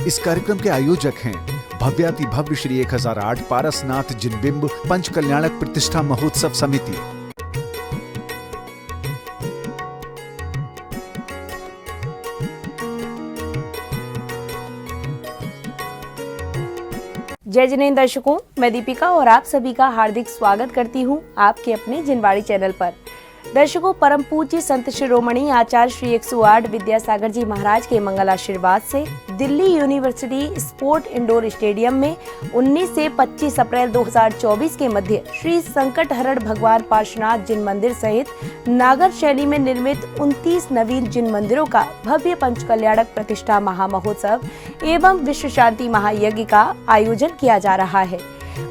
इस कार्यक्रम के आयोजक हैं भव्याति भव्य श्री 1008 पारसनाथ जिनबिंब पंच कल्याणक प्रतिष्ठा महोत्सव समिति। जय जिनेंद्र दर्शकों, मैं दीपिका और आप सभी का हार्दिक स्वागत करती हूं आपके अपने जिनवाड़ी चैनल पर। दर्शकों, परम पूज्य संत शिरोमणि आचार्य श्री 108 विद्यासागर जी महाराज के मंगल आशीर्वाद से Delhi university sport indoor stadium में 19 से 25 अप्रैल 2024 के मध्य श्री संकटहरण भगवान पार्श्वनाथ जिन मंदिर सहित नागर शैली में निर्मित 29 नवीन जिन मंदिरों का भव्य पंच कल्याणक प्रतिष्ठा महामहोत्सव एवं विश्व शांति महायज्ञ का आयोजन किया जा रहा है।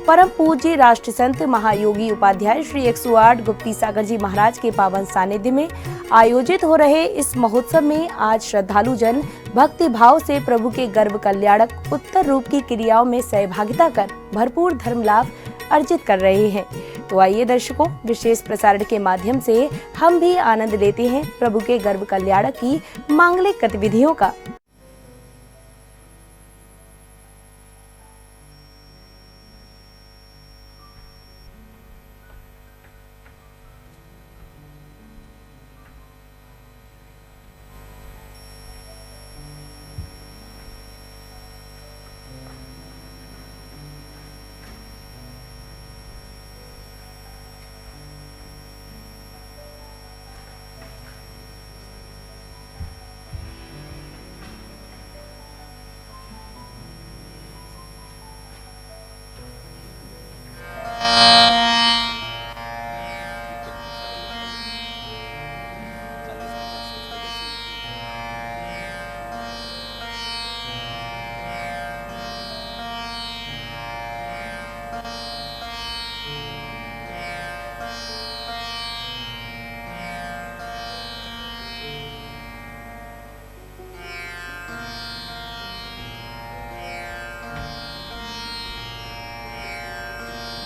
परम पूज्य राष्ट्र संत महायोगी उपाध्याय श्री 108 गुप्ती सागर जी महाराज के पावन सानिध्य में आयोजित हो रहे इस महोत्सव में आज श्रद्धालु जन भक्ति भाव से प्रभु के गर्भ कल्याणक उत्तर रूप की क्रियाओं में सहभागिता कर भरपूर धर्म लाभ अर्जित कर रहे हैं। तो आइए दर्शकों, विशेष प्रसारण के माध्यम से हम भी आनंद लेते हैं प्रभु के गर्भ कल्याणक की मांगलिक गतिविधियों का।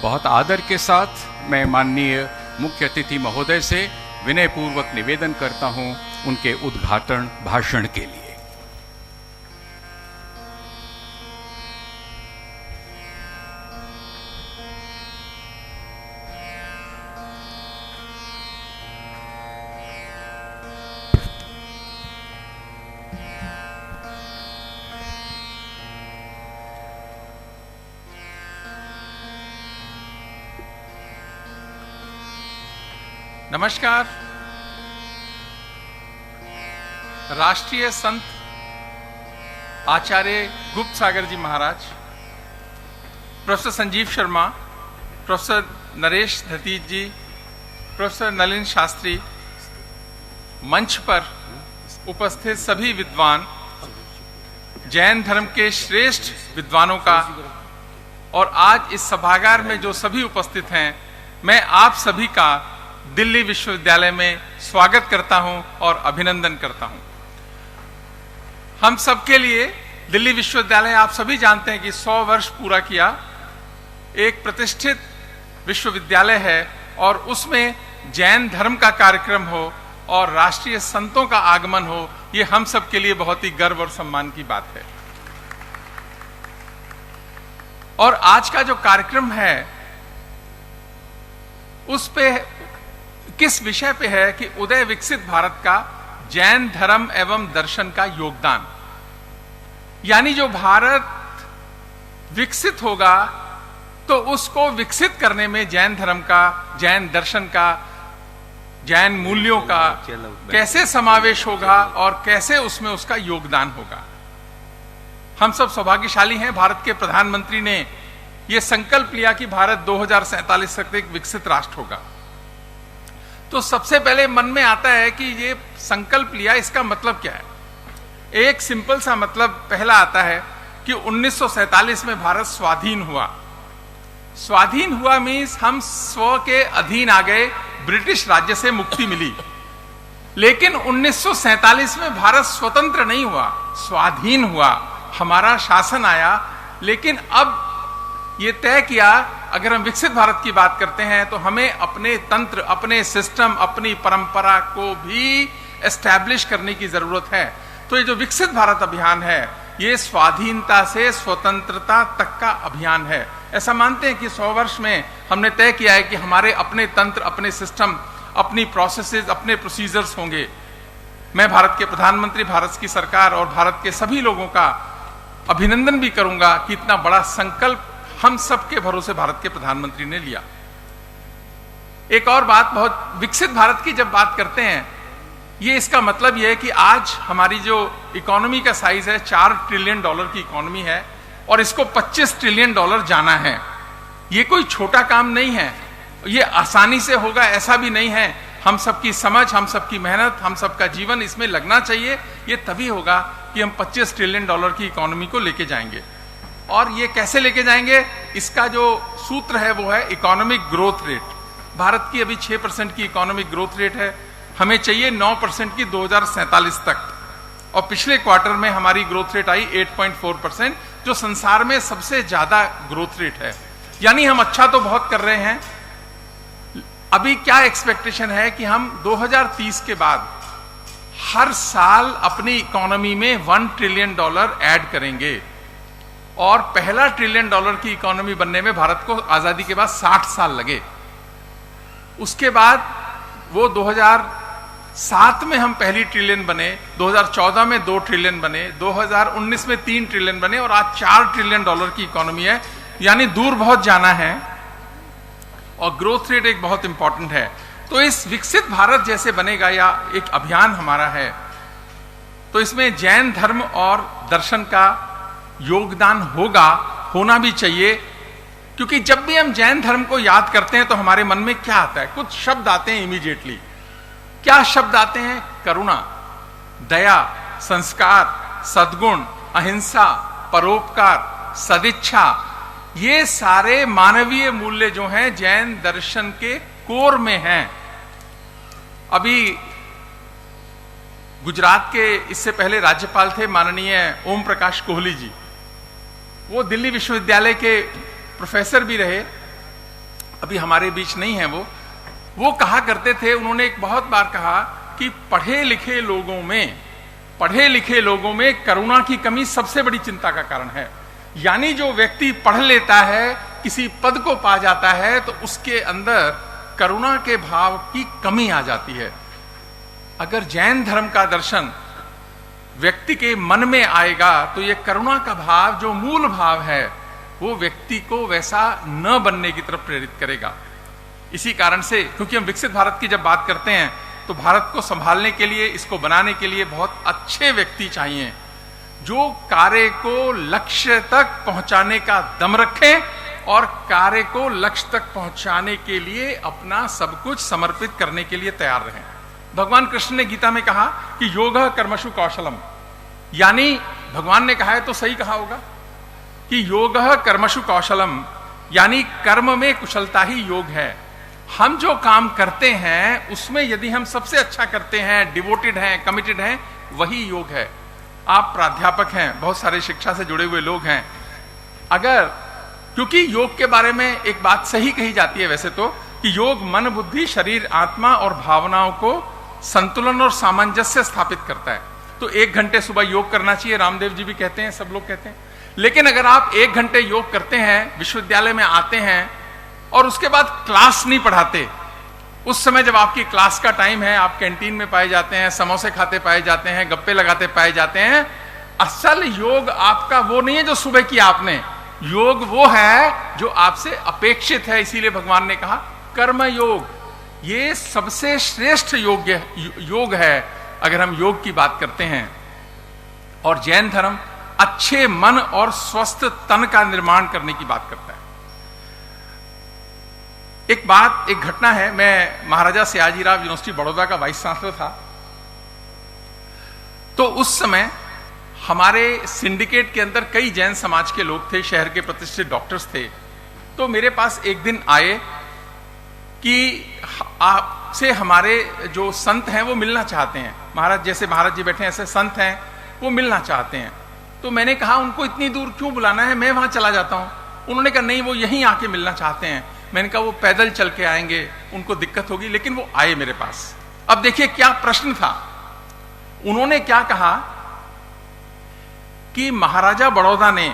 बहुत आदर के साथ मैं माननीय मुख्य अतिथि महोदय से विनय पूर्वक निवेदन करता हूं उनके उद्घाटन भाषण के लिए। नमस्कार। राष्ट्रीय संत आचार्य गुप्त सागर जी महाराज, प्रोफेसर संजीव शर्मा, प्रोफेसर नरेश धतीज जी, प्रोफेसर नलिन शास्त्री, मंच पर उपस्थित सभी विद्वान, जैन धर्म के श्रेष्ठ विद्वानों का और आज इस सभागार में जो सभी उपस्थित हैं, मैं आप सभी का दिल्ली विश्वविद्यालय में स्वागत करता हूं और अभिनंदन करता हूं। हम सबके लिए दिल्ली विश्वविद्यालय, आप सभी जानते हैं कि 100 वर्ष पूरा किया एक प्रतिष्ठित विश्वविद्यालय है और उसमें जैन धर्म का कार्यक्रम हो और राष्ट्रीय संतों का आगमन हो, ये हम सबके लिए बहुत ही गर्व और सम्मान की बात है। और आज का जो कार्यक्रम है उस पे किस विषय पे है कि उदय विकसित भारत का जैन धर्म एवं दर्शन का योगदान, यानी जो भारत विकसित होगा तो उसको विकसित करने में जैन धर्म का, जैन दर्शन का, जैन मूल्यों का कैसे समावेश होगा और कैसे उसमें उसका योगदान होगा। हम सब सौभाग्यशाली हैं, भारत के प्रधानमंत्री ने यह संकल्प लिया कि भारत 2047 तक एक विकसित राष्ट्र होगा। तो सबसे पहले मन में आता है कि ये संकल्प लिया, इसका मतलब क्या है। एक सिंपल सा मतलब पहला आता है कि 1947 में भारत स्वाधीन हुआ। स्वाधीन हुआ मीन्स हम स्व के अधीन आ गए, ब्रिटिश राज्य से मुक्ति मिली। लेकिन 1947 में भारत स्वतंत्र नहीं हुआ, स्वाधीन हुआ, हमारा शासन आया। लेकिन अब ये तय किया, अगर हम विकसित भारत की बात करते हैं तो हमें अपने तंत्र, अपने सिस्टम, अपनी परंपरा को भी एस्टैब्लिश करने की जरूरत है। तो ये जो विकसित भारत अभियान है ये स्वाधीनता से स्वतंत्रता तक का अभियान है। ऐसा मानते हैं कि 100 वर्ष में हमने तय किया है कि हमारे अपने तंत्र, अपने सिस्टम, अपनी प्रोसेसेस, अपने प्रोसीजर्स होंगे। मैं भारत के प्रधानमंत्री, भारत की सरकार और भारत के सभी लोगों का अभिनंदन भी करूंगा कि इतना बड़ा संकल्प हम सबके भरोसे भारत के प्रधानमंत्री ने लिया। एक और बात, बहुत विकसित भारत की जब बात करते हैं, ये इसका मतलब ये है कि आज हमारी जो इकोनॉमी का साइज है, $4 ट्रिलियन की इकोनॉमी है और इसको $25 ट्रिलियन जाना है। ये कोई छोटा काम नहीं है, ये आसानी से होगा ऐसा भी नहीं है। हम सबकी समझ, हम सबकी मेहनत, हम सबका जीवन इसमें लगना चाहिए। ये तभी होगा कि हम $25 ट्रिलियन की इकोनॉमी को लेके जाएंगे। और ये कैसे लेके जाएंगे, इसका जो सूत्र है वो है इकोनॉमिक ग्रोथ रेट। भारत की अभी 6% की इकोनॉमिक ग्रोथ रेट है, हमें चाहिए 9% की 2047 तक। और पिछले क्वार्टर में हमारी ग्रोथ रेट आई 8.4%, जो संसार में सबसे ज्यादा ग्रोथ रेट है। यानी हम अच्छा तो बहुत कर रहे हैं। अभी क्या एक्सपेक्टेशन है कि हम 2030 के बाद हर साल अपनी इकोनॉमी में $1 ट्रिलियन ऐड करेंगे और पहला $1 ट्रिलियन की इकोनॉमी बनने में भारत को आजादी के बाद 60 साल लगे। उसके बाद वो 2007 में हम पहली ट्रिलियन बने, 2014 में 2 ट्रिलियन बने, 2019 में 3 ट्रिलियन बने और आज $4 ट्रिलियन की इकोनॉमी है। यानी दूर बहुत जाना है और ग्रोथ रेट एक बहुत इंपॉर्टेंट है। तो इस विकसित भारत जैसे बनेगा या एक अभियान हमारा है, तो इसमें जैन धर्म और दर्शन का योगदान होगा, होना भी चाहिए। क्योंकि जब भी हम जैन धर्म को याद करते हैं तो हमारे मन में क्या आता है, कुछ शब्द आते हैं इमीडिएटली। क्या शब्द आते हैं? करुणा, दया, संस्कार, सद्गुण, अहिंसा, परोपकार, सदिच्छा। ये सारे मानवीय मूल्य जो हैं जैन दर्शन के कोर में हैं। अभी गुजरात के इससे पहले राज्यपाल थे माननीय ओम प्रकाश कोहली जी, वो दिल्ली विश्वविद्यालय के प्रोफेसर भी रहे, अभी हमारे बीच नहीं है वो कहा करते थे, उन्होंने एक बहुत बार कहा कि पढ़े लिखे लोगों में करुणा की कमी सबसे बड़ी चिंता का कारण है। यानी जो व्यक्ति पढ़ लेता है, किसी पद को पा जाता है, तो उसके अंदर करुणा के भाव की कमी आ जाती है। अगर जैन धर्म का दर्शन व्यक्ति के मन में आएगा तो ये करुणा का भाव, जो मूल भाव है, वो व्यक्ति को वैसा न बनने की तरफ प्रेरित करेगा। इसी कारण से, क्योंकि हम विकसित भारत की जब बात करते हैं तो भारत को संभालने के लिए, इसको बनाने के लिए बहुत अच्छे व्यक्ति चाहिए जो कार्य को लक्ष्य तक पहुंचाने का दम रखें और कार्य को लक्ष्य तक पहुंचाने के लिए अपना सब कुछ समर्पित करने के लिए तैयार रहें। भगवान कृष्ण ने गीता में कहा कि योगः कर्मसु कौशलम, यानी भगवान ने कहा है तो सही कहा होगा कि योगः कर्मसु कौशलम, यानी कर्म में कुशलता ही योग है। हम जो काम करते हैं उसमें यदि हम सबसे अच्छा करते हैं, डिवोटेड हैं, कमिटेड हैं, वही योग है। आप प्राध्यापक हैं, बहुत सारे शिक्षा से जुड़े हुए लोग हैं, अगर, क्योंकि योग के बारे में एक बात सही कही जाती है वैसे तो, कि योग मन, बुद्धि, शरीर, आत्मा और भावनाओं को संतुलन और सामंजस्य स्थापित करता है। तो 1 घंटे सुबह योग करना चाहिए, रामदेव जी भी कहते हैं, सब लोग कहते हैं। लेकिन अगर आप 1 घंटे योग करते हैं, विश्वविद्यालय में आते हैं और उसके बाद क्लास नहीं पढ़ाते, उस समय जब आपकी क्लास का टाइम है, आप कैंटीन में पाए जाते हैं, समोसे खाते पाए जाते हैं, गप्पे लगाते पाए जाते हैं, असल योग आपका वो नहीं है जो सुबह किया आपने। योग वो है जो आपसे अपेक्षित है। इसीलिए भगवान ने कहा कर्म योग, ये सबसे श्रेष्ठ योग है अगर हम योग की बात करते हैं। और जैन धर्म अच्छे मन और स्वस्थ तन का निर्माण करने की बात करता है। एक घटना है, मैं महाराजा सयाजीराव यूनिवर्सिटी बड़ौदा का वाइस चांसलर था, तो उस समय हमारे सिंडिकेट के अंदर कई जैन समाज के लोग थे, शहर के प्रतिष्ठित डॉक्टर्स थे। तो मेरे पास एक दिन आए कि आपसे हमारे जो संत हैं वो मिलना चाहते हैं, महाराज जैसे महाराज जी बैठे हैं ऐसे संत हैं, वो मिलना चाहते हैं। तो मैंने कहा उनको इतनी दूर क्यों बुलाना है, मैं वहां चला जाता हूं। उन्होंने कहा नहीं, वो यहीं आके मिलना चाहते हैं। मैंने कहा वो पैदल चल के आएंगे, उनको दिक्कत होगी, लेकिन वो आए मेरे पास। अब देखिए क्या प्रश्न था, उन्होंने क्या कहा कि महाराजा बड़ौदा ने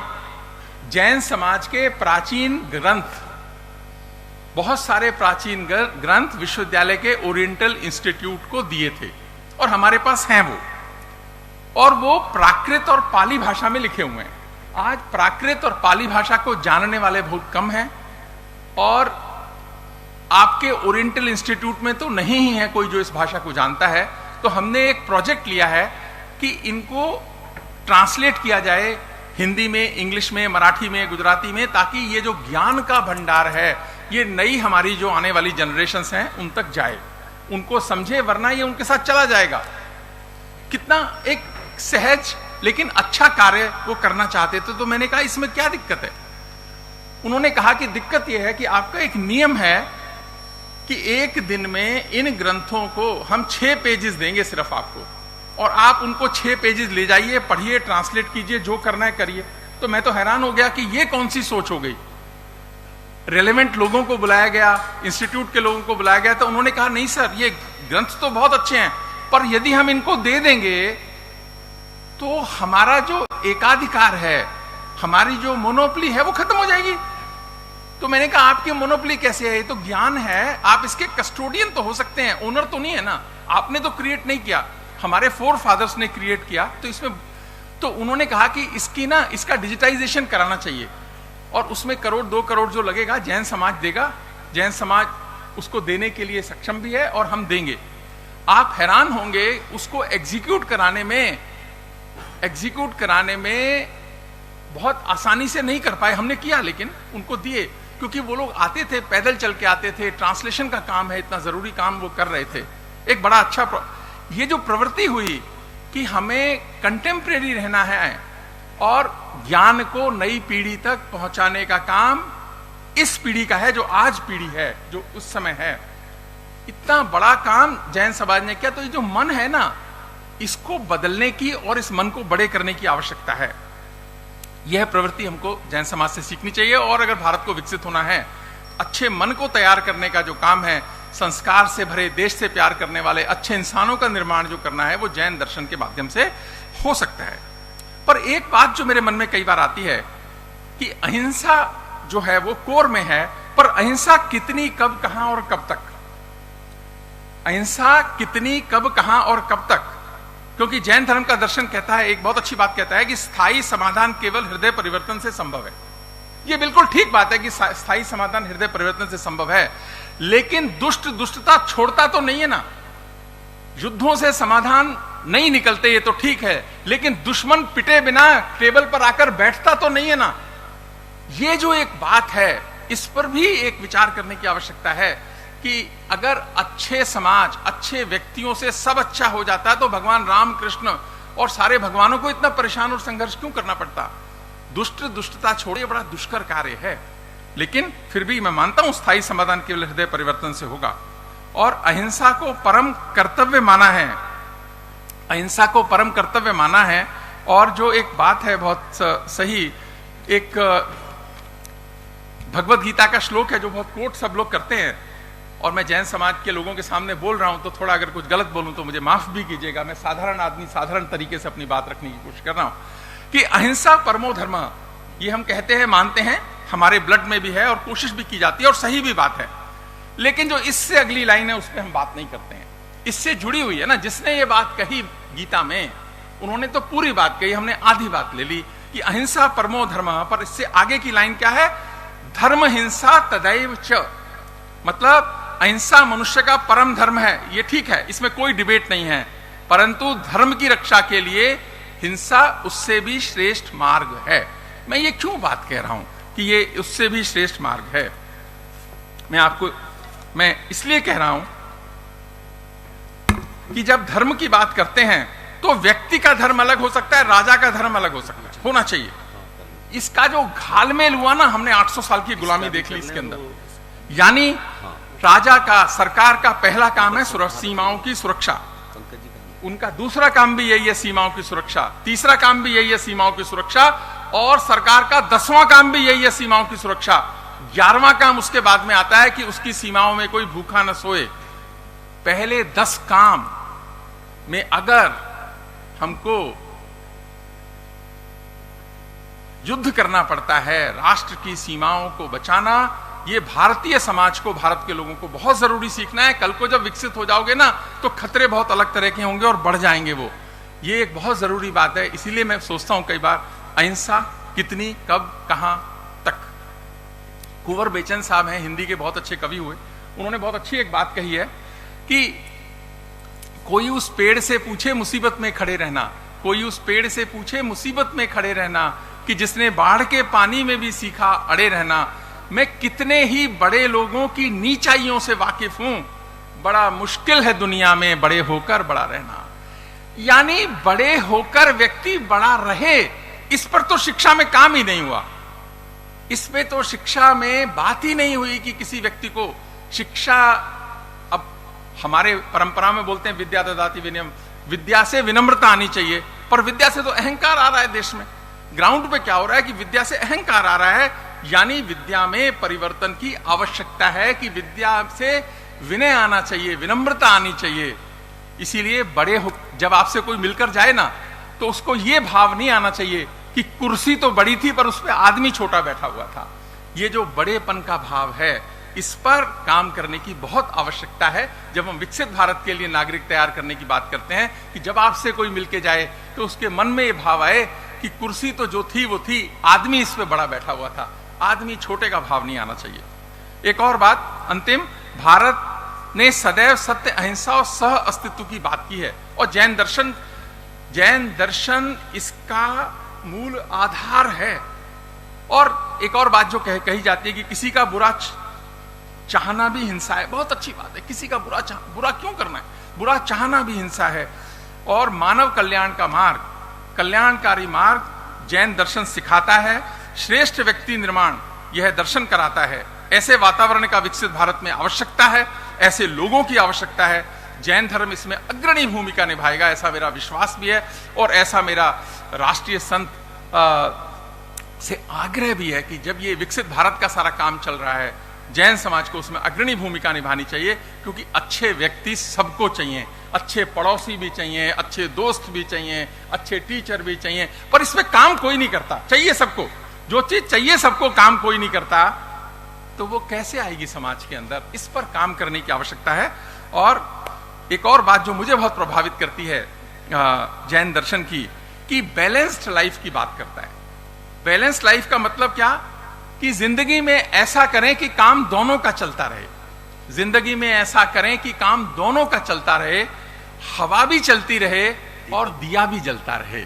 जैन समाज के प्राचीन ग्रंथ, बहुत सारे प्राचीन ग्रंथ विश्वविद्यालय के ओरिएंटल इंस्टीट्यूट को दिए थे और हमारे पास हैं वो, और वो प्राकृत और पाली भाषा में लिखे हुए हैं। आज प्राकृत और पाली भाषा को जानने वाले बहुत कम हैं, और आपके ओरिएंटल इंस्टीट्यूट में तो नहीं ही है कोई जो इस भाषा को जानता है। तो हमने एक प्रोजेक्ट लिया है कि इनको ट्रांसलेट किया जाए हिंदी में, इंग्लिश में, मराठी में, गुजराती में, ताकि ये जो ज्ञान का भंडार है ये नई हमारी जो आने वाली जनरेशंस हैं उन तक जाए, उनको समझे, वरना ये उनके साथ चला जाएगा। कितना एक सहज लेकिन अच्छा कार्य वो करना चाहते थे। तो मैंने कहा इसमें क्या दिक्कत है? उन्होंने कहा कि दिक्कत यह है कि आपका एक नियम है कि एक दिन में इन ग्रंथों को हम 6 पेजेस देंगे सिर्फ आपको, और आप उनको 6 पेजेस ले जाइए, पढ़िए, ट्रांसलेट कीजिए, जो करना है करिए। तो मैं तो हैरान हो गया कि ये कौन सी सोच हो गई। रेलेवेंट लोगों को बुलाया गया, इंस्टीट्यूट के लोगों को बुलाया गया, तो उन्होंने कहा नहीं सर, ये ग्रंथ तो बहुत अच्छे हैं, पर यदि हम इनको दे देंगे तो हमारा जो एकाधिकार है, हमारी जो मोनोपोली है वो खत्म हो जाएगी। तो मैंने कहा आपकी मोनोपोली कैसे है? ये तो ज्ञान है, आप इसके कस्टोडियन तो हो सकते हैं, ओनर तो नहीं है ना। आपने तो क्रिएट नहीं किया, हमारे फोर फादर्स ने क्रिएट किया। तो इसमें तो उन्होंने कहा कि इसका डिजिटाइजेशन कराना चाहिए, और उसमें 1 करोड़ 2 करोड़ जो लगेगा जैन समाज देगा, जैन समाज उसको देने के लिए सक्षम भी है और हम देंगे। आप हैरान होंगे, उसको एग्जीक्यूट कराने में बहुत आसानी से नहीं कर पाए। हमने किया, लेकिन उनको दिए, क्योंकि वो लोग आते थे, पैदल चल के आते थे, ट्रांसलेशन का काम है, इतना जरूरी काम वो कर रहे थे। एक बड़ा अच्छा ये जो प्रवृत्ति हुई कि हमें कंटेम्परेरी रहना है और ज्ञान को नई पीढ़ी तक पहुंचाने का काम इस पीढ़ी का है, जो आज पीढ़ी है, जो उस समय है। इतना बड़ा काम जैन समाज ने किया। तो ये जो मन है ना, इसको बदलने की और इस मन को बड़े करने की आवश्यकता है। यह प्रवृत्ति हमको जैन समाज से सीखनी चाहिए। और अगर भारत को विकसित होना है, अच्छे मन को तैयार करने का जो काम है, संस्कार से भरे, देश से प्यार करने वाले अच्छे इंसानों का निर्माण जो करना है, वो जैन दर्शन के माध्यम से हो सकता है। पर एक बात जो मेरे मन में कई बार आती है कि अहिंसा जो है वो कोर में है, पर अहिंसा कितनी, कब, कहां और कब तक? अहिंसा कितनी, कब, कहां और कब तक? क्योंकि जैन धर्म का दर्शन कहता है, एक बहुत अच्छी बात कहता है कि स्थायी समाधान केवल हृदय परिवर्तन से संभव है। यह बिल्कुल ठीक बात है कि स्थायी समाधान हृदय परिवर्तन से संभव है, लेकिन दुष्टता छोड़ता तो नहीं है ना। युद्धों से समाधान नहीं निकलते, ये तो ठीक है, लेकिन दुश्मन पिटे बिना टेबल पर आकर बैठता तो नहीं है ना। ये जो एक बात है, इस पर भी एक विचार करने की आवश्यकता है कि अगर अच्छे समाज, अच्छे व्यक्तियों से सब अच्छा हो जाता तो भगवान राम, कृष्ण और सारे भगवानों को इतना परेशान और संघर्ष क्यों करना पड़ता? दुष्टता छोड़े, बड़ा दुष्कर कार्य है। लेकिन फिर भी मैं मानता हूं स्थायी समाधान केवल हृदय परिवर्तन से होगा। और अहिंसा को परम कर्तव्य माना है, अहिंसा को परम कर्तव्य माना है। और जो एक बात है बहुत सही, एक भगवत गीता का श्लोक है जो बहुत कोट सब लोग करते हैं, और मैं जैन समाज के लोगों के सामने बोल रहा हूं, तो थोड़ा अगर कुछ गलत बोलूं तो मुझे माफ भी कीजिएगा। मैं साधारण आदमी, साधारण तरीके से अपनी बात रखने की कोशिश कर रहा हूं कि अहिंसा परमो धर्म, ये हम कहते हैं, मानते हैं, हमारे ब्लड में भी है और कोशिश भी की जाती है और सही भी बात है। लेकिन जो इससे अगली लाइन है उस पर हम बात नहीं करते हैं। इससे जुड़ी हुई है ना, जिसने ये बात कही गीता में, उन्होंने तो पूरी बात कही, हमने आधी बात ले ली कि अहिंसा परमो धर्म। पर इससे आगे की लाइन क्या है? धर्म हिंसा तदैव च, मतलब अहिंसा मनुष्य का परम धर्म है। ये ठीक है, इसमें कोई डिबेट नहीं है, परंतु धर्म की रक्षा के लिए हिंसा उससे भी श्रेष्ठ मार्ग है। मैं ये क्यों बात कह रहा हूं कि ये उससे भी श्रेष्ठ मार्ग है? मैं इसलिए कह रहा हूं कि जब धर्म की बात करते हैं तो व्यक्ति का धर्म अलग हो सकता है, राजा का धर्म अलग हो सकता है, होना चाहिए। इसका जो घालमेल हुआ ना, हमने 800 साल की गुलामी देख ली इसके अंदर। यानी राजा का, सरकार का पहला काम है सीमाओं की सुरक्षा, उनका दूसरा काम भी यही है सीमाओं की सुरक्षा, तीसरा काम भी यही है सीमाओं की सुरक्षा, और सरकार का 10वां काम भी यही है सीमाओं की सुरक्षा। 11वां काम उसके बाद में आता है कि उसकी सीमाओं में कोई भूखा न सोए। पहले 10 काम में अगर हमको युद्ध करना पड़ता है, राष्ट्र की सीमाओं को बचाना, ये भारतीय समाज को, भारत के लोगों को बहुत जरूरी सीखना है। कल को जब विकसित हो जाओगे ना तो खतरे बहुत अलग तरह के होंगे और बढ़ जाएंगे वो। ये एक बहुत जरूरी बात है। इसीलिए मैं सोचता हूं कई बार, अहिंसा कितनी, कब, कहां तक। कुंवर बेचन साहब हैं, हिंदी के बहुत अच्छे कवि हुए, उन्होंने बहुत अच्छी एक बात कही है कि कोई उस पेड़ से पूछे मुसीबत में खड़े रहना, कोई उस पेड़ से पूछे मुसीबत में खड़े रहना, कि जिसने बाढ़ के पानी में भी सीखा अड़े रहना। मैं कितने ही बड़े लोगों की नीचाइयों से वाकिफ हूं, बड़ा मुश्किल है दुनिया में बड़े होकर बड़ा रहना। यानी बड़े होकर व्यक्ति बड़ा रहे, इस पर तो शिक्षा में काम ही नहीं हुआ। इसमें तो शिक्षा में बात ही नहीं हुई कि किसी व्यक्ति को शिक्षा, अब हमारे परंपरा में बोलते हैं विद्या ददाति विनम्र, विद्या से विनम्रता आनी चाहिए, पर विद्या से तो अहंकार आ रहा है देश में। ग्राउंड पे क्या हो रहा है कि विद्या से अहंकार आ रहा है, यानी विद्या में परिवर्तन की आवश्यकता है, कि विद्या से विनय आना चाहिए, विनम्रता आनी चाहिए। इसीलिए बड़े हो, जब आपसे कोई मिलकर जाए ना तो उसको यह भाव नहीं आना चाहिए कि कुर्सी तो बड़ी थी पर उस पर आदमी छोटा बैठा हुआ था। ये जो बड़ेपन का भाव है, इस पर काम करने की बहुत आवश्यकता है। जब हम विकसित भारत के लिए नागरिक तैयार करने की बात करते हैं कि जब आपसे कोई मिलके जाए तो उसके मन में यह भाव आए कि कुर्सी तो जो थी वो थी, आदमी इस पे बड़ा बैठा हुआ था, आदमी छोटे का भाव नहीं आना चाहिए। एक और बात अंतिम, भारत ने सदैव सत्य, अहिंसा और सह अस्तित्व की बात की है, और जैन दर्शन इसका मूल आधार है। और एक और बात जो कही जाती है कि किसी का बुरा चाहना भी हिंसा है, बहुत अच्छी बात है। किसी का बुरा क्यों करना है, बुरा चाहना भी हिंसा है। और मानव कल्याण का मार्ग, कल्याणकारी मार्ग जैन दर्शन सिखाता है। श्रेष्ठ व्यक्ति निर्माण यह दर्शन कराता है। ऐसे वातावरण का विकसित भारत में आवश्यकता है, ऐसे लोगों की आवश्यकता है। जैन धर्म इसमें अग्रणी भूमिका निभाएगा, ऐसा मेरा विश्वास भी है, और ऐसा मेरा राष्ट्रीय संत से आग्रह भी है कि जब ये विकसित भारत का सारा काम चल रहा है, जैन समाज को उसमें अग्रणी भूमिका निभानी चाहिए, क्योंकि अच्छे व्यक्ति सबको चाहिए, अच्छे पड़ोसी भी चाहिए, अच्छे दोस्त भी चाहिए, अच्छे टीचर भी चाहिए, पर इसमें काम कोई नहीं करता। चाहिए सबको, जो चीज चाहिए सबको, काम कोई नहीं करता, तो वो कैसे आएगी समाज के अंदर? इस पर काम करने की आवश्यकता है। और एक और बात जो मुझे बहुत प्रभावित करती है जैन दर्शन की, कि बैलेंस्ड लाइफ की बात करता है। बैलेंस्ड लाइफ का मतलब क्या, कि जिंदगी में ऐसा करें कि काम दोनों का चलता रहे, जिंदगी में ऐसा करें कि काम दोनों का चलता रहे, हवा भी चलती रहे और दिया भी जलता रहे।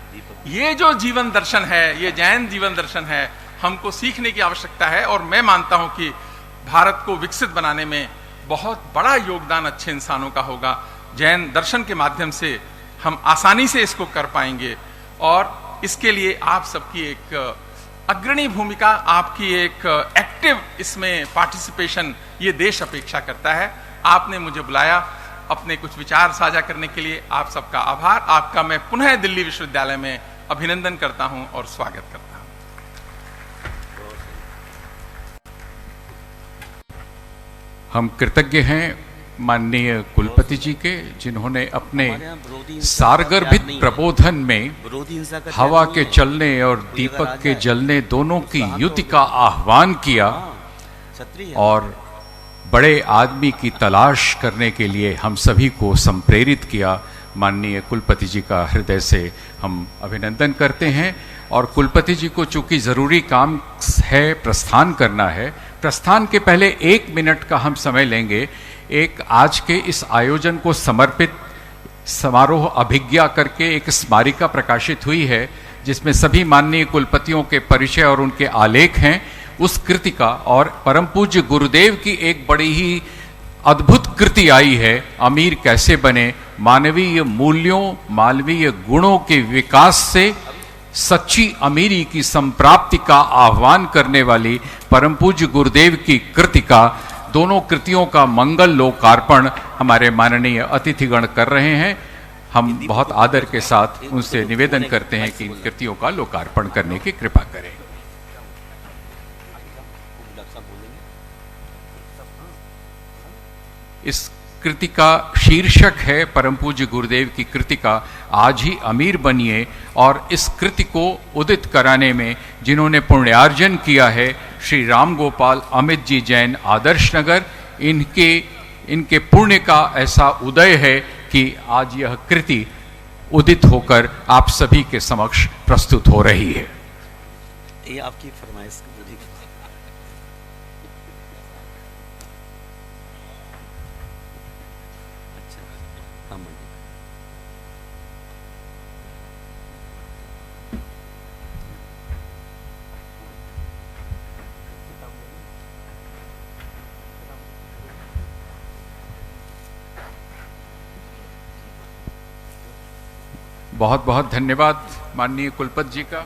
ये जो जीवन दर्शन है, ये जैन जीवन दर्शन है, हमको सीखने की आवश्यकता है। और मैं मानता हूं कि भारत को विकसित बनाने में बहुत बड़ा योगदान अच्छे इंसानों का होगा। जैन दर्शन के माध्यम से हम आसानी से इसको कर पाएंगे, और इसके लिए आप सबकी एक अग्रणी भूमिका, आपकी एक एक्टिव इसमें पार्टिसिपेशन ये देश अपेक्षा करता है। आपने मुझे बुलाया अपने कुछ विचार साझा करने के लिए, आप सबका आभार। आपका मैं पुनः दिल्ली विश्वविद्यालय में अभिनंदन करता हूं और स्वागत करता हूं। हम कृतज्ञ हैं माननीय कुलपति जी के, जिन्होंने अपने सारगर्भित प्रबोधन में हवा के चलने और दीपक के जलने दोनों की युति का आह्वान किया, और बड़े आदमी की तलाश करने के लिए हम सभी को संप्रेरित किया। माननीय कुलपति जी का हृदय से हम अभिनंदन करते हैं। और कुलपति जी को चूंकि ज़रूरी काम है, प्रस्थान करना है, प्रस्थान के पहले 1 मिनट का हम समय लेंगे। एक आज के इस आयोजन को समर्पित समारोह अभिज्ञा करके एक स्मारिका प्रकाशित हुई है, जिसमें सभी माननीय कुलपतियों के परिचय और उनके आलेख हैं। उस कृति का, और परम पूज्य गुरुदेव की एक बड़ी ही अद्भुत कृति आई है, अमीर कैसे बने, मानवीय मूल्यों, मानवीय गुणों के विकास से सच्ची अमीरी की संप्राप्ति का आह्वान करने वाली परम पूज्य गुरुदेव की कृति का, दोनों कृतियों का मंगल लोकार्पण हमारे माननीय अतिथिगण कर रहे हैं। हम बहुत आदर के साथ उनसे निवेदन करते हैं कि इन कृतियों का लोकार्पण करने की कृपा करें। इस कृति का शीर्षक है परम पूज्य गुरुदेव की कृति का आज ही अमीर बनिए, और इस कृति को उदित कराने में जिन्होंने पुण्यार्जन किया है श्री राम गोपाल अमित जी जैन आदर्श नगर, इनके पुण्य का ऐसा उदय है कि आज यह कृति उदित होकर आप सभी के समक्ष प्रस्तुत हो रही है। ये आपकी फरमाइश पूरी। अच्छा, हाँ मंडी। बहुत बहुत धन्यवाद माननीय कुलपति जी का।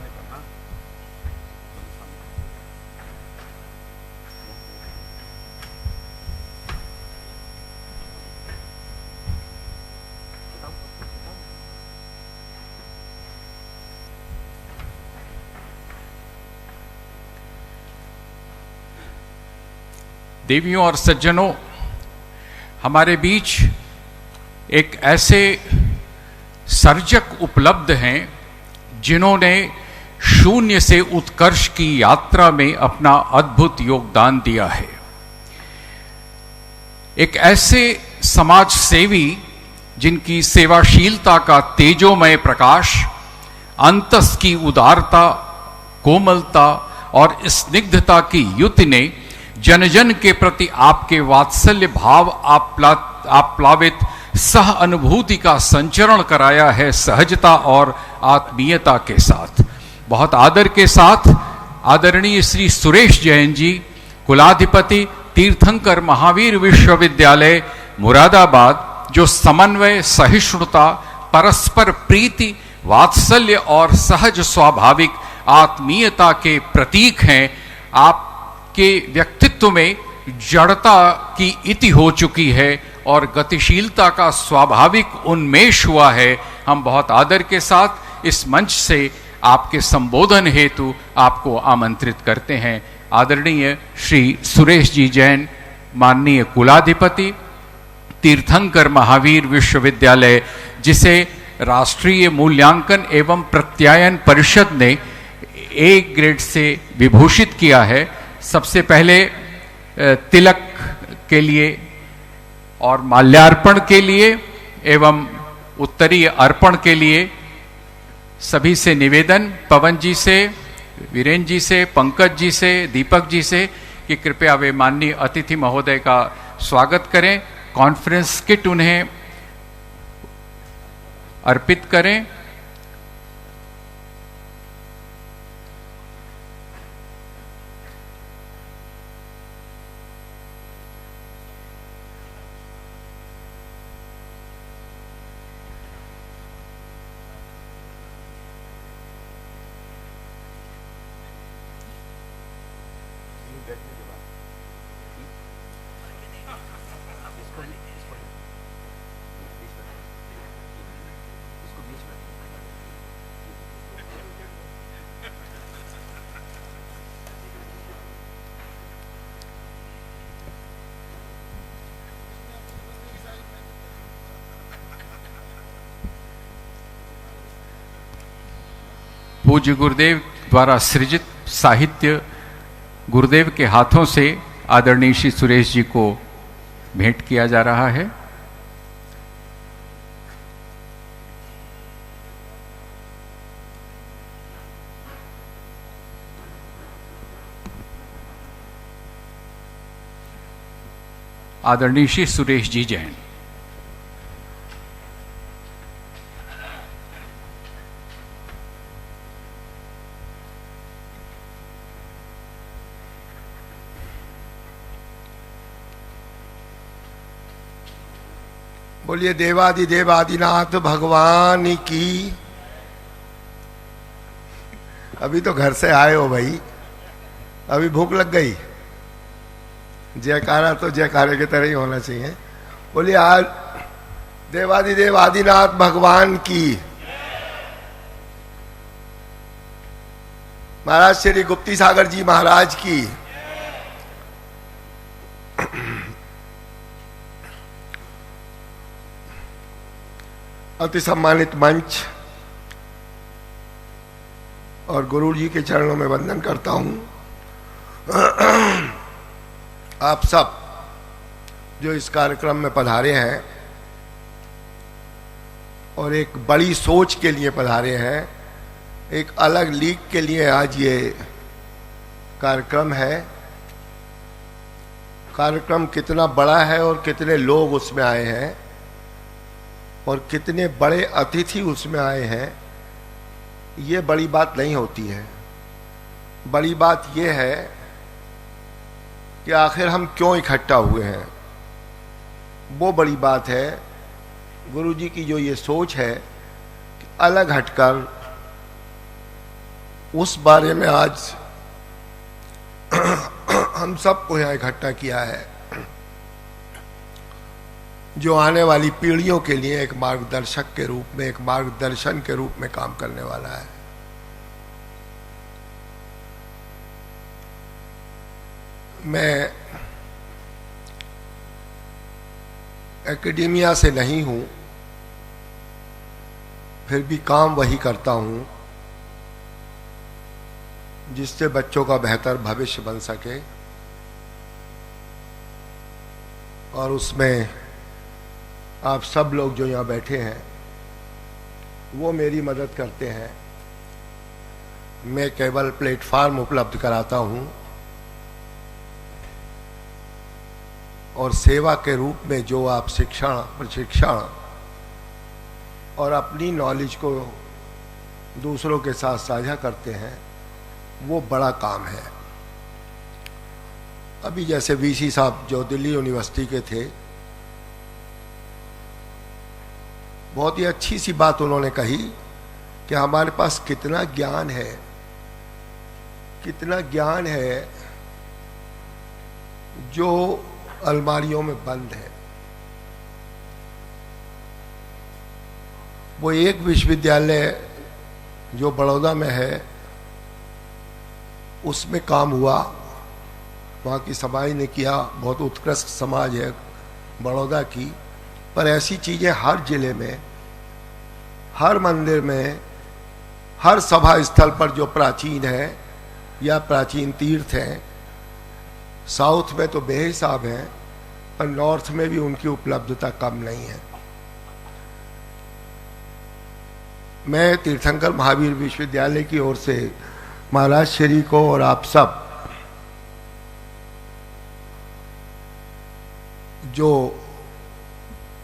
देवियों और सज्जनों, हमारे बीच एक ऐसे सर्जक उपलब्ध हैं जिन्होंने शून्य से उत्कर्ष की यात्रा में अपना अद्भुत योगदान दिया है। एक ऐसे समाज सेवी जिनकी सेवाशीलता का तेजोमय प्रकाश, अंतस की उदारता, कोमलता और स्निग्धता की युति ने जन जन के प्रति आपके वात्सल्य भाव आप्लावित सह अनुभूति का संचरण कराया है, सहजता और आत्मीयता के साथ। बहुत आदर के साथ आदरणीय श्री सुरेश जैन जी, कुलाधिपति तीर्थंकर महावीर विश्वविद्यालय मुरादाबाद, जो समन्वय, सहिष्णुता, परस्पर प्रीति, वात्सल्य और सहज स्वाभाविक आत्मीयता के प्रतीक हैं। आपके व्यक्तित्व में जड़ता की इति हो चुकी है और गतिशीलता का स्वाभाविक उन्मेष हुआ है। हम बहुत आदर के साथ इस मंच से आपके संबोधन हेतु आपको आमंत्रित करते हैं। आदरणीय श्री सुरेश जी जैन, माननीय कुलाधिपति तीर्थंकर महावीर विश्वविद्यालय, जिसे राष्ट्रीय मूल्यांकन एवं प्रत्यायन परिषद ने ए ग्रेड से विभूषित किया है। सबसे पहले तिलक के लिए और माल्यार्पण के लिए एवं उत्तरीय अर्पण के लिए सभी से निवेदन, पवन जी से, वीरेंद्र जी से, पंकज जी से, दीपक जी से, कि कृपया वे माननीय अतिथि महोदय का स्वागत करें, कॉन्फ्रेंस किट उन्हें अर्पित करें। पूज्य गुरुदेव द्वारा सृजित साहित्य गुरुदेव के हाथों से आदरणीय श्री सुरेश जी को भेंट किया जा रहा है। आदरणीय श्री सुरेश जी जैन। बोलिए देवादिदेव आदिनाथ भगवान की। अभी तो घर से आए हो भाई, अभी भूख लग गई। जयकारा तो जयकारे की तरह ही होना चाहिए। बोलिए आज देवादिदेव आदिनाथ भगवान की। महाराज श्री गुप्ती सागर जी महाराज की। अति सम्मानित मंच और गुरु जी के चरणों में वंदन करता हूं। आप सब जो इस कार्यक्रम में पधारे हैं और एक बड़ी सोच के लिए पधारे हैं, एक अलग लीग के लिए आज ये कार्यक्रम है। कार्यक्रम कितना बड़ा है और कितने लोग उसमें आए हैं और कितने बड़े अतिथि उसमें आए हैं, ये बड़ी बात नहीं होती है। बड़ी बात ये है कि आखिर हम क्यों इकट्ठा हुए हैं, वो बड़ी बात है। गुरु जी की जो ये सोच है कि अलग हटकर उस बारे में आज हम सबको यहाँ इकट्ठा किया है, जो आने वाली पीढ़ियों के लिए एक मार्गदर्शक के रूप में, एक मार्गदर्शन के रूप में काम करने वाला है। मैं एकेडेमिया से नहीं हूं, फिर भी काम वही करता हूं जिससे बच्चों का बेहतर भविष्य बन सके, और उसमें आप सब लोग जो यहाँ बैठे हैं वो मेरी मदद करते हैं। मैं केवल प्लेटफार्म उपलब्ध कराता हूँ और सेवा के रूप में जो आप शिक्षण, प्रशिक्षण और अपनी नॉलेज को दूसरों के साथ साझा करते हैं, वो बड़ा काम है। अभी जैसे वीसी साहब जो दिल्ली यूनिवर्सिटी के थे, बहुत ही अच्छी सी बात उन्होंने कही कि हमारे पास कितना ज्ञान है, कितना ज्ञान है जो अलमारियों में बंद है। वो एक विश्वविद्यालय जो बड़ौदा में है, उसमें काम हुआ, वहाँ की समाज ने किया, बहुत उत्कृष्ट समाज है बड़ौदा की। पर ऐसी चीजें हर जिले में, हर मंदिर में, हर सभा स्थल पर जो प्राचीन है या प्राचीन तीर्थ हैं, साउथ में तो बेहिसाब हैं, और नॉर्थ में भी उनकी उपलब्धता कम नहीं है। मैं तीर्थंकर महावीर विश्वविद्यालय की ओर से महाराज श्री को और आप सब जो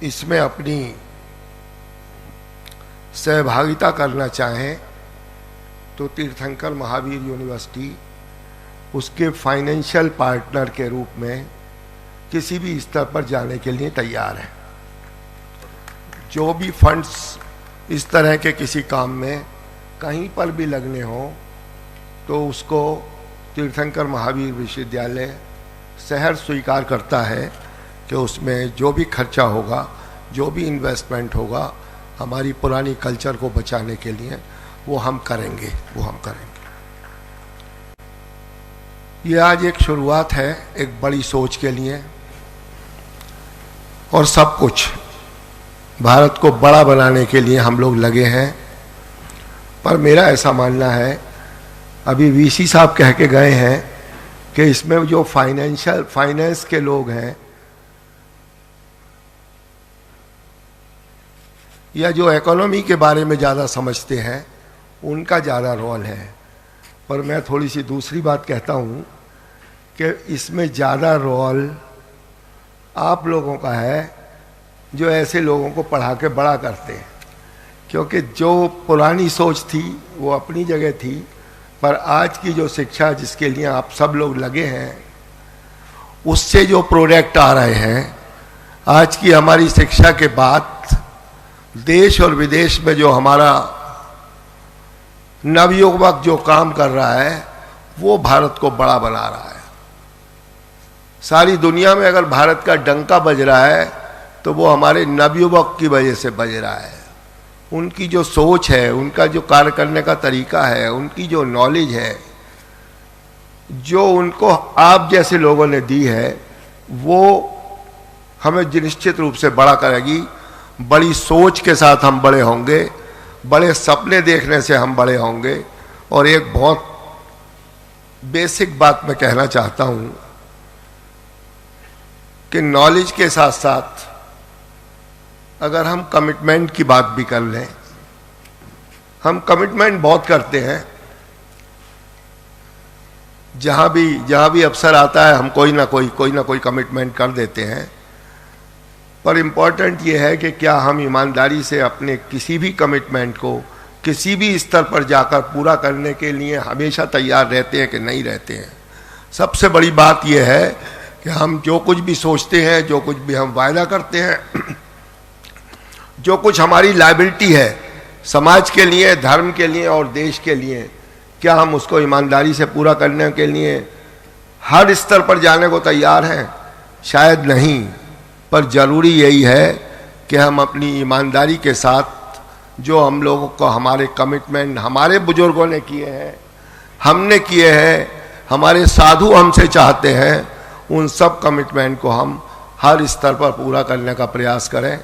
इसमें अपनी सहभागिता करना चाहें, तो तीर्थंकर महावीर यूनिवर्सिटी उसके फाइनेंशियल पार्टनर के रूप में किसी भी स्तर पर जाने के लिए तैयार है। जो भी फंड्स इस तरह के किसी काम में कहीं पर भी लगने हो, तो उसको तीर्थंकर महावीर विश्वविद्यालय शहर स्वीकार करता है कि उसमें जो भी खर्चा होगा, जो भी इन्वेस्टमेंट होगा, हमारी पुरानी कल्चर को बचाने के लिए वो हम करेंगे। ये आज एक शुरुआत है एक बड़ी सोच के लिए, और सब कुछ भारत को बड़ा बनाने के लिए हम लोग लगे हैं। पर मेरा ऐसा मानना है, अभी वीसी साहब कह के गए हैं कि इसमें जो फाइनेंस के लोग हैं या जो इकोनॉमी के बारे में ज़्यादा समझते हैं, उनका ज़्यादा रोल है। पर मैं थोड़ी सी दूसरी बात कहता हूँ कि इसमें ज़्यादा रोल आप लोगों का है जो ऐसे लोगों को पढ़ा के बड़ा करते हैं। क्योंकि जो पुरानी सोच थी वो अपनी जगह थी, पर आज की जो शिक्षा जिसके लिए आप सब लोग लगे हैं, उससे जो प्रोडक्ट आ रहे हैं, आज की हमारी शिक्षा के बाद देश और विदेश में जो हमारा नवयुवक जो काम कर रहा है, वो भारत को बड़ा बना रहा है। सारी दुनिया में अगर भारत का डंका बज रहा है तो वो हमारे नवयुवक की वजह से बज रहा है। उनकी जो सोच है, उनका जो कार्य करने का तरीका है, उनकी जो नॉलेज है, जो उनको आप जैसे लोगों ने दी है, वो हमें निश्चित रूप से बड़ा करेगी। बड़ी सोच के साथ हम बड़े होंगे, बड़े सपने देखने से हम बड़े होंगे। और एक बहुत बेसिक बात मैं कहना चाहता हूं कि नॉलेज के साथ साथ अगर हम कमिटमेंट की बात भी कर लें, हम कमिटमेंट बहुत करते हैं। जहां भी अवसर आता है हम कोई ना कोई कमिटमेंट कर देते हैं। पर इंपॉर्टेंट यह है कि क्या हम ईमानदारी से अपने किसी भी कमिटमेंट को किसी भी स्तर पर जाकर पूरा करने के लिए हमेशा तैयार रहते हैं कि नहीं रहते हैं। सबसे बड़ी बात यह है कि हम जो कुछ भी सोचते हैं, जो कुछ भी हम वायदा करते हैं, जो कुछ हमारी लायबिलिटी है समाज के लिए, धर्म के लिए और देश के लिए, क्या हम उसको ईमानदारी से पूरा करने के लिए हर स्तर पर जाने को तैयार हैं? शायद नहीं, पर जरूरी यही है कि हम अपनी ईमानदारी के साथ जो हम लोगों को हमारे कमिटमेंट हमारे बुजुर्गों ने किए हैं, हमने किए हैं, हमारे साधु हमसे चाहते हैं, उन सब कमिटमेंट को हम हर स्तर पर पूरा करने का प्रयास करें।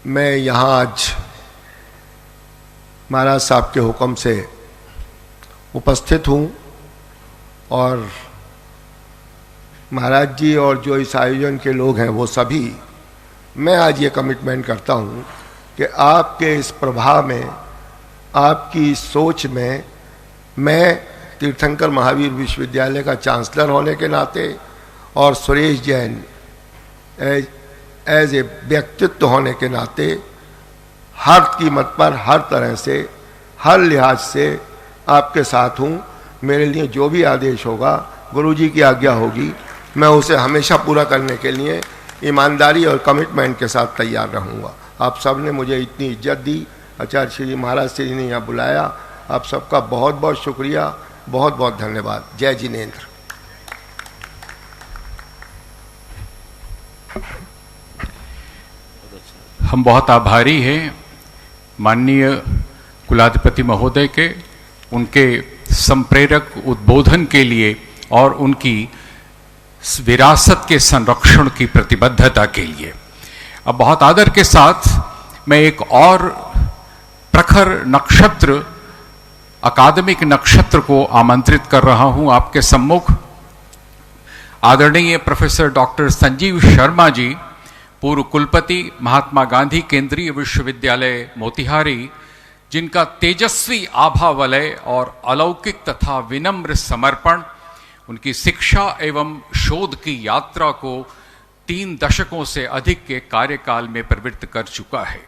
मैं यहाँ आज महाराज साहब के हुक्म से उपस्थित हूँ और महाराज जी और जो इस आयोजन के लोग हैं वो सभी, मैं आज ये कमिटमेंट करता हूँ कि आपके इस प्रभाव में, आपकी इस सोच में, मैं तीर्थंकर महावीर विश्वविद्यालय का चांसलर होने के नाते और सुरेश जैन एज ए व्यक्तित्व होने के नाते हर कीमत पर, हर तरह से, हर लिहाज से आपके साथ हूँ। मेरे लिए जो भी आदेश होगा, गुरुजी की आज्ञा होगी, मैं उसे हमेशा पूरा करने के लिए ईमानदारी और कमिटमेंट के साथ तैयार रहूँगा। आप सब ने मुझे इतनी इज्जत दी, आचार्य श्री महाराज श्री ने यहाँ बुलाया, आप सबका बहुत बहुत शुक्रिया, बहुत बहुत धन्यवाद। जय जिनेंद्र। हम बहुत आभारी हैं माननीय कुलाधिपति महोदय के, उनके संप्रेरक उद्बोधन के लिए और उनकी विरासत के संरक्षण की प्रतिबद्धता के लिए। अब बहुत आदर के साथ मैं एक और प्रखर नक्षत्र, अकादमिक नक्षत्र को आमंत्रित कर रहा हूं आपके सम्मुख। आदरणीय प्रोफेसर डॉक्टर संजीव शर्मा जी, पूर्व कुलपति महात्मा गांधी केंद्रीय विश्वविद्यालय मोतिहारी, जिनका तेजस्वी आभा वलय और अलौकिक तथा विनम्र समर्पण उनकी शिक्षा एवं शोध की यात्रा को 3 दशकों से अधिक के कार्यकाल में प्रवृत्त कर चुका है।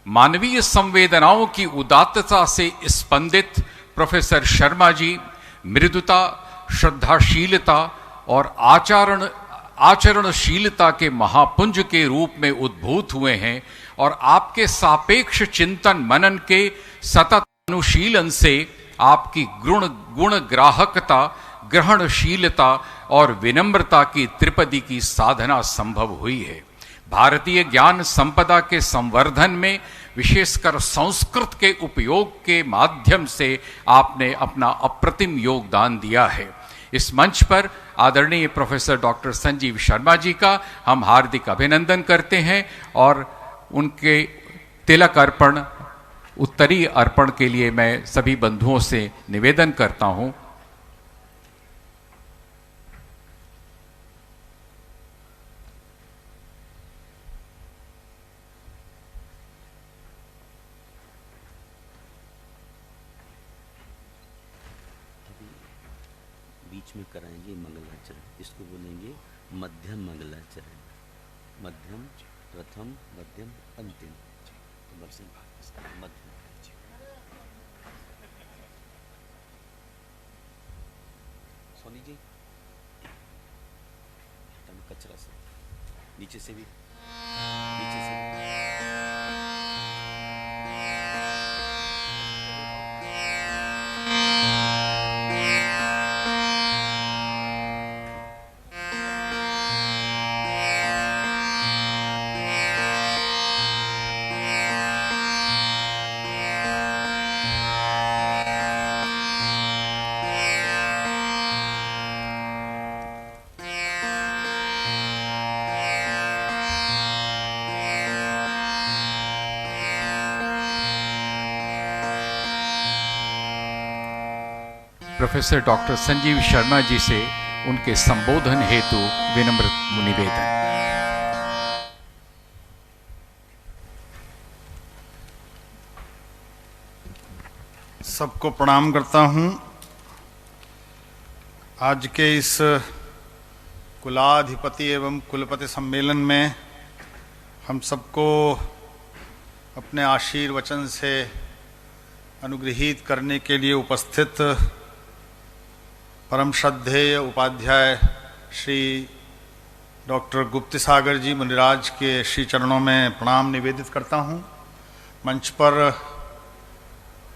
मानवीय संवेदनाओं की उदात्तता से स्पंदित प्रोफेसर शर्मा जी मृदुता, श्रद्धाशीलता और आचरणशीलता के महापुंज के रूप में उद्भूत हुए हैं और आपके सापेक्ष चिंतन मनन के सतत अनुशीलन से आपकी गुण ग्राहकता, ग्रहणशीलता और विनम्रता की त्रिपदी की साधना संभव हुई है। भारतीय ज्ञान संपदा के संवर्धन में विशेषकर संस्कृत के उपयोग के माध्यम से आपने अपना अप्रतिम योगदान दिया है। इस मंच पर आदरणीय प्रोफेसर डॉक्टर संजीव शर्मा जी का हम हार्दिक अभिनंदन करते हैं और उनके तिलक अर्पण, उत्तरीय अर्पण के लिए मैं सभी बंधुओं से निवेदन करता हूं। बीच में कराएंगे मंगलाचरण, इसको बोलेंगे मध्यम मंगलाचरण। मध्यम, प्रथम, मध्यम, अंतिम। तो बरसिंह मध्यम। सोनी जी कचरा से नीचे से भी, नीचे से भी। प्रोफेसर डॉक्टर संजीव शर्मा जी से उनके संबोधन हेतु विनम्र निवेदन। सबको प्रणाम करता हूं। आज के इस कुलाधिपति एवं कुलपति सम्मेलन में हम सबको अपने आशीर्वचन से अनुग्रहित करने के लिए उपस्थित परम श्रद्धेय उपाध्याय श्री डॉक्टर गुप्त सागर जी मुनिराज के श्री चरणों में प्रणाम निवेदित करता हूं। मंच पर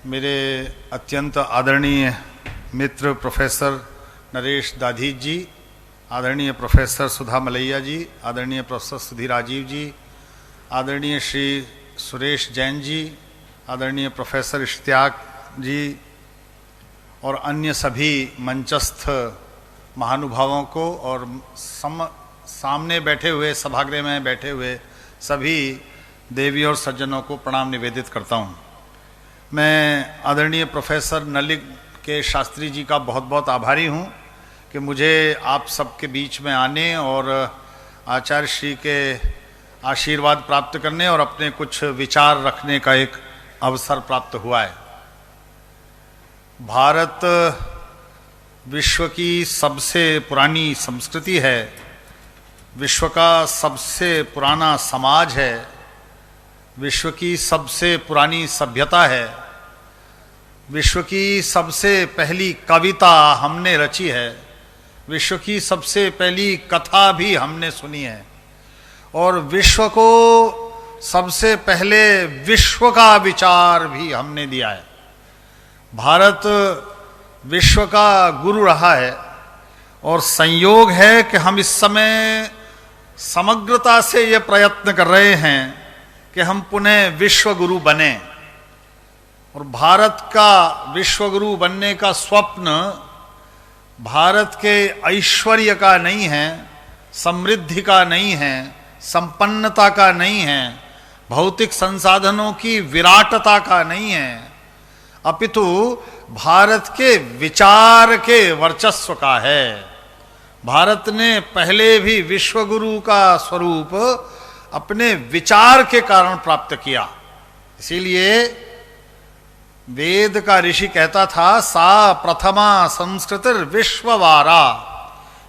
मेरे अत्यंत आदरणीय मित्र प्रोफेसर नरेश दाधीच जी, आदरणीय प्रोफेसर सुधा मलैया जी, आदरणीय प्रोफेसर सुधीर राजीव जी, आदरणीय श्री सुरेश जैन जी, आदरणीय प्रोफेसर इश्तियाक जी और अन्य सभी मंचस्थ महानुभावों को और सामने बैठे हुए, सभागृह में बैठे हुए सभी देवी और सज्जनों को प्रणाम निवेदित करता हूँ। मैं आदरणीय प्रोफेसर नलिक के शास्त्री जी का बहुत बहुत आभारी हूँ कि मुझे आप सबके बीच में आने और आचार्य श्री के आशीर्वाद प्राप्त करने और अपने कुछ विचार रखने का एक अवसर प्राप्त हुआ है। भारत विश्व की सबसे पुरानी संस्कृति है, विश्व का सबसे पुराना समाज है, विश्व की सबसे पुरानी सभ्यता है, विश्व की सबसे पहली कविता हमने रची है, विश्व की सबसे पहली कथा भी हमने सुनी है और विश्व को सबसे पहले विश्व का विचार भी हमने दिया है। भारत विश्व का गुरु रहा है और संयोग है कि हम इस समय समग्रता से ये प्रयत्न कर रहे हैं कि हम पुनः विश्व गुरु बने। और भारत का विश्व गुरु बनने का स्वप्न भारत के ऐश्वर्य का नहीं है, समृद्धि का नहीं है, संपन्नता का नहीं है, भौतिक संसाधनों की विराटता का नहीं है, अपितु भारत के विचार के वर्चस्व का है। भारत ने पहले भी विश्वगुरु का स्वरूप अपने विचार के कारण प्राप्त किया। इसीलिए वेद का ऋषि कहता था, सा प्रथमा संस्कृतिर विश्ववारा।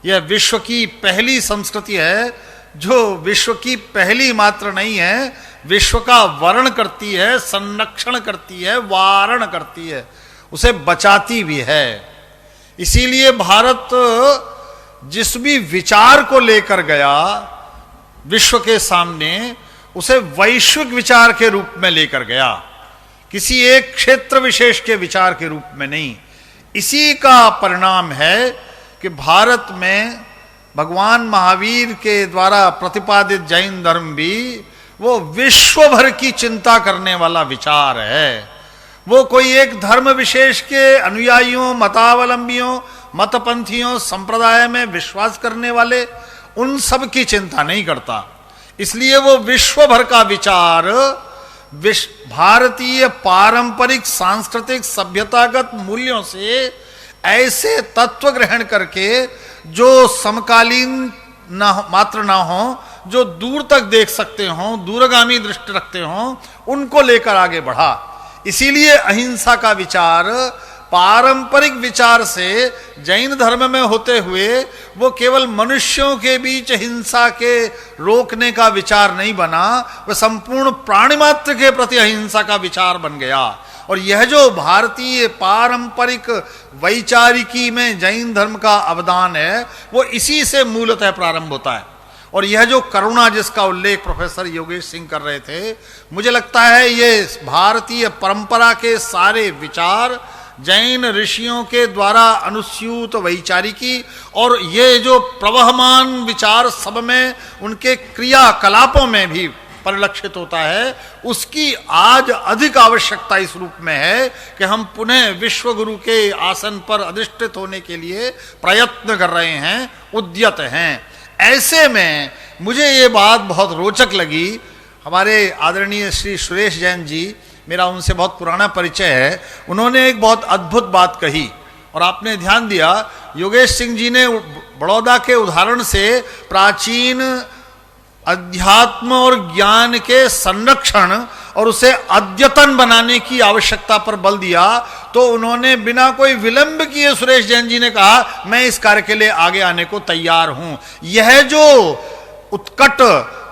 यह विश्व की पहली संस्कृति है जो विश्व की पहली मात्र नहीं है, विश्व का वर्ण करती है, संरक्षण करती है, वारण करती है, उसे बचाती भी है। इसीलिए भारत जिस भी विचार को लेकर गया विश्व के सामने, उसे वैश्विक विचार के रूप में लेकर गया, किसी एक क्षेत्र विशेष के विचार के रूप में नहीं। इसी का परिणाम है कि भारत में भगवान महावीर के द्वारा प्रतिपादित जैन धर्म भी वो विश्व भर की चिंता करने वाला विचार है। वो कोई एक धर्म विशेष के अनुयायियों, मतावलंबियों, मतपंथियों, संप्रदाय में विश्वास करने वाले उन सब की चिंता नहीं करता। इसलिए वो विश्व भर का विचार भारतीय पारंपरिक सांस्कृतिक सभ्यतागत मूल्यों से ऐसे तत्व ग्रहण करके जो समकालीन मात्र ना हो, जो दूर तक देख सकते हो, दूरगामी दृष्टि रखते हो, उनको लेकर आगे बढ़ा। इसीलिए अहिंसा का विचार पारंपरिक विचार से जैन धर्म में होते हुए वो केवल मनुष्यों के बीच हिंसा के रोकने का विचार नहीं बना, वह संपूर्ण प्राणी मात्र के प्रति अहिंसा का विचार बन गया। और यह जो भारतीय पारंपरिक वैचारिकी में जैन धर्म का अवदान है, वो इसी से मूलतः प्रारंभ होता है। और यह जो करुणा जिसका उल्लेख प्रोफेसर योगेश सिंह कर रहे थे, मुझे लगता है ये भारतीय परंपरा के सारे विचार जैन ऋषियों के द्वारा अनुस्यूत वैचारिकी और ये जो प्रवहमान विचार सब में उनके क्रियाकलापों में भी परिलक्षित होता है, उसकी आज अधिक आवश्यकता इस रूप में है कि हम पुनः विश्व गुरु के आसन पर अधिष्ठित होने के लिए प्रयत्न कर रहे हैं, उद्यत हैं। ऐसे में मुझे ये बात बहुत रोचक लगी। हमारे आदरणीय श्री सुरेश जैन जी, मेरा उनसे बहुत पुराना परिचय है, उन्होंने एक बहुत अद्भुत बात कही और आपने ध्यान दिया योगेश सिंह जी ने बड़ौदा के उदाहरण से प्राचीन अध्यात्म और ज्ञान के संरक्षण और उसे अद्यतन बनाने की आवश्यकता पर बल दिया, तो उन्होंने बिना कोई विलंब किए सुरेश जैन जी ने कहा मैं इस कार्य के लिए आगे आने को तैयार हूं। यह जो उत्कट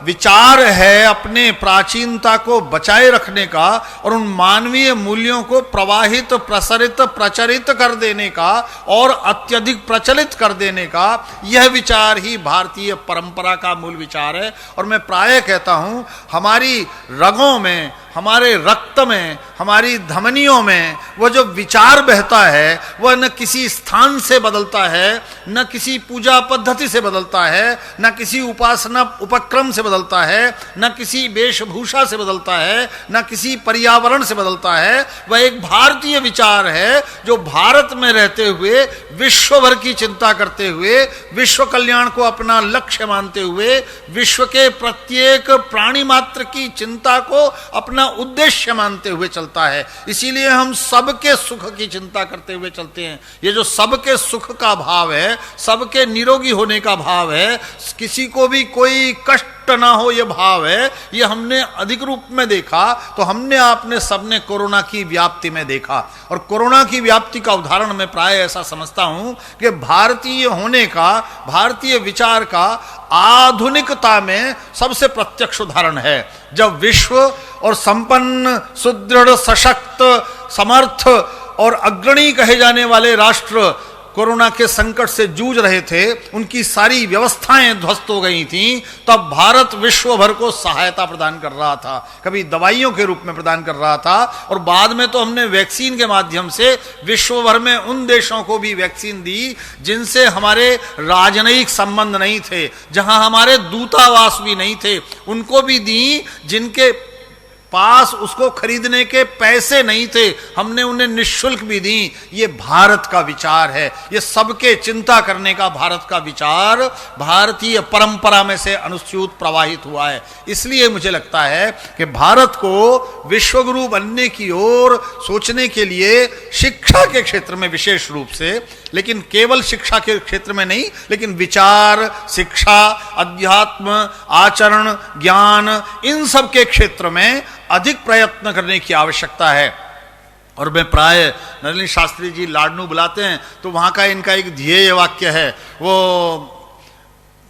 विचार है अपने प्राचीनता को बचाए रखने का और उन मानवीय मूल्यों को प्रवाहित प्रसरित प्रचरित कर देने का और अत्यधिक प्रचलित कर देने का, यह विचार ही भारतीय परंपरा का मूल विचार है। और मैं प्रायः कहता हूं हमारी रगों में, हमारे रक्त में, हमारी धमनियों में वह जो विचार बहता है वह न किसी स्थान से बदलता है, न किसी पूजा पद्धति से बदलता है, न किसी उपासना उपक्रम से बदलता है, न किसी वेशभूषा से बदलता है, न किसी पर्यावरण से बदलता है। वह एक भारतीय विचार है जो भारत में रहते हुए विश्व भर की चिंता करते हुए, विश्व कल्याण को अपना लक्ष्य मानते हुए, विश्व के प्रत्येक प्राणी मात्र की चिंता को अपना उद्देश्य मानते हुए चलता है। इसीलिए हम सबके सुख की चिंता करते हुए चलते हैं। ये जो सबके सुख का भाव है, सबके निरोगी होने का भाव है, किसी को भी कोई कष्ट ना हो यह भाव है, यह हमने अधिक रूप में देखा तो हमने आपने सबने कोरोना की व्याप्ति में देखा। और कोरोना की व्याप्ति का उदाहरण मैं प्राय ऐसा समझता हूं कि भारतीय होने का, भारतीय विचार का आधुनिकता में सबसे प्रत्यक्ष उदाहरण है। जब विश्व और संपन्न, सुदृढ़, सशक्त, समर्थ और अग्रणी कहे जाने वाले राष्ट्र कोरोना के संकट से जूझ रहे थे, उनकी सारी व्यवस्थाएं ध्वस्त हो गई थीं, तब भारत विश्व भर को सहायता प्रदान कर रहा था, कभी दवाइयों के रूप में प्रदान कर रहा था, और बाद में तो हमने वैक्सीन के माध्यम से विश्व भर में उन देशों को भी वैक्सीन दी जिनसे हमारे राजनयिक संबंध नहीं थे, जहां हमारे दूतावास भी नहीं थे, उनको भी दी, जिनके पास उसको खरीदने के पैसे नहीं थे, हमने उन्हें निःशुल्क भी दी। ये भारत का विचार है, ये सबके चिंता करने का भारत का विचार भारतीय परंपरा में से अनुस्यूत प्रवाहित हुआ है। इसलिए मुझे लगता है कि भारत को विश्वगुरु बनने की ओर सोचने के लिए शिक्षा के क्षेत्र में विशेष रूप से, लेकिन केवल शिक्षा के क्षेत्र में नहीं, लेकिन विचार, शिक्षा, अध्यात्म, आचरण, ज्ञान, इन सब के क्षेत्र में अधिक प्रयत्न करने की आवश्यकता है। और मैं प्राय नलिनी शास्त्री जी लाडनू बुलाते हैं तो वहां का इनका एक ध्येय वाक्य है, वो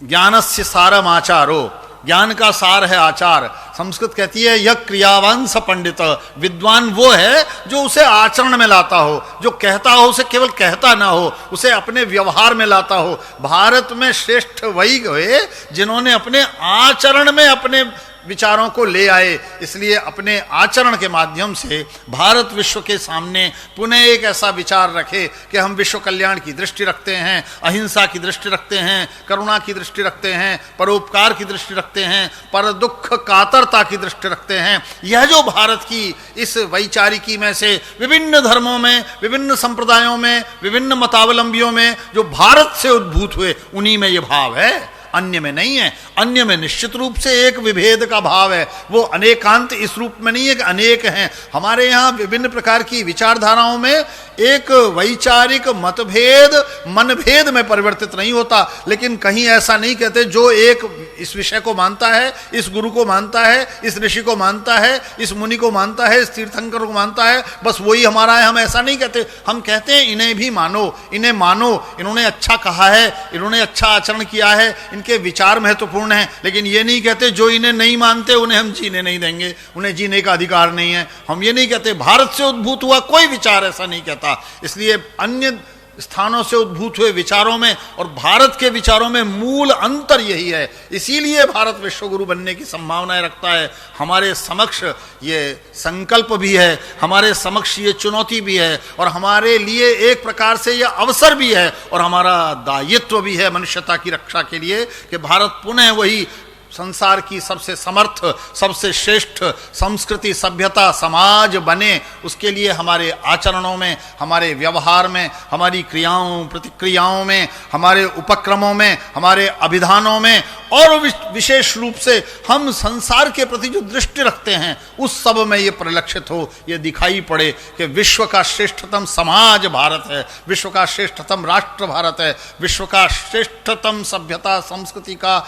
ज्ञानस्य सारम आचारो, ज्ञान का सार है आचार। संस्कृत कहती है यह क्रियावान स पंडित, विद्वान वो है जो उसे आचरण में लाता हो, जो कहता हो उसे केवल कहता ना हो, उसे अपने व्यवहार में लाता हो। भारत में श्रेष्ठ वही हुए जिन्होंने अपने आचरण में अपने विचारों को ले आए। इसलिए अपने आचरण के माध्यम से भारत विश्व के सामने पुनः एक ऐसा विचार रखे कि हम विश्व कल्याण की दृष्टि रखते हैं, अहिंसा की दृष्टि रखते हैं, करुणा की दृष्टि रखते हैं, परोपकार की दृष्टि रखते हैं, पर दुख कातरता की दृष्टि रखते हैं। यह जो भारत की इस वैचारिकी में से विभिन्न धर्मों में, विभिन्न संप्रदायों में, विभिन्न मतावलंबियों में जो भारत से उद्भूत हुए, उन्हीं में यह भाव है, अन्य में नहीं है। अन्य में निश्चित रूप से एक विभेद का भाव है, वो अनेकांत इस रूप में नहीं है कि अनेक हैं। हमारे यहाँ विभिन्न प्रकार की विचारधाराओं में एक वैचारिक मतभेद मनभेद में परिवर्तित नहीं होता, लेकिन कहीं ऐसा नहीं कहते जो एक इस विषय को मानता है, इस गुरु को मानता है, इस ऋषि को मानता है, इस मुनि को मानता है, इस तीर्थंकर को मानता है, बस वही हमारा है। हम ऐसा नहीं कहते, हम कहते हैं इन्हें भी मानो, इन्हें मानो, इन्होंने अच्छा कहा है, इन्होंने अच्छा आचरण किया है, इनके विचार महत्वपूर्ण हैं, लेकिन ये नहीं कहते जो इन्हें नहीं मानते उन्हें हम जीने नहीं देंगे, उन्हें जीने का अधिकार नहीं है। हम ये नहीं कहते भारत से उद्भूत हुआ कोई विचार ऐसा नहीं कहता। इसलिए अन्य स्थानों से उद्भूत हुए विचारों में और भारत के विचारों में मूल अंतर यही है। इसीलिए भारत विश्वगुरु बनने की संभावनाएं रखता है। हमारे समक्ष ये संकल्प भी है, हमारे समक्ष ये चुनौती भी है, और हमारे लिए एक प्रकार से यह अवसर भी है और हमारा दायित्व भी है मनुष्यता की रक्षा के लिए कि भारत पुनः वही संसार की सबसे समर्थ, सबसे श्रेष्ठ संस्कृति सभ्यता समाज बने, उसके लिए हमारे आचरणों में, हमारे व्यवहार में, हमारी क्रियाओं प्रतिक्रियाओं में, हमारे उपक्रमों में, हमारे अभिधानों में, और विशेष रूप से हम संसार के प्रति जो दृष्टि रखते हैं उस सब में ये परिलक्षित हो, ये दिखाई पड़े कि विश्व का श्रेष्ठतम समाज भारत है, विश्व का श्रेष्ठतम राष्ट्र भारत है, विश्व का श्रेष्ठतम सभ्यता संस्कृति का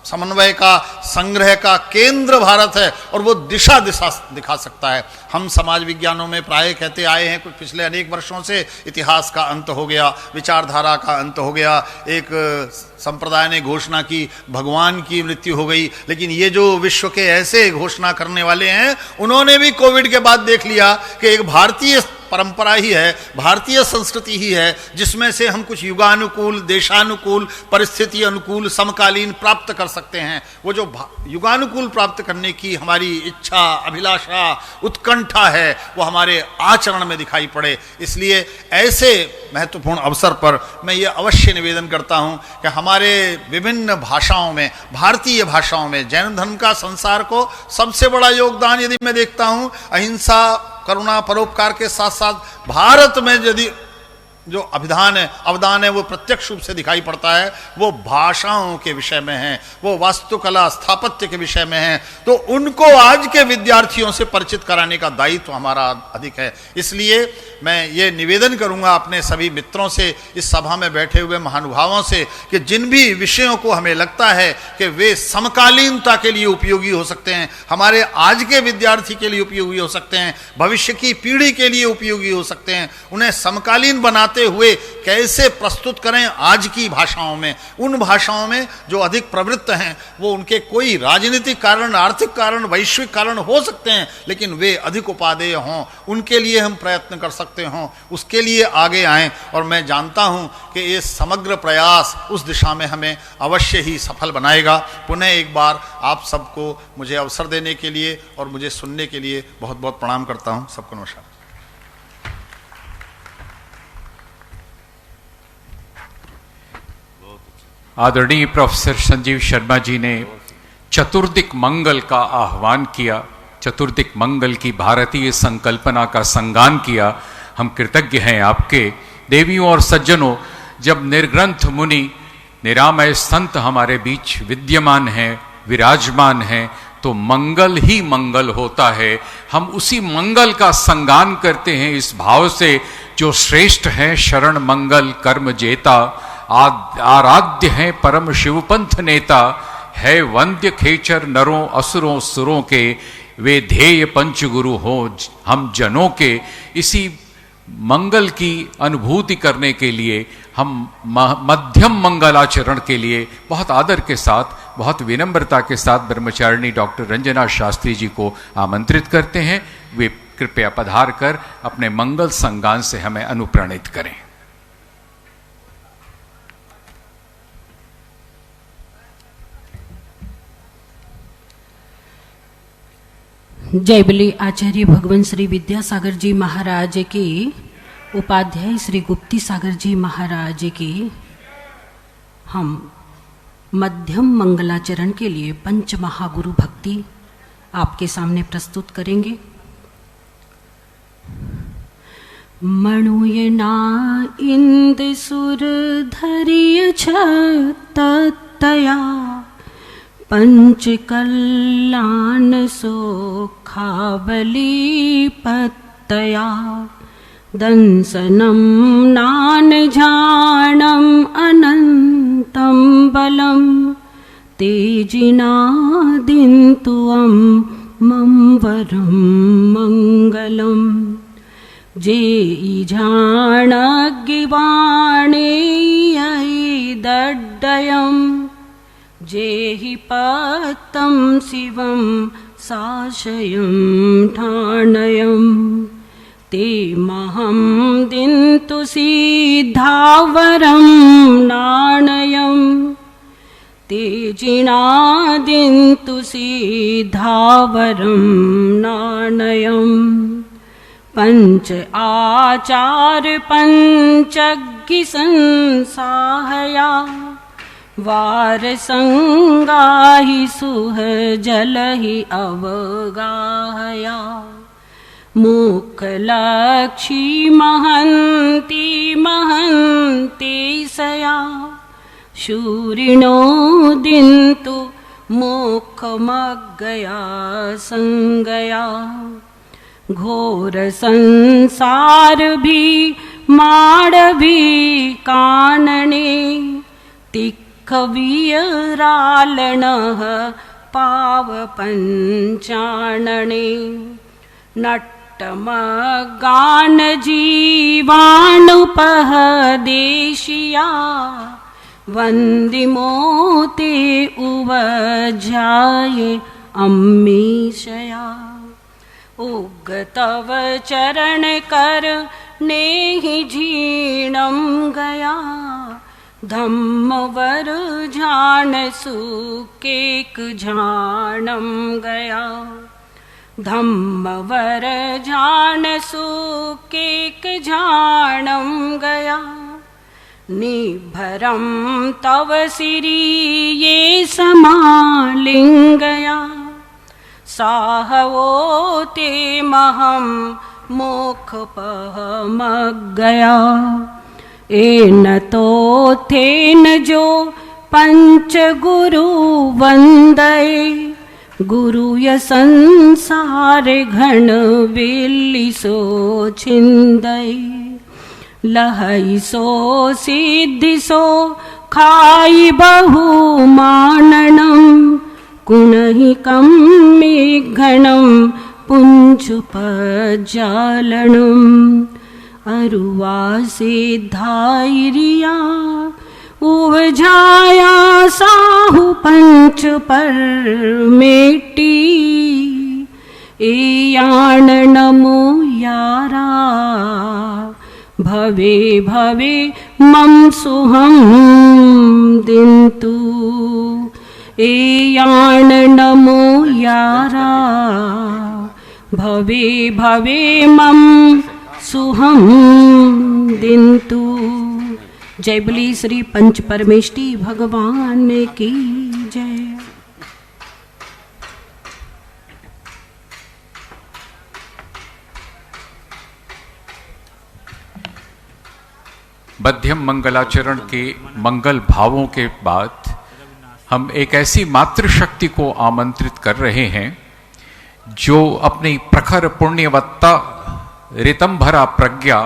समन्वय का संग्रह का केंद्र भारत है, और वो दिशा दिखा सकता है। हम समाज विज्ञानों में प्राय कहते आए हैं कुछ पिछले अनेक वर्षों से, इतिहास का अंत हो गया, विचारधारा का अंत हो गया, एक संप्रदाय ने घोषणा की भगवान की मृत्यु हो गई। लेकिन ये जो विश्व के ऐसे घोषणा करने वाले हैं, उन्होंने भी कोविड के बाद देख लिया कि एक भारतीय परंपरा ही है, भारतीय संस्कृति ही है, जिसमें से हम कुछ युगानुकूल, देशानुकूल, परिस्थिति अनुकूल, समकालीन प्राप्त कर सकते हैं। वो जो युगानुकूल प्राप्त करने की हमारी इच्छा, अभिलाषा, उत्कंठा है, वो हमारे आचरण में दिखाई पड़े। इसलिए ऐसे महत्वपूर्ण अवसर पर मैं ये अवश्य निवेदन करता हूँ कि हमारे विभिन्न भाषाओं में, भारतीय भाषाओं में जैन धर्म का संसार को सबसे बड़ा योगदान यदि मैं देखता हूँ, अहिंसा, करुणा, परोपकार के साथ साथ भारत में यदि जो अवदान है वो प्रत्यक्ष रूप से दिखाई पड़ता है, वो भाषाओं के विषय में है, वो वास्तुकला स्थापत्य के विषय में है। तो उनको आज के विद्यार्थियों से परिचित कराने का दायित्व हमारा अधिक है। इसलिए मैं ये निवेदन करूंगा अपने सभी मित्रों से, इस सभा में बैठे हुए महानुभावों से, कि जिन भी विषयों को हमें लगता है कि वे समकालीनता के लिए उपयोगी हो सकते हैं, हमारे आज के विद्यार्थी के लिए उपयोगी हो सकते हैं, भविष्य की पीढ़ी के लिए उपयोगी हो सकते हैं, उन्हें समकालीन बनाते हुए कैसे प्रस्तुत करें आज की भाषाओं में, उन भाषाओं में जो अधिक प्रवृत्त हैं। वो उनके कोई राजनीतिक कारण, आर्थिक कारण, वैश्विक कारण हो सकते हैं, लेकिन वे अधिक उपादेय हों, उनके लिए हम प्रयत्न कर सकते हों, उसके लिए आगे आएं। और मैं जानता हूं कि ये समग्र प्रयास उस दिशा में हमें अवश्य ही सफल बनाएगा। पुनः एक बार आप सबको मुझे अवसर देने के लिए और मुझे सुनने के लिए बहुत बहुत प्रणाम करता हूं। सबको नमस्कार। आदरणीय प्रोफेसर संजीव शर्मा जी ने चतुर्दिक मंगल का आह्वान किया, चतुर्दिक मंगल की भारतीय संकल्पना का संगान किया। हम कृतज्ञ हैं आपके। देवियों और सज्जनों, जब निर्ग्रंथ मुनि निरामय संत हमारे बीच विद्यमान हैं, विराजमान हैं, तो मंगल ही मंगल होता है। हम उसी मंगल का संगान करते हैं इस भाव से, जो श्रेष्ठ हैं शरण मंगल कर्म जेता, आराध्य हैं परम शिवपंथ नेता, है वंद्य खेचर नरों असुरों सुरों के, वे ध्येय पंचगुरु हो हम जनों के। इसी मंगल की अनुभूति करने के लिए हम मध्यम मंगलाचरण के लिए बहुत आदर के साथ, बहुत विनम्रता के साथ ब्रह्मचारिणी डॉक्टर रंजना शास्त्री जी को आमंत्रित करते हैं। वे कृपया पधार कर अपने मंगल संगान से हमें अनुप्राणित करें। जय बोले आचार्य भगवान श्री विद्यासागर जी महाराज की, उपाध्याय श्री गुप्ती सागर जी महाराज की। हम मध्यम मंगलाचरण के लिए पंच महागुरु भक्ति आपके सामने प्रस्तुत करेंगे। मणुयना इंद सुर धरिय छतया, पंच कल्याण सोखावली पत्तया, दंसनम नान झाणम अनंतम बलम, तेजिनादिन्तुअं मम वरम मंगलम। जेई झाणगिवाणे दड्डयम्, जेहि पत्तं शिवं साशयं ठाणयं, ते महं दिन्तु सिद्धावरं नाणयं, तेजिनादिन्तु सिद्धावरं नाणयं। पंच आचार पंचज्ञ संसाहया, वार संगाहि सुह जलहि अवगाहया मुख लक्षी महंती महंती सया शूरिणो दिन्तु मुख मग्गया संगया घोर संसार भी माड़ भी कानने तिख वियरालनः पाव पंचानने नट्टमगान जीवाणुपह देशिया वंदिमोते उवजाये अम्मीशया उगतव चरण कर नेहि झीणम गया धम्मवर झान सुकेक झाणम गया धम्मवर झान सुकेक झाणम गया निभरम तव सिरी ये समालिंगया साहवो ते महम मुख पहमगया एन तो थेन जो पंच गुरु वंदय गुरु य संसार घन बिल्ली सो छिंदय लहई सो सिद्धि सो खाई बहु माननम कुणहि कम मेघनम पुंजुपजालनम अरुवा सिद्धाइरिया उवझाया साहु पंच पर मेटी एयाण नमो यारा भवे भवे मम सुहम दिन्तु एयाण नमो यारा भवे भवे मम सुहम दिन्तु। जय बोली श्री पंच परमेष्टि भगवान की जय। मध्यम मंगलाचरण के मंगल भावों के बाद हम एक ऐसी मातृशक्ति को आमंत्रित कर रहे हैं जो अपनी प्रखर पुण्यवत्ता, ऋतंभरा प्रज्ञा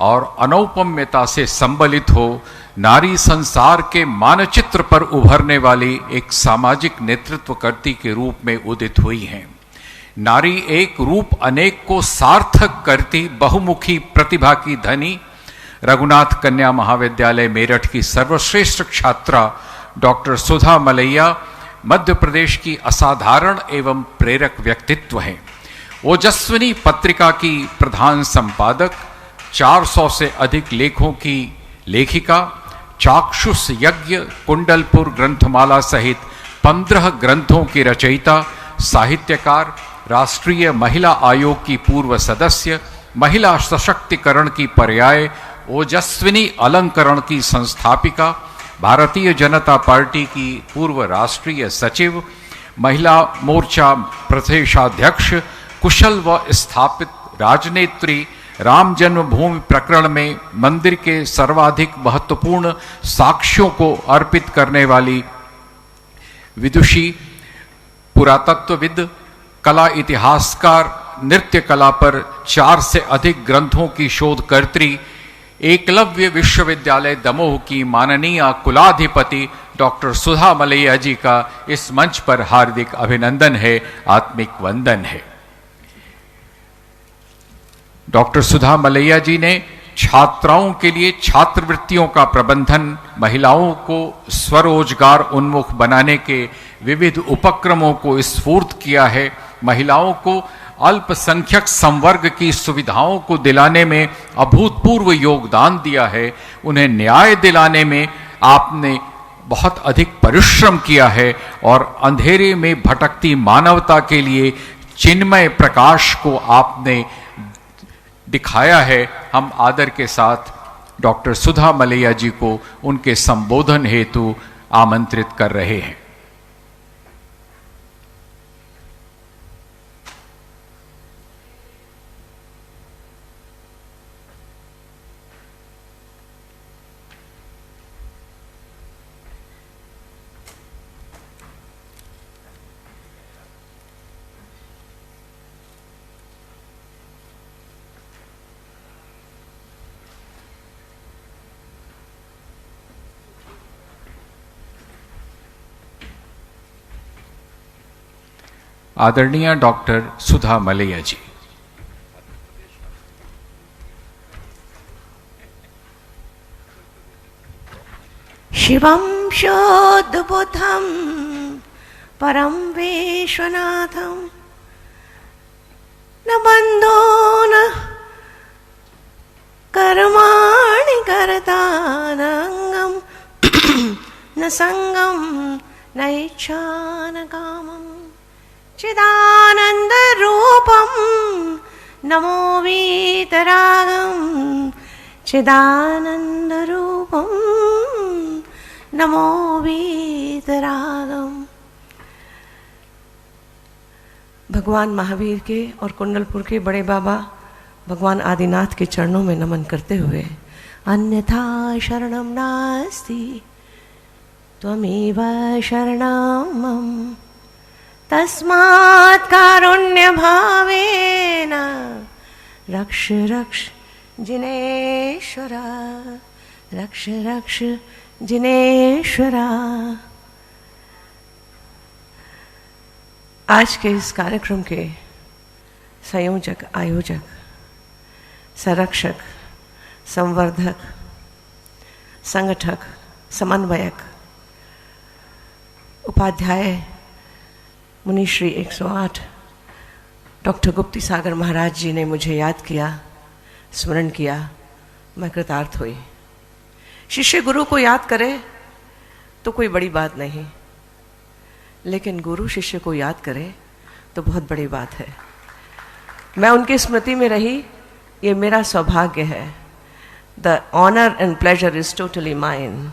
और अनौपम्यता से संबलित हो नारी संसार के मानचित्र पर उभरने वाली एक सामाजिक नेतृत्वकर्ती के रूप में उदित हुई हैं। नारी एक रूप अनेक को सार्थक करती बहुमुखी प्रतिभा की धनी रघुनाथ कन्या महाविद्यालय मेरठ की सर्वश्रेष्ठ छात्रा डॉक्टर सुधा मलैया मध्य प्रदेश की असाधारण एवं प्रेरक व्यक्तित्व हैं। ओजस्विनी पत्रिका की प्रधान संपादक, 400 से अधिक लेखों की लेखिका, चाक्षुष यज्ञ, कुंडलपुर ग्रंथमाला सहित 15 ग्रंथों की रचयिता, साहित्यकार, राष्ट्रीय महिला आयोग की पूर्व सदस्य, महिला सशक्तिकरण की पर्याय ओजस्विनी अलंकरण की संस्थापिका, भारतीय जनता पार्टी की पूर्व राष्ट्रीय सचिव, महिला मोर्चा प्रदेशाध्यक्ष, कुशल व स्थापित राजनेत्री, राम जन्मभूमि प्रकरण में मंदिर के सर्वाधिक महत्वपूर्ण साक्ष्यों को अर्पित करने वाली विदुषी, पुरातत्वविद, कला इतिहासकार, नृत्य कला पर 4 से अधिक ग्रंथों की शोधकर्त्री, एकलव्य विश्वविद्यालय दमोह की माननीय कुलाधिपति डॉक्टर सुधा मलैया जी का इस मंच पर हार्दिक अभिनंदन है, आत्मिक वंदन है। डॉक्टर सुधा मलैया जी ने छात्राओं के लिए छात्रवृत्तियों का प्रबंधन, महिलाओं को स्वरोजगार उन्मुख बनाने के विविध उपक्रमों को स्फूर्त किया है, महिलाओं को अल्पसंख्यक संवर्ग की सुविधाओं को दिलाने में अभूतपूर्व योगदान दिया है, उन्हें न्याय दिलाने में आपने बहुत अधिक परिश्रम किया है और अंधेरे में भटकती मानवता के लिए चिन्मय प्रकाश को आपने दिखाया है। हम आदर के साथ डॉक्टर सुधा मलैया जी को उनके संबोधन हेतु आमंत्रित कर रहे हैं। आदरणीय डॉक्टर सुधा मलैया जी। शिवं शोद्धबुद्धं परं विश्वनाथं न बन्धो न कर्माणि कर्ता नाङ्गं न सङ्गं न इच्छा न कामम् चिदानन्दरूपं नमो वीतरागं चिदानन्दरूपं नमो वीतरागम। भगवान महावीर के और कुंडलपुर के बड़े बाबा भगवान आदिनाथ के चरणों में नमन करते हुए, अन्यथा शरणं नास्ति त्वमेव शरणं मम तस्मात् कारुण्य भावेन रक्ष रक्ष जिनेश्वरा, रक्ष रक्ष जिनेश्वरा। आज के इस कार्यक्रम के संयोजक, आयोजक, संरक्षक, संवर्धक, संगठक, समन्वयक, उपाध्याय मुनिश्री 108 डॉक्टर गुप्ती सागर महाराज जी ने मुझे याद किया, स्मरण किया, मैं कृतार्थ हुई। शिष्य गुरु को याद करे तो कोई बड़ी बात नहीं, लेकिन गुरु शिष्य को याद करे तो बहुत बड़ी बात है। मैं उनकी स्मृति में रही, ये मेरा सौभाग्य है। The honour and pleasure is totally mine.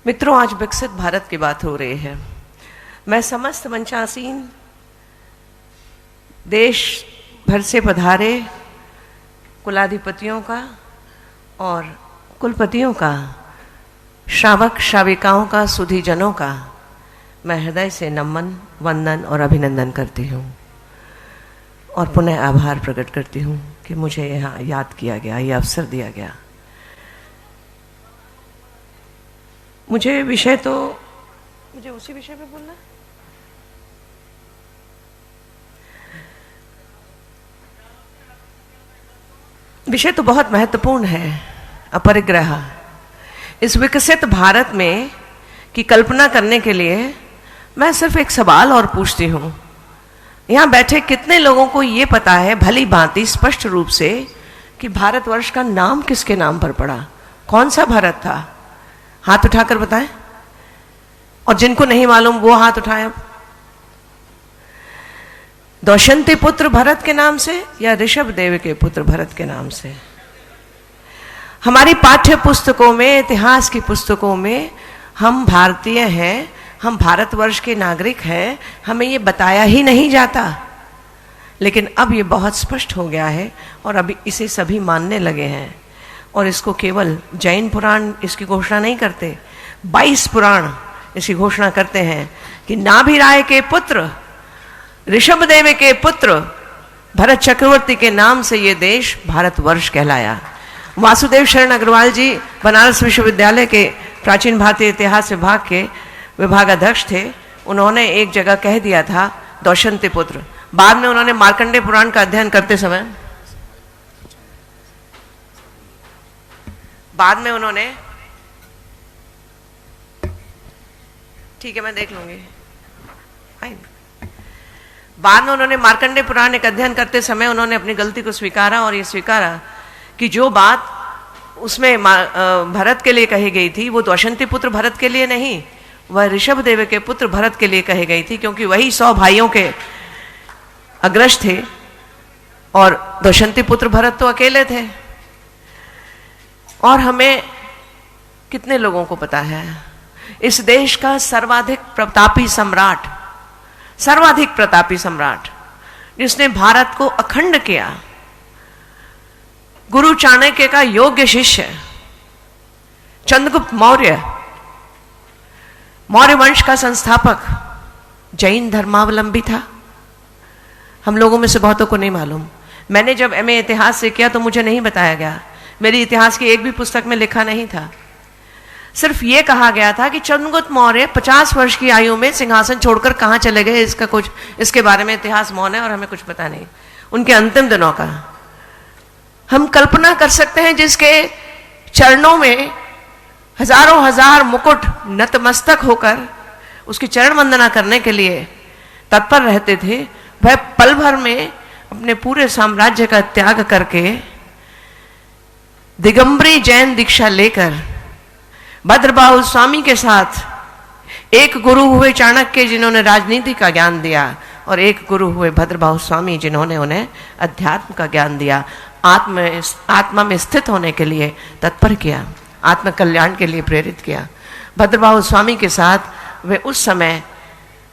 मित्रों, आज विकसित भारत की बात हो रही है। मैं समस्त मंचासीन देश भर से पधारे कुलाधिपतियों का और कुलपतियों का, श्रावक श्राविकाओं का, सुधीजनों का मैं हृदय से नमन, वंदन और अभिनंदन करती हूँ और पुनः आभार प्रकट करती हूँ कि मुझे यहाँ याद किया गया, ये अवसर दिया गया। मुझे उसी विषय पे बोलना है। विषय तो बहुत महत्वपूर्ण है, अपरिग्रह। इस विकसित भारत में की कल्पना करने के लिए मैं सिर्फ एक सवाल और पूछती हूँ। यहाँ बैठे कितने लोगों को ये पता है भली भांति स्पष्ट रूप से कि भारतवर्ष का नाम किसके नाम पर पड़ा? कौन सा भारत था? हाथ उठाकर बताएं। और जिनको नहीं मालूम वो हाथ उठाएं। दौशंती पुत्र भरत के नाम से या ऋषभ देव के पुत्र भरत के नाम से? हमारी पाठ्य पुस्तकों में, इतिहास की पुस्तकों में हम भारतीय हैं, हम भारतवर्ष के नागरिक हैं, हमें ये बताया ही नहीं जाता। लेकिन अब ये बहुत स्पष्ट हो गया है और अभी इसे सभी मानने लगे हैं। और इसको केवल जैन पुराण इसकी घोषणा नहीं करते, 22 पुराण इसकी घोषणा करते हैं कि नाभिराय के पुत्र, ऋषभदेव के पुत्र भरत चक्रवर्ती के नाम से ये देश भारतवर्ष कहलाया। वासुदेव शरण अग्रवाल जी बनारस विश्वविद्यालय के प्राचीन भारतीय इतिहास विभाग के विभागाध्यक्ष थे। उन्होंने एक जगह कह दिया था दौशंती पुत्र। बाद में उन्होंने मार्कंडेय पुराण का अध्ययन करते समय ठीक है मैं देख लूंगी। बाद में उन्होंने मार्कंडेय पुराण एक अध्ययन करते समय उन्होंने अपनी गलती को स्वीकारा और ये स्वीकारा कि जो बात उसमें भरत के लिए कही गई थी वो दौशंती पुत्र भरत के लिए नहीं, वह ऋषभदेव के पुत्र भरत के लिए कही गई थी, क्योंकि वही 100 भाइयों के अग्रज थे और दौशंती पुत्र भरत तो अकेले थे। और हमें कितने लोगों को पता है, इस देश का सर्वाधिक प्रतापी सम्राट जिसने भारत को अखंड किया, गुरु चाणक्य का योग्य शिष्य चंद्रगुप्त मौर्य, मौर्य वंश का संस्थापक, जैन धर्मावलंबी था। हम लोगों में से बहुतों को नहीं मालूम। मैंने जब एमए इतिहास से किया तो मुझे नहीं बताया गया, मेरी इतिहास की एक भी पुस्तक में लिखा नहीं था। सिर्फ ये कहा गया था कि चंद्रगुप्त मौर्य 50 वर्ष की आयु में सिंहासन छोड़कर कहाँ चले गए, इसके बारे में इतिहास मौन है और हमें कुछ पता नहीं। उनके अंतिम दिनों का हम कल्पना कर सकते हैं, जिसके चरणों में हजारों हजार मुकुट नतमस्तक होकर उसकी चरण वंदना करने के लिए तत्पर रहते थे, वह पल भर में अपने पूरे साम्राज्य का त्याग करके दिगंबरी जैन दीक्षा लेकर भद्रबाहु स्वामी के साथ एक गुरु हुए चाणक्य जिन्होंने राजनीति का ज्ञान दिया, और एक गुरु हुए भद्रबाहु स्वामी जिन्होंने उन्हें अध्यात्म का ज्ञान दिया, आत्मा में स्थित होने के लिए तत्पर किया, आत्म कल्याण के लिए प्रेरित किया। भद्रबाहु स्वामी के साथ वे उस समय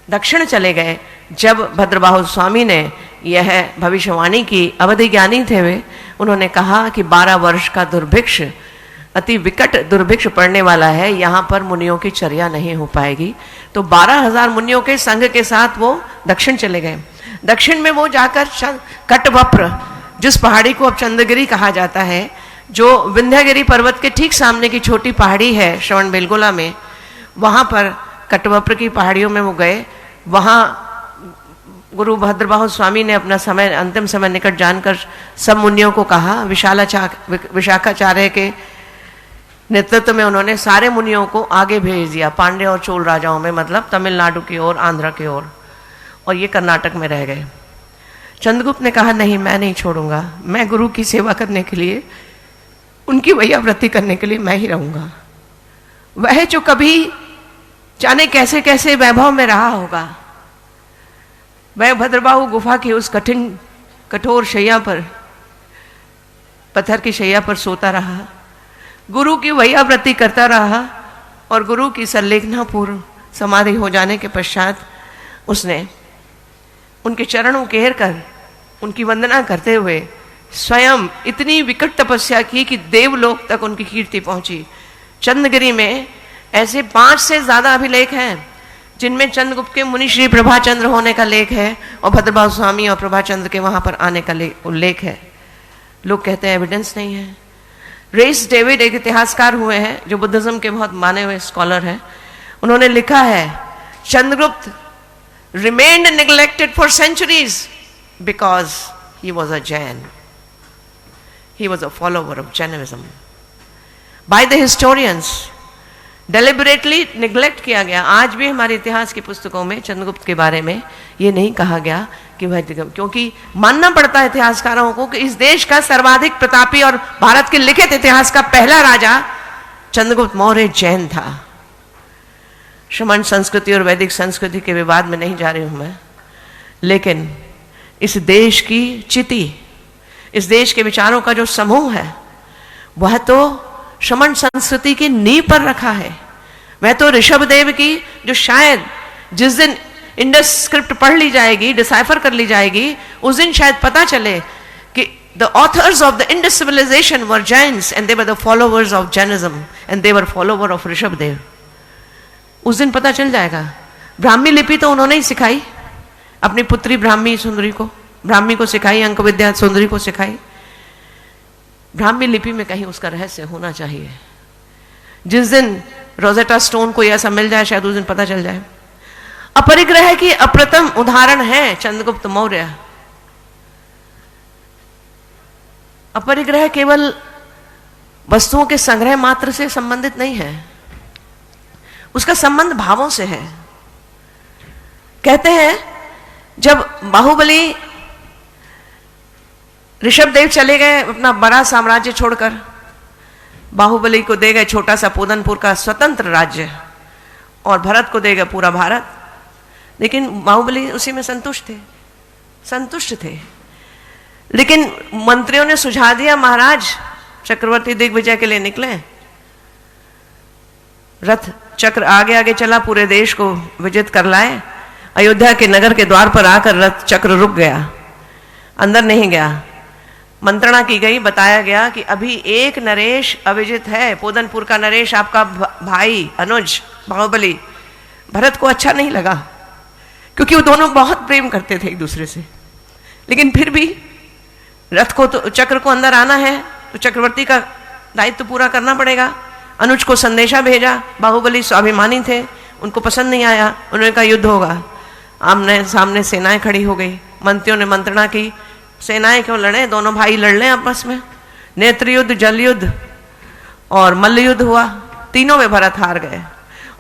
दक्षिण चले गए जब भद्रबाहु स्वामी ने यह भविष्यवाणी की, अवधि ज्ञानी थे वे, उन्होंने कहा कि 12 वर्ष का दुर्भिक्ष, अति विकट दुर्भिक्ष पड़ने वाला है, यहाँ पर मुनियों की चर्या नहीं हो पाएगी। तो 12,000 मुनियों के संघ के साथ वो दक्षिण चले गए। दक्षिण में वो जाकर कटवप्र, जिस पहाड़ी को अब चंद्रगिरी कहा जाता है, जो विंध्यगिरी पर्वत के ठीक सामने की छोटी पहाड़ी है श्रवणबेलगोला में, वहाँ पर कटवप्र की पहाड़ियों में वो गए। वहाँ गुरु भद्रबाहु स्वामी ने अपना समय, अंतिम समय निकट जानकर सब मुनियों को कहा। विशाखाचार्य के नेतृत्व में उन्होंने सारे मुनियों को आगे भेज दिया, पांड्य और चोल राजाओं में, मतलब तमिलनाडु की ओर, आंध्र की ओर, और ये कर्नाटक में रह गए। चंद्रगुप्त ने कहा नहीं, मैं नहीं छोड़ूंगा, मैं गुरु की सेवा करने के लिए, उनकी वैयावृत्ति करने के लिए मैं ही रहूंगा। वह जो कभी जाने कैसे कैसे वैभव में रहा होगा, वह भद्रबाहु गुफा की उस कठोर शैया पर, पत्थर की शैया पर सोता रहा, गुरु की वैयावृत्ति करता रहा, और गुरु की संलेखना पूर्ण समाधि हो जाने के पश्चात उसने उनके चरणों घेर कर उनकी वंदना करते हुए स्वयं इतनी विकट तपस्या की कि देवलोक तक उनकी कीर्ति पहुंची। चंद्रगिरी में ऐसे 5 से ज्यादा अभिलेख हैं जिनमें चंद्रगुप्त के मुनि श्री प्रभाचंद्र होने का लेख है, और भद्रबाहु स्वामी और प्रभाचंद्र के वहां पर आने का उल्लेख है। लोग कहते हैं एविडेंस नहीं है। रेस डेविड एक इतिहासकार हुए हैं जो बुद्धिज्म के बहुत माने हुए स्कॉलर हैं, उन्होंने लिखा है Chandragupta remained neglected for centuries because he was a Jain. He was a follower of Jainism. By the historians, deliberately neglect किया गया। आज भी हमारे इतिहास की पुस्तकों में चंद्रगुप्त के बारे में ये नहीं कहा गया कि वह, क्योंकि मानना पड़ता है इतिहासकारों को कि इस देश का सर्वाधिक प्रतापी और भारत के लिखित इतिहास का पहला राजा चंद्रगुप्त मौर्य जैन था। श्रमण संस्कृति और वैदिक संस्कृति के विवाद में नहीं जा रही हूं मैं, लेकिन इस देश की चिति, इस देश के विचारों का जो समूह है, वह तो श्रमण संस्कृति की नींव पर रखा है। वह तो ऋषभदेव की, जो शायद जिस दिन इंडस स्क्रिप्ट पढ़ ली जाएगी, डिसाइफर कर ली जाएगी, उस दिन शायद पता चले कि the authors of the Indus civilisation were Jains and they were the followers of Jainism and they were follower of Rishabhdev. उस दिन पता चल जाएगा। ब्राह्मी लिपि तो उन्होंने ही सिखाई, अपनी पुत्री ब्राह्मी को सिखाई, अंक विद्या सुंदरी को सिखाई। ब्राह्मी लिपि में कहीं उसका रहस्य होना चाहिए। जिस दिन रोजेटा स्टोन को ऐसा मिल जाए, शायद उस दिन पता चल जाए। अपरिग्रह की अप्रथम उदाहरण है चंद्रगुप्त मौर्य। अपरिग्रह केवल वस्तुओं के संग्रह मात्र से संबंधित नहीं है, उसका संबंध भावों से है। कहते हैं जब बाहुबली ऋषभदेव चले गए अपना बड़ा साम्राज्य छोड़कर, बाहुबली को दे गए छोटा सा पूदनपुर का स्वतंत्र राज्य और भरत को दे गए पूरा भारत, लेकिन बाहुबली उसी में संतुष्ट थे। लेकिन मंत्रियों ने सुझा दिया, महाराज चक्रवर्ती दिग्विजय के लिए निकले, रथ चक्र आगे आगे चला, पूरे देश को विजित कर लाए। अयोध्या के नगर के द्वार पर आकर रथ चक्र रुक गया, अंदर नहीं गया। मंत्रणा की गई, बताया गया कि अभी एक नरेश अविजित है, पोदनपुर का नरेश, आपका भाई अनुज बाहुबली। भरत को अच्छा नहीं लगा, क्योंकि वो दोनों बहुत प्रेम करते थे एक दूसरे से। लेकिन फिर भी रथ को तो, चक्र को अंदर आना है तो चक्रवर्ती का दायित्व पूरा करना पड़ेगा। अनुज को संदेशा भेजा, बाहुबली स्वाभिमानी थे, उनको पसंद नहीं आया। उन्होंने कहा युद्ध होगा। आमने सामने सेनाएं खड़ी हो गई, मंत्रियों ने मंत्रणा की, सेनाएं क्यों लड़े, दोनों भाई लड़ लें आपस में। नेत्र युद्ध, जल युद्ध और मल्ल युद्ध हुआ, तीनों में भरत हार गए।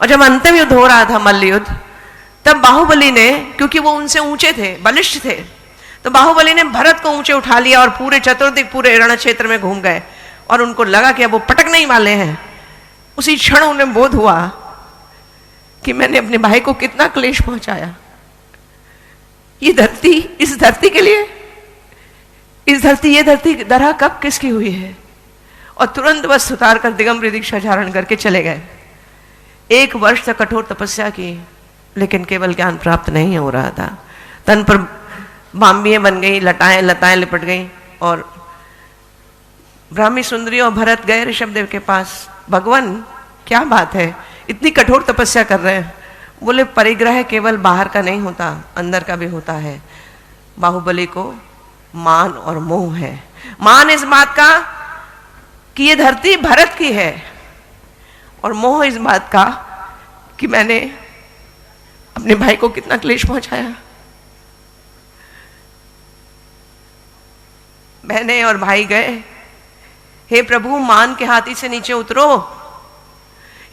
और जब अंतिम युद्ध हो रहा था मल्ल युद्ध, तब बाहुबली ने, क्योंकि वो उनसे ऊंचे थे, बलिष्ठ थे, तो बाहुबली ने भरत को ऊंचे उठा लिया और पूरे चतुर्दिक, पूरे रण क्षेत्र में घूम गए। और उनको लगा कि अब वो पटकने ही वाले हैं। उसी क्षण उन्हें बोध हुआ कि मैंने अपने भाई को कितना क्लेश पहुंचाया। ये धरती, इस धरती के लिए, इस धरती, ये धरती दरहा कब किसकी हुई है। और तुरंत वस्त्र उतार कर दिगंबर दीक्षा धारण करके चले गए। 1 वर्ष तक कठोर तपस्या की, लेकिन केवल ज्ञान प्राप्त नहीं हो रहा था। तन पर बाम्बियां बन गई, लताएं लताएं लिपट गई। और ब्राह्मी सुंदरी और भरत गए ऋषभदेव के पास। भगवान क्या बात है, इतनी कठोर तपस्या कर रहे हैं। बोले परिग्रह केवल बाहर का नहीं होता, अंदर का भी होता है। बाहुबली को मान और मोह है। मान इस बात का कि ये धरती भरत की है, और मोह इस बात का कि मैंने अपने भाई को कितना क्लेश पहुंचाया। बहनें और भाई गए, हे प्रभु मान के हाथी से नीचे उतरो।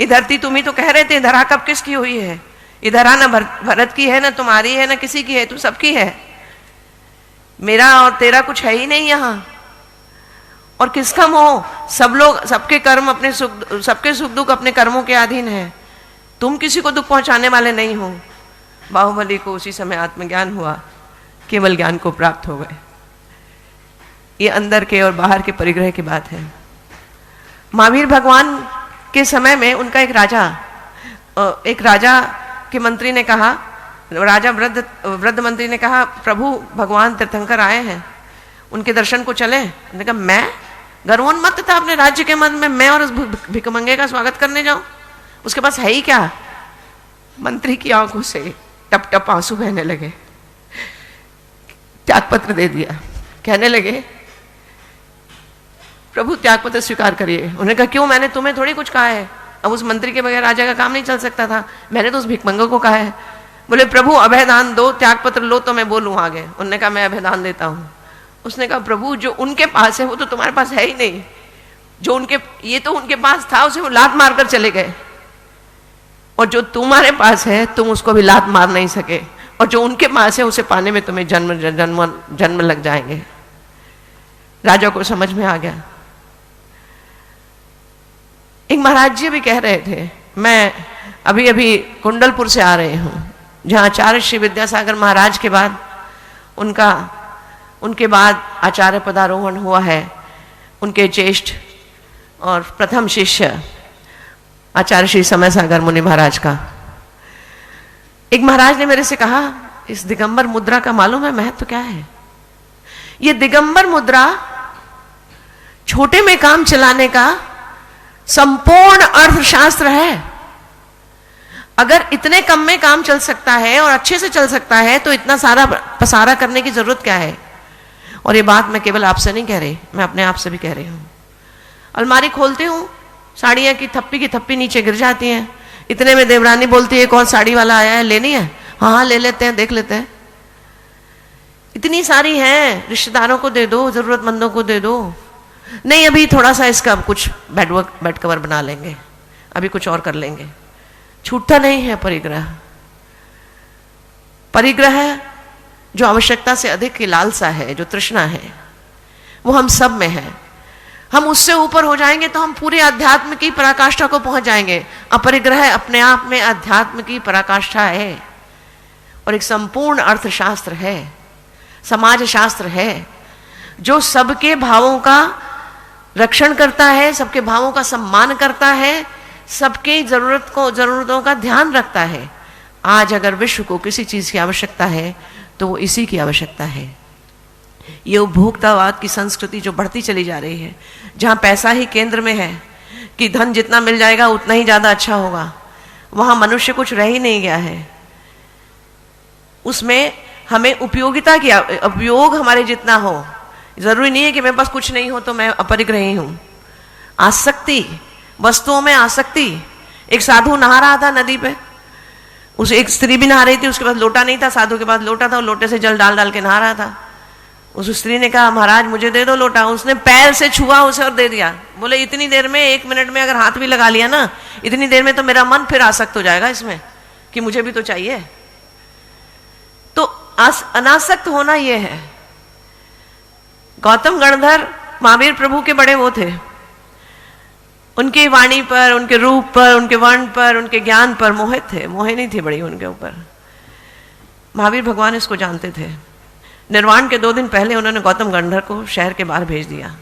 ये धरती तुम ही तो कह रहे थे धरा कब किसकी हुई है। ये धरा ना भरत की है, ना तुम्हारी है, ना किसी की है, तुम सबकी है। मेरा और तेरा कुछ है ही नहीं यहाँ। और किसका मोह, सब लोग, सबके कर्म अपने सुख, सबके सुख दुख अपने कर्मों के अधीन है। तुम किसी को दुख पहुंचाने वाले नहीं हो। बाहुबली को उसी समय आत्मज्ञान हुआ, केवल ज्ञान को प्राप्त हो गए। ये अंदर के और बाहर के परिग्रह की बात है। महावीर भगवान के समय में उनका एक राजा के मंत्री ने कहा, राजा वृद्ध मंत्री ने कहा, प्रभु भगवान तीर्थंकर आए हैं, उनके दर्शन को चले। उन्होंने कहा मैं, गर्वोन्मत्त था अपने राज्य के मन में, मैं और उस भिखमंगे का स्वागत करने जाऊं, उसके पास है ही क्या। मंत्री की आंखों से टप टप आंसू बहने लगे। त्यागपत्र दे दिया, कहने लगे प्रभु त्यागपत्र स्वीकार करिए। उन्होंने कहा क्यों, मैंने तुम्हें थोड़ी कुछ कहा है। अब उस मंत्री के बगैर राजा का काम नहीं चल सकता था, मैंने तो उस भिखमंगे को कहा है। बोले प्रभु अभयदान दो, त्यागपत्र लो तो मैं बोलूं आगे। उन्होंने कहा मैं अभयदान देता हूं। उसने कहा प्रभु जो उनके पास है वो तो तुम्हारे पास है ही नहीं। जो उनके, ये तो उनके पास था, उसे वो लात मारकर चले गए, और जो तुम्हारे पास है तुम उसको भी लात मार नहीं सके, और जो उनके पास है उसे पाने में तुम्हें जन्म लग जाएंगे। राजा को समझ में आ गया। एक महाराज जी भी कह रहे थे, मैं अभी अभी कुंडलपुर से आ रहे हूँ, जहाँ आचार्य श्री विद्यासागर महाराज के बाद उनके बाद आचार्य पदारोहण हुआ है। उनके ज्येष्ठ और प्रथम शिष्य आचार्य श्री समय सागर मुनि महाराज का। एक महाराज ने मेरे से कहा, इस दिगंबर मुद्रा का मालूम है महत्व क्या है। ये दिगंबर मुद्रा छोटे में काम चलाने का संपूर्ण अर्थशास्त्र है। अगर इतने कम में काम चल सकता है और अच्छे से चल सकता है तो इतना सारा पसारा करने की जरूरत क्या है। और ये बात मैं केवल आपसे नहीं कह रही, मैं अपने आप से भी कह रही हूँ। अलमारी खोलती हूँ, साड़ियाँ की थप्पी नीचे गिर जाती हैं। इतने में देवरानी बोलती है कौन साड़ी वाला आया है, लेनी है? हाँ ले लेते हैं, देख लेते हैं। इतनी सारी हैं, रिश्तेदारों को दे दो, जरूरतमंदों को दे दो। नहीं अभी थोड़ा सा इसका कुछ बेड कवर बना लेंगे, अभी कुछ और कर लेंगे। छूटता नहीं है परिग्रह। परिग्रह जो आवश्यकता से अधिक की लालसा है, जो तृष्णा है, वो हम सब में है। हम उससे ऊपर हो जाएंगे तो हम पूरे अध्यात्म की पराकाष्ठा को पहुंच जाएंगे। अपरिग्रह अपने आप में अध्यात्म की पराकाष्ठा है और एक संपूर्ण अर्थशास्त्र है, समाज शास्त्र है, जो सबके भावों का रक्षण करता है, सबके भावों का सम्मान करता है, सबके जरूरतों का ध्यान रखता है। आज अगर विश्व को किसी चीज की आवश्यकता है तो वो इसी की आवश्यकता है। ये उपभोक्तावाद की संस्कृति जो बढ़ती चली जा रही है, जहां पैसा ही केंद्र में है कि धन जितना मिल जाएगा उतना ही ज्यादा अच्छा होगा, वहां मनुष्य कुछ रह ही नहीं गया है। उसमें हमें उपयोगिता की उपयोग हमारे जितना हो, जरूरी नहीं है कि मेरे पास कुछ नहीं हो तो मैं अपरिग्रही हूं। आसक्ति, वस्तुओं में आसक्ति। एक साधु नहा रहा था नदी पे, उस एक स्त्री भी नहा रही थी, उसके पास लोटा नहीं था, साधु के पास लोटा था, लोटे से जल डाल डाल के नहा रहा था। उस स्त्री ने कहा महाराज मुझे दे दो लोटा। उसने पैर से छुआ उसे और दे दिया। बोले इतनी देर में, 1 मिनट में अगर हाथ भी लगा लिया ना, इतनी देर में तो मेरा मन फिर आसक्त हो जाएगा इसमें कि मुझे भी तो चाहिए। तो अनासक्त होना यह है। गौतम गणधर महावीर प्रभु के बड़े वो थे, उनकी वाणी पर, उनके रूप पर, उनके वर्ण पर, उनके ज्ञान पर मोहित थे। मोहिनी थी बड़ी उनके ऊपर। महावीर भगवान इसको जानते थे। निर्वाण के 2 दिन पहले उन्होंने गौतम गणधर को शहर के बाहर भेज दिया,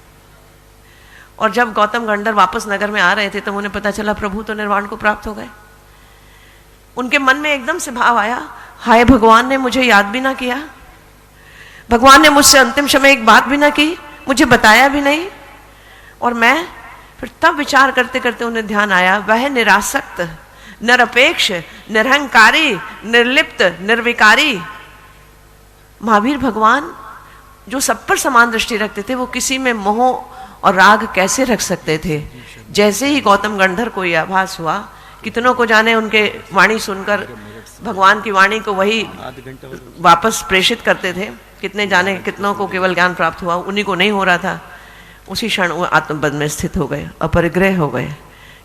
और जब गौतम गणधर वापस नगर में आ रहे थे तो उन्हें पता चला प्रभु तो निर्वाण को प्राप्त हो गए। उनके मन में एकदम से भाव आया, हाय भगवान ने मुझे याद भी ना किया, भगवान ने मुझसे अंतिम समय एक बात भी ना की, मुझे बताया भी नहीं। और मैं फिर तब विचार करते करते उन्हें ध्यान आया, वह निरासक्त, निरपेक्ष, निरहंकारी, निर्लिप्त, निर्विकारी महावीर भगवान जो सब पर समान दृष्टि रखते थे, वो किसी में मोह और राग कैसे रख सकते थे। जैसे ही गौतम गणधर को यह आभास हुआ, कितनों को जाने उनके वाणी सुनकर भगवान की वाणी को वही वापस प्रेषित करते थे, कितने जाने कितनों को केवल ज्ञान प्राप्त हुआ, उन्हीं को नहीं हो रहा था। उसी क्षण वो आत्मबंध में स्थित हो गए, अपरिग्रह हो गए,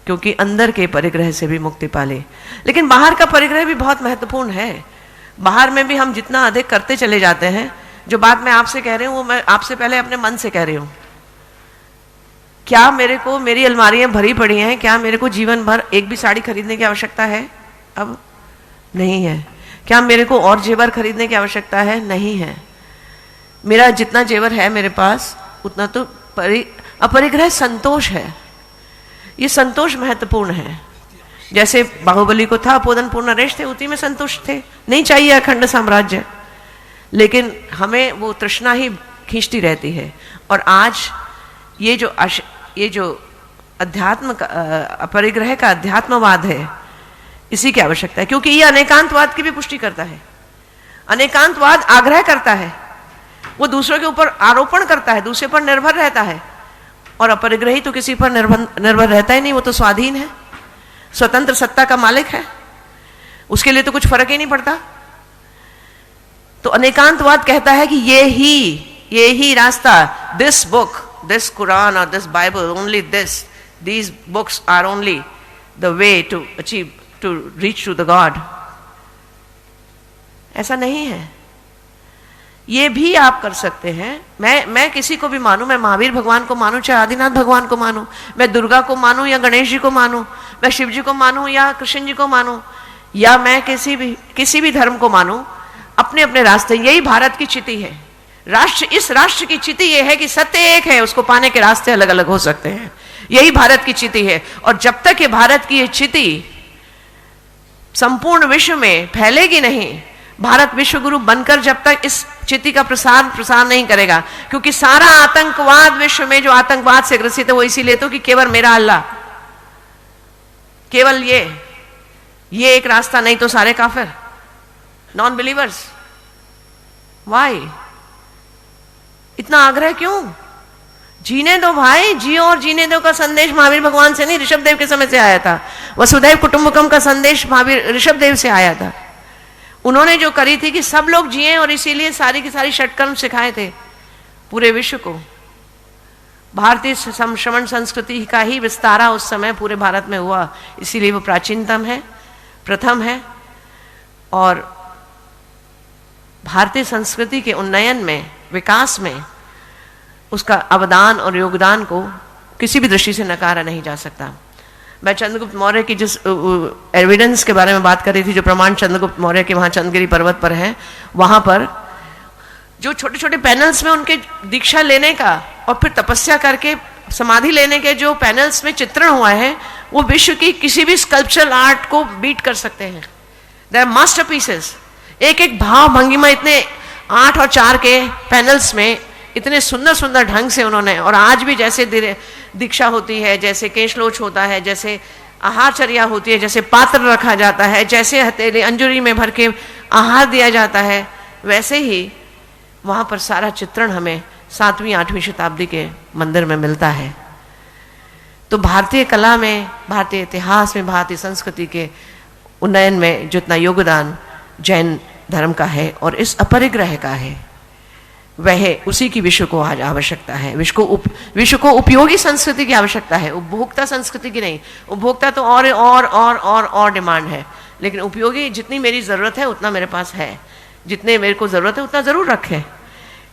क्योंकि अंदर के परिग्रह से भी मुक्ति पाले। लेकिन बाहर का परिग्रह भी बहुत महत्वपूर्ण है। बाहर में भी हम जितना अधिक करते चले जाते हैं, जो बात मैं आपसे कह रही हूँ वो मैं आपसे पहले अपने मन से कह रही हूँ। क्या मेरे को, मेरी अलमारियां भरी पड़ी हैं, क्या मेरे को जीवन भर एक भी साड़ी खरीदने की आवश्यकता है? अब नहीं है। क्या मेरे को और जेवर खरीदने की आवश्यकता है? नहीं है। मेरा जितना जेवर है मेरे पास उतना तो अपरिग्रह संतोष है। ये संतोष महत्वपूर्ण है। जैसे बाहुबली को था अपोदन पूर्ण नरेश थे, उसी में संतुष्ट थे, नहीं चाहिए अखंड साम्राज्य, लेकिन हमें वो तृष्णा ही खींचती रहती है। और आज ये जो अध्यात्म का अपरिग्रह का अध्यात्मवाद है, इसी की आवश्यकता है, क्योंकि ये अनेकांतवाद की भी पुष्टि करता है। अनेकांतवाद आग्रह करता है, वो दूसरों के ऊपर आरोपण करता है, दूसरे पर निर्भर रहता है। और अपरिग्रही तो किसी पर निर्भर रहता ही नहीं, वो तो स्वाधीन है, स्वतंत्र सत्ता का मालिक है, उसके लिए तो कुछ फर्क ही नहीं पड़ता। तो अनेकांतवाद कहता है कि ये ही रास्ता, दिस बुक, दिस कुरान और this Bible, only these books are only the way to reach to the God। ऐसा नहीं है। ये भी आप कर सकते हैं। मैं किसी को भी मानूं, मैं महावीर भगवान को मानूं, चाहे आदिनाथ भगवान को मानूं, मैं दुर्गा को मानूं या गणेश जी को मानूं, मैं शिव जी को मानूं या कृष्ण जी को मानूं, या मैं किसी भी धर्म को मानूं, अपने अपने रास्ते। यही भारत की चिति है। इस राष्ट्र की चिति यह है कि सत्य एक है, उसको पाने के रास्ते अलग अलग हो सकते हैं। यही भारत की चिति है। और जब तक ये भारत की ये चिति संपूर्ण विश्व में फैलेगी नहीं, भारत विश्व गुरु बनकर जब तक इस चिति का प्रसार नहीं करेगा, क्योंकि सारा आतंकवाद विश्व में जो आतंकवाद से ग्रसित है वो इसीलिए तो कि केवल मेरा अल्लाह, केवल ये एक रास्ता, नहीं तो सारे काफिर, नॉन बिलीवर्स। वाई इतना आग्रह क्यों? जीने दो भाई, जियो और जीने दो का संदेश महावीर भगवान से नहीं, ऋषभ देव के समय से आया था। वसुधैव कुटुंबकम का संदेश महावीर ऋषभ देव से आया था। उन्होंने जो करी थी कि सब लोग जिए, और इसीलिए सारी की सारी षटकर्म सिखाए थे पूरे विश्व को। भारतीय श्रमण संस्कृति का ही विस्तारा उस समय पूरे भारत में हुआ, इसीलिए वो प्राचीनतम है, प्रथम है। और भारतीय संस्कृति के उन्नयन में, विकास में उसका अवदान और योगदान को किसी भी दृष्टि से नकारा नहीं जा सकता। मैं चंद्रगुप्त मौर्य की जिस एविडेंस के बारे में बात कर रही थी, जो प्रमाण चंद्रगुप्त मौर्य के वहाँ चंद्रगिरी पर्वत पर है, वहाँ पर जो छोटे छोटे पैनल्स में उनके दीक्षा लेने का और फिर तपस्या करके समाधि लेने के जो पैनल्स में चित्रण हुआ है वो विश्व की किसी भी स्कल्पचरल आर्ट को बीट कर सकते हैं। They are masterpieces. एक एक भाव भंगिमा इतने 8 और 4 के पैनल्स में इतने सुंदर सुंदर ढंग से उन्होंने, और आज भी जैसे दीक्षा होती है, जैसे केशलोच होता है, जैसे आहारचर्या होती है, जैसे पात्र रखा जाता है, जैसे हथेली अंजुरी में भर के आहार दिया जाता है, वैसे ही वहाँ पर सारा चित्रण हमें 7वीं 8वीं शताब्दी के मंदिर में मिलता है। तो भारतीय कला में, भारतीय इतिहास में, भारतीय संस्कृति के उन्नयन में जितना योगदान जैन धर्म का है और इस अपरिग्रह का है, वह उसी की विश्व को आज आवश्यकता है। विश्व को उपयोगी संस्कृति की आवश्यकता है, उपभोक्ता संस्कृति की नहीं। उपभोक्ता तो और डिमांड है, लेकिन उपयोगी जितनी मेरी ज़रूरत है उतना मेरे पास है, जितने मेरे को ज़रूरत है उतना ज़रूर रखें।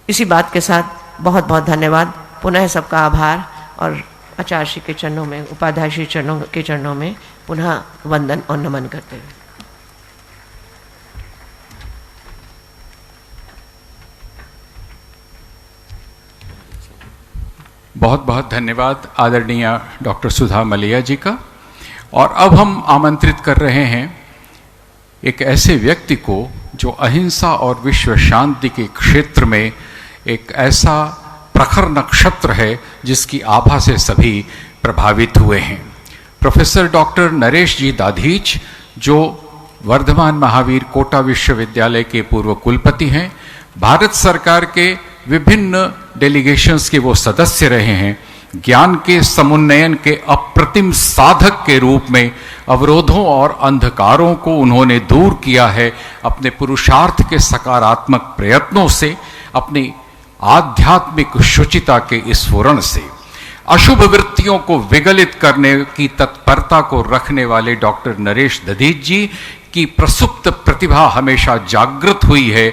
इसी बात के साथ बहुत बहुत धन्यवाद, पुनः सबका आभार, और आचार्य श्री के चरणों में, उपाध्याय श्री के चरणों में पुनः वंदन और नमन करते हुए। बहुत बहुत धन्यवाद आदरणीय डॉक्टर सुधा मलैया जी का। और अब हम आमंत्रित कर रहे हैं एक ऐसे व्यक्ति को जो अहिंसा और विश्व शांति के क्षेत्र में एक ऐसा प्रखर नक्षत्र है जिसकी आभा से सभी प्रभावित हुए हैं। प्रोफेसर डॉक्टर नरेश जी दाधीच, जो वर्धमान महावीर कोटा विश्वविद्यालय के पूर्व कुलपति हैं, भारत सरकार के विभिन्न डेलीगेशंस के वो सदस्य रहे हैं, ज्ञान के समुन्नयन के अप्रतिम साधक के रूप में अवरोधों और अंधकारों को उन्होंने दूर किया है अपने पुरुषार्थ के सकारात्मक प्रयत्नों से, अपनी आध्यात्मिक शुचिता के स्फुरण से। अशुभ वृत्तियों को विगलित करने की तत्परता को रखने वाले डॉक्टर नरेश दधीच जी की प्रसुप्त प्रतिभा हमेशा जागृत हुई है,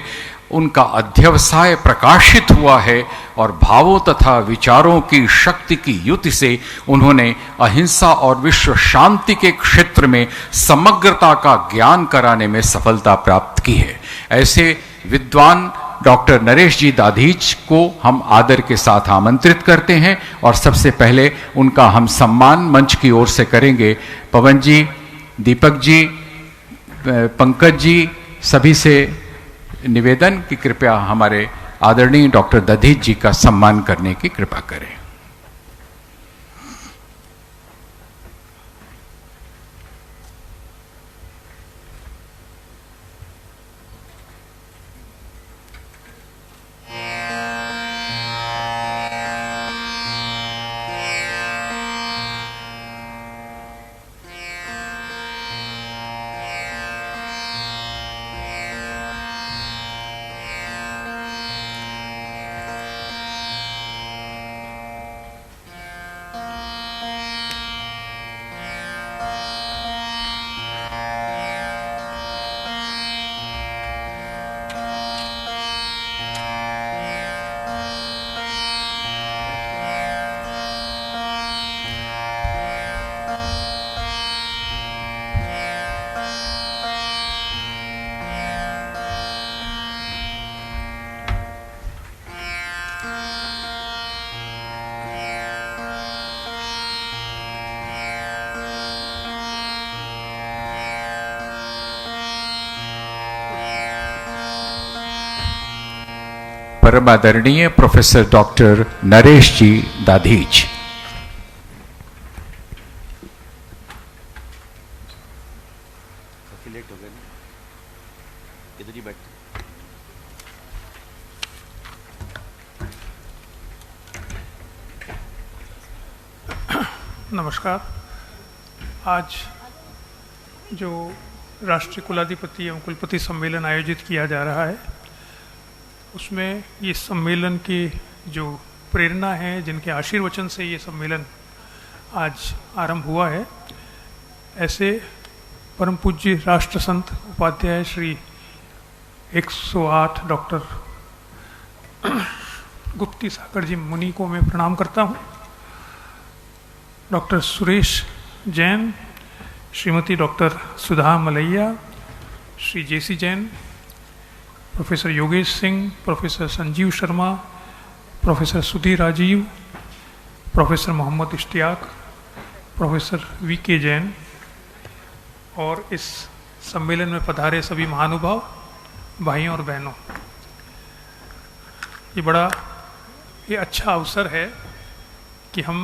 उनका अध्यवसाय प्रकाशित हुआ है और भावों तथा विचारों की शक्ति की युति से उन्होंने अहिंसा और विश्व शांति के क्षेत्र में समग्रता का ज्ञान कराने में सफलता प्राप्त की है। ऐसे विद्वान डॉक्टर नरेश जी दाधीच को हम आदर के साथ आमंत्रित करते हैं और सबसे पहले उनका हम सम्मान मंच की ओर से करेंगे। पवन जी, दीपक जी, पंकज जी, सभी से निवेदन कि कृपया हमारे आदरणीय डॉक्टर दधीच जी का सम्मान करने की कृपा करें। परम आदरणीय प्रोफेसर डॉक्टर नरेश जी दाधीच। काफी लेट हो गए ना, इधर ही बैठ। नमस्कार। आज जो राष्ट्रीय कुलाधिपति एवं कुलपति सम्मेलन आयोजित किया जा रहा है, उसमें ये सम्मेलन की जो प्रेरणा है, जिनके आशीर्वचन से ये सम्मेलन आज आरंभ हुआ है, ऐसे परम पूज्य राष्ट्र संत उपाध्याय श्री 108 डॉक्टर गुप्ती सागर जी मुनि को मैं प्रणाम करता हूँ। Doctor Suresh Jain, Shrimati doctor Sudha Malaiya, Shri J C Jain, professor Yogesh Singh, professor Sanjeev Sharma, professor Sudhir Rajiv, professor Mohammad Ishtiaq, professor V K. Jain और इस सम्मेलन में पधारे सभी महानुभाव, भाइयों और बहनों, ये अच्छा अवसर है कि हम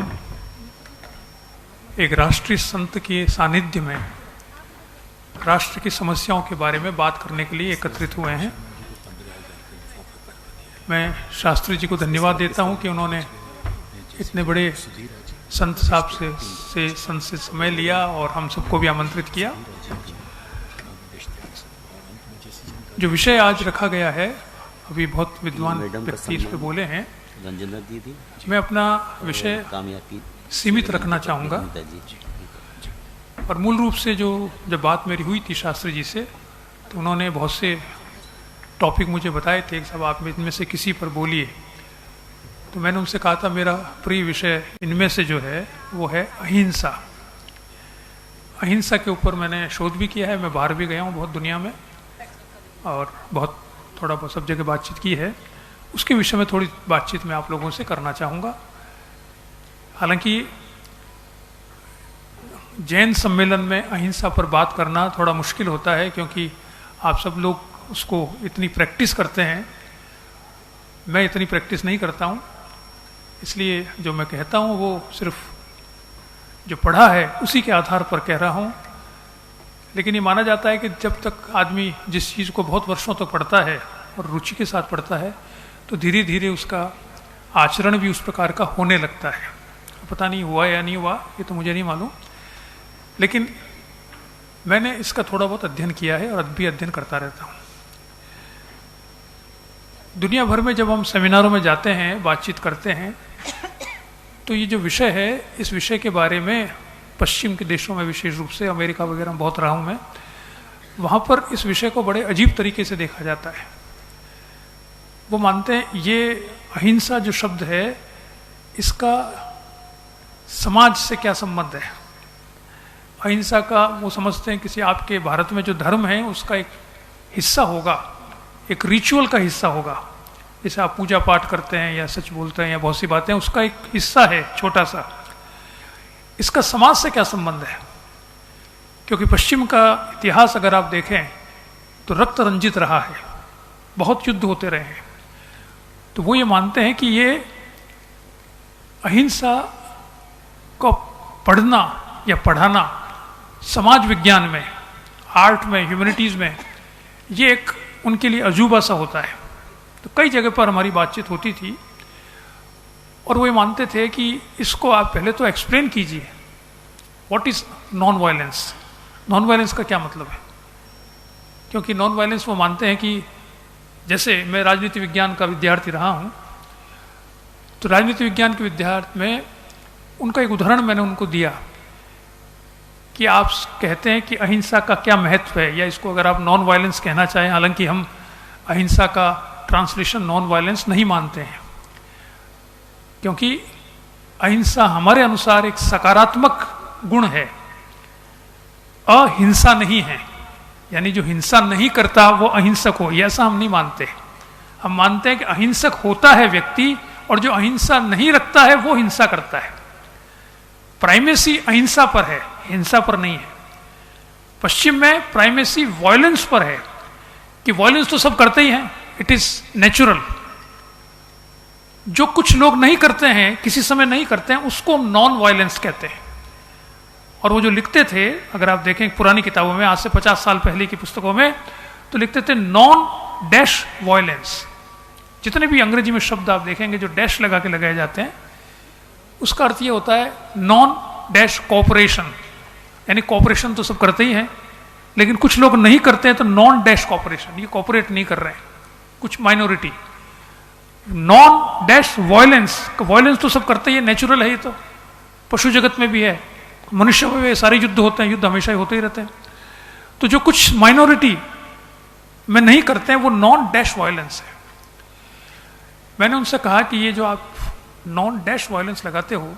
एक राष्ट्रीय संत के सानिध्य में राष्ट्र की समस्याओं के बारे में बात करने के लिए एकत्रित हुए हैं। मैं शास्त्री जी को धन्यवाद देता हूं कि उन्होंने इतने बड़े संत साहब से समय लिया और हम सबको भी आमंत्रित किया। जो विषय आज रखा गया है, अभी बहुत विद्वान व्यक्ति इस पे बोले हैं, मैं अपना विषय सीमित रखना चाहूँगा। और मूल रूप से जब बात मेरी हुई थी शास्त्री जी से, तो उन्होंने बहुत से टॉपिक मुझे बताए थे कि साहब आप इनमें से किसी पर बोलिए। तो मैंने उनसे कहा था मेरा प्रिय विषय इनमें से जो है वो है अहिंसा। अहिंसा के ऊपर मैंने शोध भी किया है, मैं बाहर भी गया हूँ बहुत दुनिया में और थोड़ा बहुत सब जगह बातचीत की है। उसके विषय में थोड़ी बातचीत मैं आप लोगों से करना चाहूँगा। हालांकि जैन सम्मेलन में अहिंसा पर बात करना थोड़ा मुश्किल होता है, क्योंकि आप सब लोग उसको इतनी प्रैक्टिस करते हैं, मैं इतनी प्रैक्टिस नहीं करता हूँ। इसलिए जो मैं कहता हूँ वो सिर्फ जो पढ़ा है उसी के आधार पर कह रहा हूँ। लेकिन ये माना जाता है कि जब तक आदमी जिस चीज़ को बहुत वर्षों तक पढ़ता है और रुचि के साथ पढ़ता है, तो धीरे धीरे उसका आचरण भी उस प्रकार का होने लगता है। पता नहीं हुआ या नहीं हुआ, ये तो मुझे नहीं मालूम, लेकिन मैंने इसका थोड़ा बहुत अध्ययन किया है और अब भी अध्ययन करता रहता हूँ। दुनिया भर में जब हम सेमिनारों में जाते हैं, बातचीत करते हैं, तो ये जो विषय है, इस विषय के बारे में पश्चिम के देशों में, विशेष रूप से अमेरिका वगैरह में बहुत रहा हूँ मैं, वहाँ पर इस विषय को बड़े अजीब तरीके से देखा जाता है। वो मानते हैं ये अहिंसा जो शब्द है, इसका समाज से क्या संबंध है। अहिंसा का वो समझते हैं किसी आपके भारत में जो धर्म है उसका एक हिस्सा होगा, एक रिचुअल का हिस्सा होगा। जैसे आप पूजा पाठ करते हैं या सच बोलते हैं या बहुत सी बातें, उसका एक हिस्सा है छोटा सा। इसका समाज से क्या संबंध है? क्योंकि पश्चिम का इतिहास अगर आप देखें तो रक्त रंजित रहा है, बहुत युद्ध होते रहे हैं। तो वो ये मानते हैं कि ये अहिंसा को पढ़ना या पढ़ाना समाज विज्ञान में, आर्ट में, ह्यूमैनिटीज़ में, ये एक उनके लिए अजूबा सा होता है। तो कई जगह पर हमारी बातचीत होती थी और वो ये मानते थे कि इसको आप पहले तो एक्सप्लेन कीजिए, what is non violence. Non violence का क्या मतलब है? क्योंकि नॉन वायलेंस वो मानते हैं कि जैसे मैं राजनीति विज्ञान का विद्यार्थी रहा हूँ, तो राजनीति विज्ञान के विद्यार्थी में उनका एक उदाहरण मैंने उनको दिया कि आप कहते हैं कि अहिंसा का क्या महत्व है, या इसको अगर आप नॉन वायलेंस कहना चाहें, हालांकि हम अहिंसा का ट्रांसलेशन नॉन वायलेंस नहीं मानते हैं, क्योंकि अहिंसा हमारे अनुसार एक सकारात्मक गुण है, अहिंसा नहीं है। यानी जो हिंसा नहीं करता वो अहिंसक हो, ये ऐसा हम नहीं मानते। हम मानते हैं कि अहिंसक होता है व्यक्ति, और जो अहिंसा नहीं रखता है वो हिंसा करता है। प्राइमेसी अहिंसा पर है, हिंसा पर नहीं है। पश्चिम में प्राइमेसी वायलेंस पर है कि वायलेंस तो सब करते ही हैं, इट इज नेचुरल। जो कुछ लोग नहीं करते हैं, किसी समय नहीं करते हैं, उसको नॉन वायलेंस कहते हैं। और वो जो लिखते थे, अगर आप देखें पुरानी किताबों में, आज से 50 साल पहले की पुस्तकों में, तो लिखते थे नॉन डैश वायलेंस। जितने भी अंग्रेजी में शब्द आप देखेंगे जो डैश लगा के लगाए जाते हैं, उसका अर्थ ये होता है नॉन डैश कॉपरेशन। यानी कॉपरेशन तो सब करते ही हैं, लेकिन कुछ लोग नहीं करते हैं, तो नॉन डैश कॉपरेशन, ये कॉपरेट नहीं कर रहे हैं, कुछ minority. Non dash violence, violence तो सब करते ही है, नेचुरल है ये तो, पशु जगत में भी है, मनुष्य में भी सारे युद्ध होते हैं, युद्ध हमेशा ही होते ही रहते हैं। तो जो कुछ माइनॉरिटी में नहीं करते हैं वो नॉन डैश वायलेंस है। मैंने उनसे कहा कि ये जो आप नॉन डैश वायलेंस लगाते हो,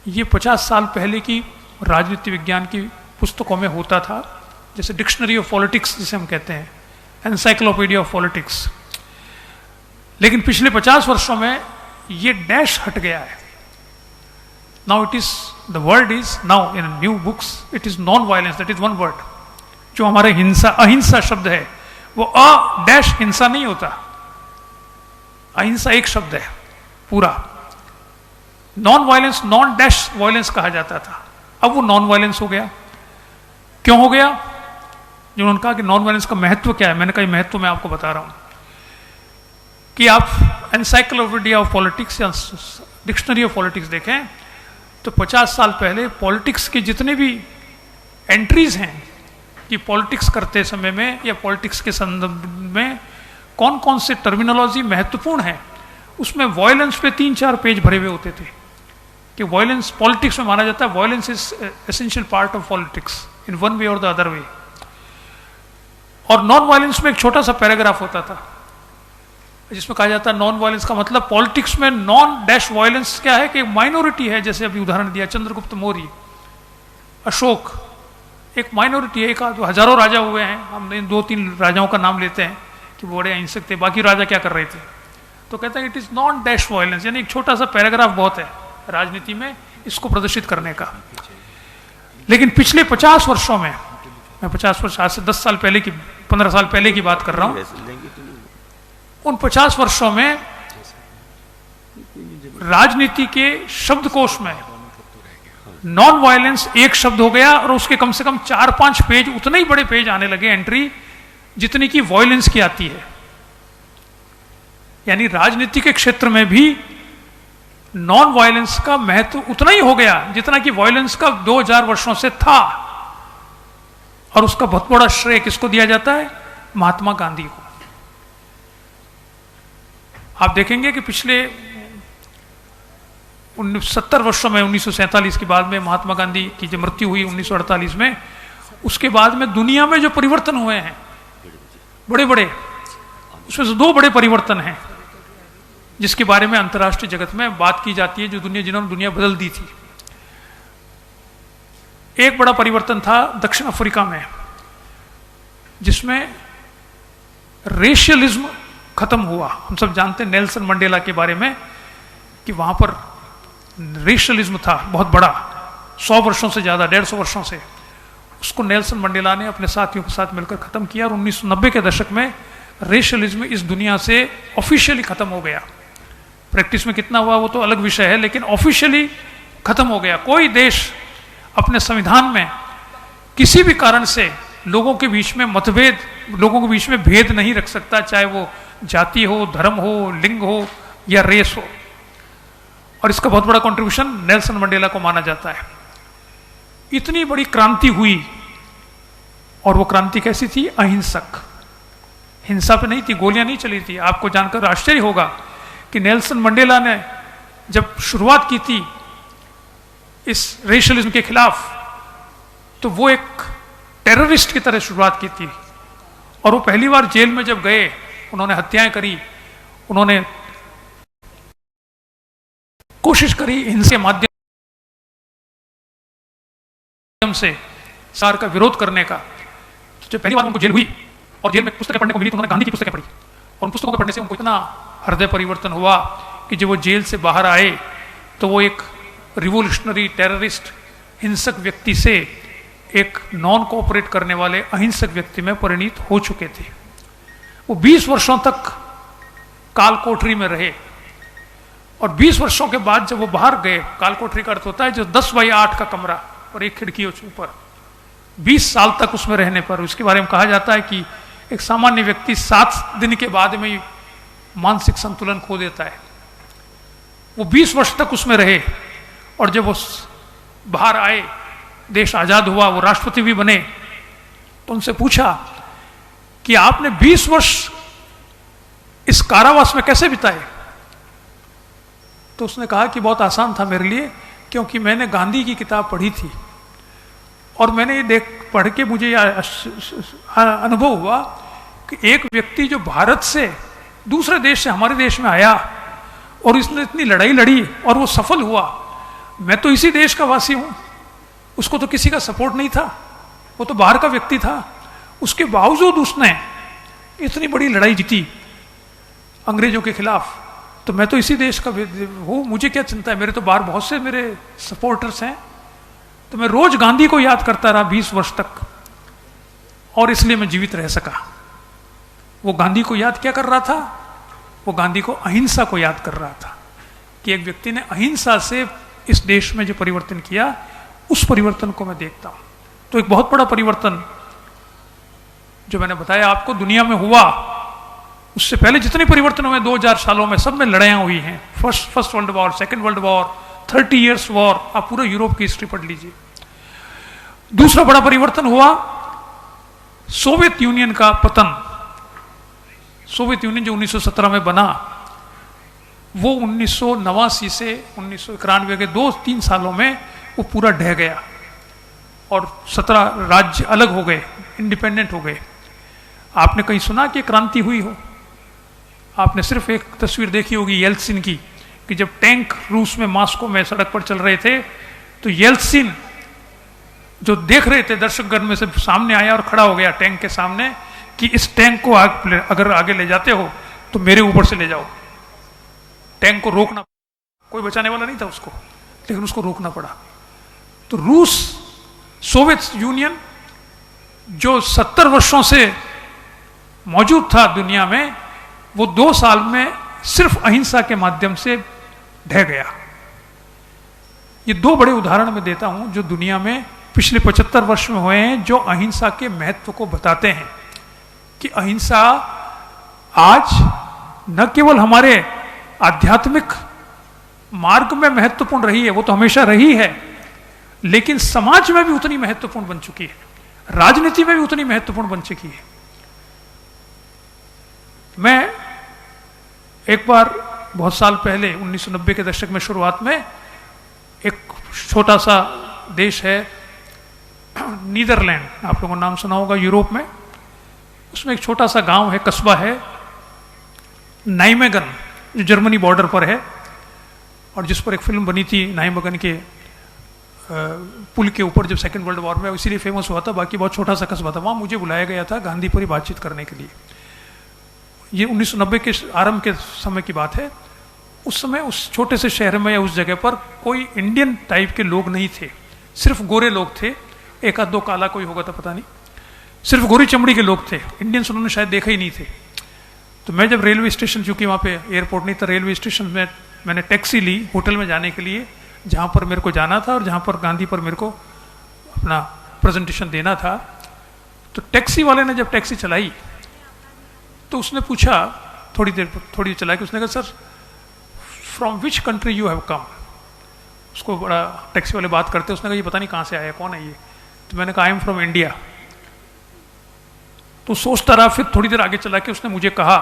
ये 50 साल पहले की राजनीति विज्ञान की पुस्तकों में होता था, जैसे डिक्शनरी ऑफ पॉलिटिक्स जिसे हम कहते हैं, एनसाइक्लोपीडिया ऑफ पॉलिटिक्स। लेकिन पिछले 50 वर्षों में ये डैश हट गया है। Now it is, the word is now in new books, it is non-violence, that is one word. जो हमारे हिंसा, अहिंसा शब्द है, वो अ डैश हिंसा नहीं होता, अहिंसा एक शब्द है पूरा. Non violence non dash violence कहा जाता था, अब वो नॉन वायलेंस हो गया. क्यों हो गया? जिन्होंने कहा कि नॉन वायलेंस का महत्व क्या है, मैंने कहा महत्व मैं आपको बता रहा हूं कि आप एनसाइक्लोपीडिया ऑफ पॉलिटिक्स या डिक्शनरी ऑफ पॉलिटिक्स देखें तो 50 साल पहले पॉलिटिक्स की जितने भी एंट्रीज हैं कि पॉलिटिक्स करते समय में या पॉलिटिक्स के संदर्भ में कौन कौन से टर्मिनोलॉजी महत्वपूर्ण है, उसमें वायलेंस पे 3-4 पेज भरे हुए होते थे कि वायलेंस पॉलिटिक्स में माना जाता है, violence is essential part of politics in one way और द अदर वे. और नॉन वायलेंस में एक छोटा सा पैराग्राफ होता था जिसमें कहा जाता है नॉन वायलेंस का मतलब पॉलिटिक्स में नॉन डैश वायलेंस क्या है कि माइनॉरिटी है. जैसे अभी उदाहरण दिया चंद्रगुप्त मौर्य, अशोक, एक माइनॉरिटी है, एक हजारों राजा हुए हैं, हम 2-3 राजाओं का नाम लेते हैं कि वो बड़े अहिंसक थे, बाकी राजा क्या कर रहे थे. तो कहता है it is non dash violence, यानी एक छोटा सा पैराग्राफ बहुत है राजनीति में इसको प्रदर्शित करने का. लेकिन पिछले 50 वर्षों में, मैं 50 वर्ष आज से 10 साल पहले की 15 साल पहले की बात कर रहा हूं, उन 50 वर्षों में राजनीति के शब्दकोश में नॉन वायलेंस एक शब्द हो गया और उसके कम से कम 4-5 पेज, उतने ही बड़े पेज आने लगे एंट्री जितनी की वायलेंस की आती है. यानी राजनीति के क्षेत्र में भी नॉन वायलेंस का महत्व उतना ही हो गया जितना कि वायलेंस का 2000 वर्षों से था. और उसका बहुत बड़ा श्रेय किसको दिया जाता है? महात्मा गांधी को. आप देखेंगे कि पिछले 70 वर्षों में 1947 के बाद में महात्मा गांधी की जब मृत्यु हुई 1948 में, उसके बाद में दुनिया में जो परिवर्तन हुए हैं बड़े बड़े, उसमें से 2 बड़े परिवर्तन हैं जिसके बारे में अंतर्राष्ट्रीय जगत में बात की जाती है, जो जिन्होंने दुनिया बदल दी थी. एक बड़ा परिवर्तन था दक्षिण अफ्रीका में जिसमें रेशियलिज्म खत्म हुआ. हम सब जानते हैं नेल्सन मंडेला के बारे में कि वहां पर रेशियलिज्म था बहुत बड़ा, 100 वर्षों से ज्यादा, 150 वर्षों से. उसको नेल्सन मंडेला ने अपने साथियों के साथ मिलकर खत्म किया और 1990 के दशक में रेशियलिज्म इस दुनिया से ऑफिशियली खत्म हो गया. प्रैक्टिस में कितना हुआ वो तो अलग विषय है, लेकिन ऑफिशियली खत्म हो गया. कोई देश अपने संविधान में किसी भी कारण से लोगों के बीच में मतभेद, लोगों के बीच में भेद नहीं रख सकता, चाहे वो जाति हो, धर्म हो, लिंग हो या रेस हो. और इसका बहुत बड़ा कंट्रीब्यूशन नेल्सन मंडेला को माना जाता है. इतनी बड़ी क्रांति हुई और वो क्रांति कैसी थी? अहिंसक, हिंसा पे नहीं थी, गोलियां नहीं चली थी. आपको जानकर आश्चर्य होगा कि नेल्सन मंडेला ने जब शुरुआत की थी इस रेशियलिज्म के खिलाफ तो वो एक टेररिस्ट की तरह शुरुआत की थी. और वो पहली बार जेल में जब गए, उन्होंने हत्याएं करी, उन्होंने कोशिश करी हिंसा के माध्यम से सरकार का विरोध करने का. तो जब पहली बार उनको जेल हुई और जेल में पुस्तकें पढ़ने को मिली तो उन्होंने गांधी की पुस्तकें पढ़ी और उन पुस्तकों को पढ़ने से उनको इतना हृदय परिवर्तन हुआ कि जब वो जेल से बाहर आए तो वो एक रिवोल्यूशनरी टेररिस्ट हिंसक व्यक्ति से एक नॉन कोऑपरेट करने वाले अहिंसक व्यक्ति में परिणत हो चुके थे. वो 20 वर्षों तक काल कोठरी में रहे और 20 वर्षों के बाद जब वो बाहर गए, काल कोठरी का अर्थ होता है जो 10x8 का कमरा और एक खिड़की हो ऊपर, 20 साल तक उसमें रहने पर, उसके बारे में कहा जाता है कि एक सामान्य व्यक्ति 7 दिन के बाद में ही मानसिक संतुलन खो देता है. वो 20 वर्ष तक उसमें रहे और जब वो बाहर आए, देश आजाद हुआ, वो राष्ट्रपति भी बने, तो उनसे पूछा कि आपने 20 वर्ष इस कारावास में कैसे बिताए? तो उसने कहा कि बहुत आसान था मेरे लिए, क्योंकि मैंने गांधी की किताब पढ़ी थी और मैंने ये पढ़ के मुझे अनुभव हुआ कि एक व्यक्ति जो भारत से दूसरे देश से हमारे देश में आया और इसने इतनी लड़ाई लड़ी और वो सफल हुआ, मैं तो इसी देश का वासी हूं, उसको तो किसी का सपोर्ट नहीं था, वो तो बाहर का व्यक्ति था, उसके बावजूद उसने इतनी बड़ी लड़ाई जीती अंग्रेजों के खिलाफ. तो मैं तो इसी देश का हूँ, मुझे क्या चिंता है, मेरे तो बाहर बहुत से मेरे सपोर्टर्स हैं। तो मैं रोज गांधी को याद करता रहा 20 वर्ष तक, और इसलिए मैं जीवित रह सका। वो गांधी को याद क्या कर रहा था? वो गांधी को अहिंसा को याद कर रहा था कि एक व्यक्ति ने अहिंसा से इस देश में जो परिवर्तन किया, उस परिवर्तन को मैं देखता हूं। तो एक बहुत बड़ा परिवर्तन जो मैंने बताया आपको दुनिया में हुआ, उससे पहले जितने परिवर्तन हुए 2000 सालों में, सब में लड़ाइयां हुई हैं। First world war, second world war, 30 years war, आप पूरा यूरोप की हिस्ट्री पढ़ लीजिए। दूसरा बड़ा परिवर्तन हुआ सोवियत यूनियन का पतन। सोवियत यूनियन जो 1917 में बना, वो 1989 से 1991 के 2-3 सालों में वो पूरा ढह गया और 17 राज्य अलग हो गए, इंडिपेंडेंट हो गए। आपने कहीं सुना कि क्रांति हुई हो? आपने सिर्फ एक तस्वीर देखी होगी येल्त्सिन की, कि जब टैंक रूस में मॉस्को में सड़क पर चल रहे थे, तो येल्त्सिन जो देख रहे थे दर्शकगण में से सामने आया और खड़ा हो गया टैंक के सामने कि इस टैंक को अगर आगे ले जाते हो तो मेरे ऊपर से ले जाओ। टैंक को रोकना, कोई बचाने वाला नहीं था उसको, लेकिन उसको रोकना पड़ा। तो रूस, सोवियत यूनियन जो 70 वर्षों से मौजूद था दुनिया में, वो 2 साल में सिर्फ अहिंसा के माध्यम से ढह गया। ये 2 बड़े उदाहरण मैं देता हूं जो दुनिया में पिछले 75 वर्ष में हुए हैं, जो अहिंसा के महत्व को बताते हैं कि अहिंसा आज न केवल हमारे आध्यात्मिक मार्ग में महत्वपूर्ण रही है, वो तो हमेशा रही है, लेकिन समाज में भी उतनी महत्वपूर्ण बन चुकी है, राजनीति में भी उतनी महत्वपूर्ण बन चुकी है। मैं एक बार बहुत साल पहले 1990 के दशक में शुरुआत में, एक छोटा सा देश है नीदरलैंड, आप लोगों ने नाम सुना होगा, यूरोप में। उसमें एक छोटा सा गांव है, कस्बा है नाइमेगन, जो जर्मनी बॉर्डर पर है, और जिस पर एक फिल्म बनी थी नाइमेगन के पुल के ऊपर, जब सेकेंड वर्ल्ड वॉर में, इसीलिए फेमस हुआ था। बाकी बहुत छोटा सा कस्बा था। वहां मुझे बुलाया गया था गांधी पर ही बातचीत करने के लिए। ये 1990 के आरंभ के समय की बात है। उस समय उस छोटे से शहर में या उस जगह पर कोई इंडियन टाइप के लोग नहीं थे, सिर्फ गोरे लोग थे। एक आध 2 काला कोई होगा तो पता नहीं, सिर्फ गोरी चमड़ी के लोग थे। इंडियंस उन्होंने शायद देखा ही नहीं थे। तो मैं जब रेलवे स्टेशन, चूंकि वहाँ पे एयरपोर्ट नहीं था, रेलवे स्टेशन में मैंने टैक्सी ली होटल में जाने के लिए, जहाँ पर मेरे को जाना था और जहाँ पर गांधी पर मेरे को अपना प्रेजेंटेशन देना था। तो टैक्सी वाले ने जब टैक्सी चलाई तो उसने पूछा, थोड़ी चला के उसने कहा, sir from which country you have come. उसको बड़ा टैक्सी वाले बात करते, उसने कहा ये पता नहीं कहाँ से आया, कौन है ये। तो मैंने कहा आई एम फ्रॉम इंडिया। तो सोचता रहा, फिर थोड़ी देर आगे चला के उसने मुझे कहा,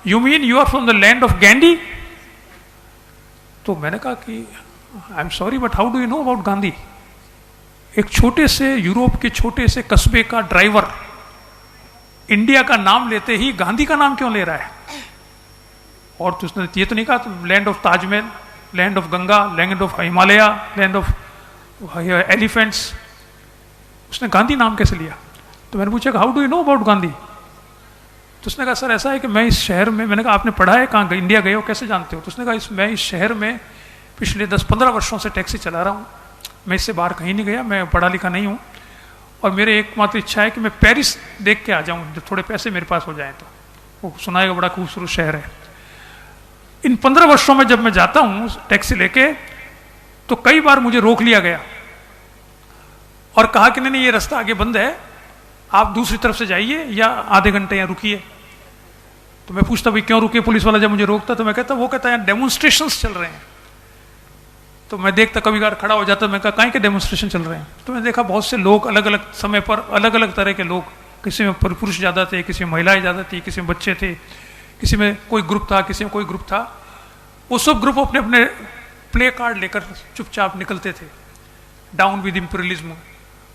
you mean you are from the land of Gandhi. तो मैंने कहा कि I am sorry but how do you know about Gandhi. एक छोटे से यूरोप के छोटे से कस्बे का ड्राइवर इंडिया का नाम लेते ही गांधी का नाम क्यों ले रहा है? और तो उसने ये तो नहीं कहा land of Taj Mahal, land of Ganga, land of Himalaya, land of elephants. उसने गांधी नाम कैसे लिया? तो मैंने पूछा how do you know about Gandhi. तो उसने कहा सर ऐसा है कि मैं इस शहर में, मैंने कहा आपने पढ़ा है कहाँ, इंडिया गए हो, कैसे जानते हो? तो उसने कहा मैं इस शहर में पिछले 10-15 वर्षों से टैक्सी चला रहा हूँ, मैं इससे बाहर कहीं नहीं गया, मैं पढ़ा लिखा नहीं हूँ, और मेरी एकमात्र इच्छा है कि मैं पेरिस देख के आ जाऊँ, जब थोड़े पैसे मेरे पास हो जाएं तो। वो सुनाएगा बड़ा खूबसूरत शहर है। इन 15 वर्षों में जब मैं जाता हूँ टैक्सी लेके, तो कई बार मुझे रोक लिया गया और कहा कि नहीं ये रास्ता आगे बंद है, आप दूसरी तरफ से जाइए या आधे घंटे यहाँ रुकिए। तो मैं पूछता भाई क्यों रुके? पुलिस वाला जब मुझे रोकता तो मैं कहता, वो कहता है डेमोन्स्ट्रेशंस चल रहे हैं। तो मैं देखता, कभी बार खड़ा हो जाता, मैं कहा काहे के डेमोन्स्ट्रेशन चल रहे हैं? तो मैं देखा बहुत से लोग अलग अलग समय पर अलग अलग तरह के लोग, किसी में पुरुष ज़्यादा थे, किसी में महिलाएं ज़्यादा थी, किसी में बच्चे थे, किसी में कोई ग्रुप था, किसी में कोई ग्रुप था। वो सब ग्रुप अपने अपने प्ले कार्ड लेकर चुपचाप निकलते थे, डाउन विद इंपीरियलिज्म,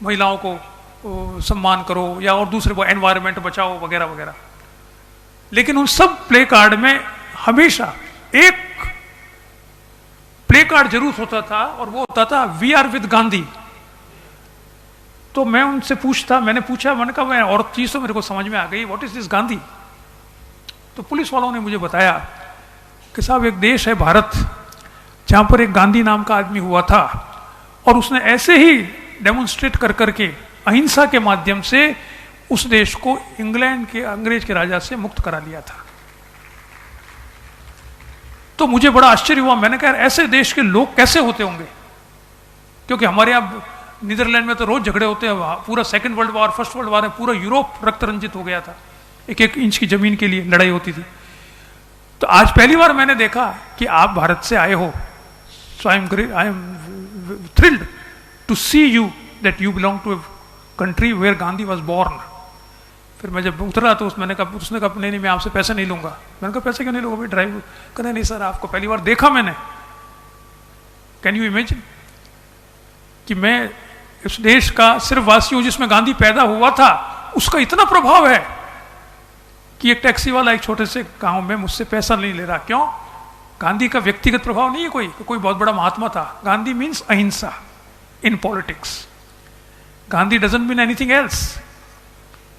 महिलाओं को सम्मान करो या और दूसरे को एनवायरनमेंट बचाओ वगैरह वगैरह। लेकिन उन सब प्ले कार्ड में हमेशा एक प्ले कार्ड जरूर होता था और वो होता था वी आर विद गांधी। तो मैं उनसे पूछता, मैंने कहा मैं और चीज तो मेरे को समझ में आ गई, व्हाट इज दिस गांधी? तो पुलिस वालों ने मुझे बताया कि साहब एक देश है भारत, जहाँ पर एक गांधी नाम का आदमी हुआ था और उसने ऐसे ही डेमोन्स्ट्रेट कर करके अहिंसा के माध्यम से उस देश को इंग्लैंड के अंग्रेज के राजा से मुक्त करा लिया था। तो मुझे बड़ा आश्चर्य हुआ, मैंने कहा ऐसे देश के लोग कैसे होते होंगे, क्योंकि हमारे यहाँ नीदरलैंड में तो रोज झगड़े होते हैं, पूरा second world war, first world war में पूरा यूरोप रक्त रंजित हो गया था, एक एक इंच की जमीन के लिए लड़ाई होती थी। तो आज पहली बार मैंने देखा कि आप भारत से आए हो, so I am thrilled to see you that you belong to a country where Gandhi was born. फिर मैं जब उतरा तो उसने कहा नहीं मैं आपसे पैसे नहीं लूंगा। मैंने कहा पैसे क्यों नहीं लूंगा भाई, ड्राइव करने। नहीं सर, आपको पहली बार देखा मैंने। कैन यू इमेजिन कि मैं इस देश का सिर्फ वासी हूं जिसमें गांधी पैदा हुआ था, उसका इतना प्रभाव है कि एक टैक्सी वाला एक छोटे से गांव में मुझसे पैसा नहीं ले रहा। क्यों? गांधी का व्यक्तिगत प्रभाव नहीं है, कोई बहुत बड़ा महात्मा था। गांधी मीन्स अहिंसा in politics. Gandhi doesn't mean anything else.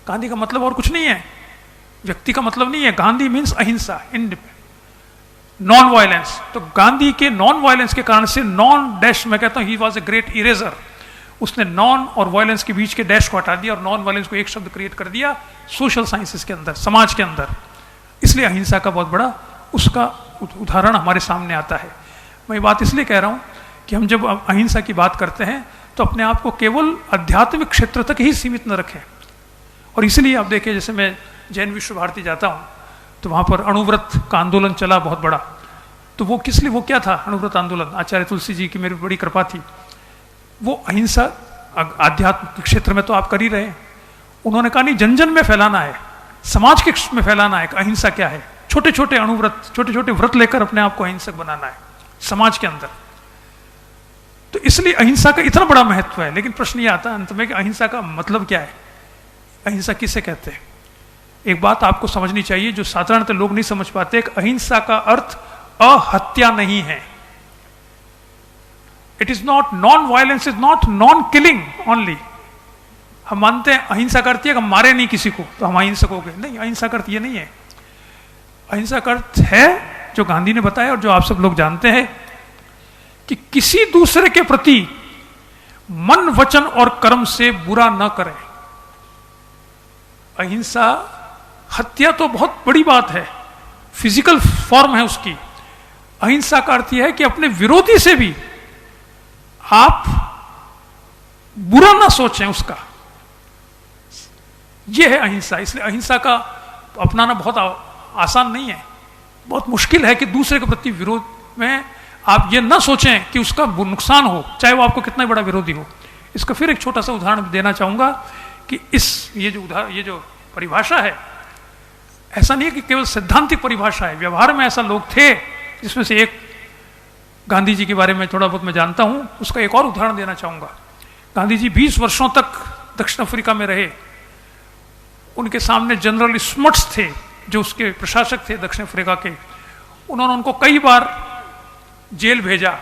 Gandhi का मतलब और कुछ नहीं है, व्यक्ति का मतलब नहीं है। गांधी मीन्स अहिंसा, नॉन वायलेंस। तो गांधी के नॉन वायलेंस के कारण से नॉन डैश, मैं कहता हूं he was a great eraser. उसने नॉन और वायलेंस के बीच के डैश को हटा दिया और नॉन वायलेंस को एक शब्द क्रिएट कर दिया सोशल साइंसेस के अंदर, समाज के अंदर। इसलिए अहिंसा का बहुत बड़ा उसका उदाहरण हमारे सामने आता है। मैं ये बात इसलिए कह रहा हूं कि हम जब अहिंसा की बात करते हैं तो अपने आप को केवल आध्यात्मिक क्षेत्र तक ही सीमित न रखें। और इसलिए आप देखिए, जैसे मैं जैन विश्व भारती जाता हूं तो वहां पर अणुव्रत का आंदोलन चला बहुत बड़ा। तो वो किस लिए, वो क्या था अणुव्रत आंदोलन? आचार्य तुलसी जी की मेरी बड़ी कृपा थी। वो अहिंसा आध्यात्मिक क्षेत्र में तो आप कर ही रहे हैं। उन्होंने कहा नहीं, जन जन में फैलाना है, समाज के में फैलाना है। अहिंसा क्या है? छोटे छोटे अणुव्रत, छोटे छोटे व्रत लेकर अपने आप को अहिंसक बनाना है समाज के अंदर। तो इसलिए अहिंसा का इतना बड़ा महत्व है। लेकिन प्रश्न ये आता है अंत में कि अहिंसा का मतलब क्या है, अहिंसा किसे कहते हैं? एक बात आपको समझनी चाहिए जो साधारणतः लोग नहीं समझ पाते कि अहिंसा का अर्थ अहत्या नहीं है। It is not, non violence is not non killing only. हम मानते हैं अहिंसा का अर्थ है कि हम मारे नहीं किसी को तो हम अहिंसक हो गए। नहीं, अहिंसा का अर्थ ये नहीं है। अहिंसा का अर्थ है जो गांधी ने बताया और जो आप सब लोग जानते हैं कि किसी दूसरे के प्रति मन, वचन और कर्म से बुरा न करें। अहिंसा, हत्या तो बहुत बड़ी बात है, फिजिकल फॉर्म है उसकी। अहिंसा का अर्थ यह है कि अपने विरोधी से भी आप बुरा ना सोचें उसका। यह है अहिंसा। इसलिए अहिंसा का अपनाना बहुत आसान नहीं है, बहुत मुश्किल है कि दूसरे के प्रति विरोध में आप ये ना सोचें कि उसका नुकसान हो, चाहे वो आपको कितना बड़ा विरोधी हो। इसका फिर एक छोटा सा उदाहरण देना चाहूंगा कि ये जो परिभाषा है, ऐसा नहीं है कि केवल सैद्धांतिक परिभाषा है। व्यवहार में ऐसा लोग थे, जिसमें से एक गांधी जी के बारे में थोड़ा बहुत मैं जानता हूं। उसका एक और उदाहरण देना चाहूंगा। गांधी जी 20 वर्षों तक दक्षिण अफ्रीका में रहे। उनके सामने जनरल स्मट्स थे जो उसके प्रशासक थे दक्षिण अफ्रीका के। उन्होंने उनको कई बार जेल भेजा,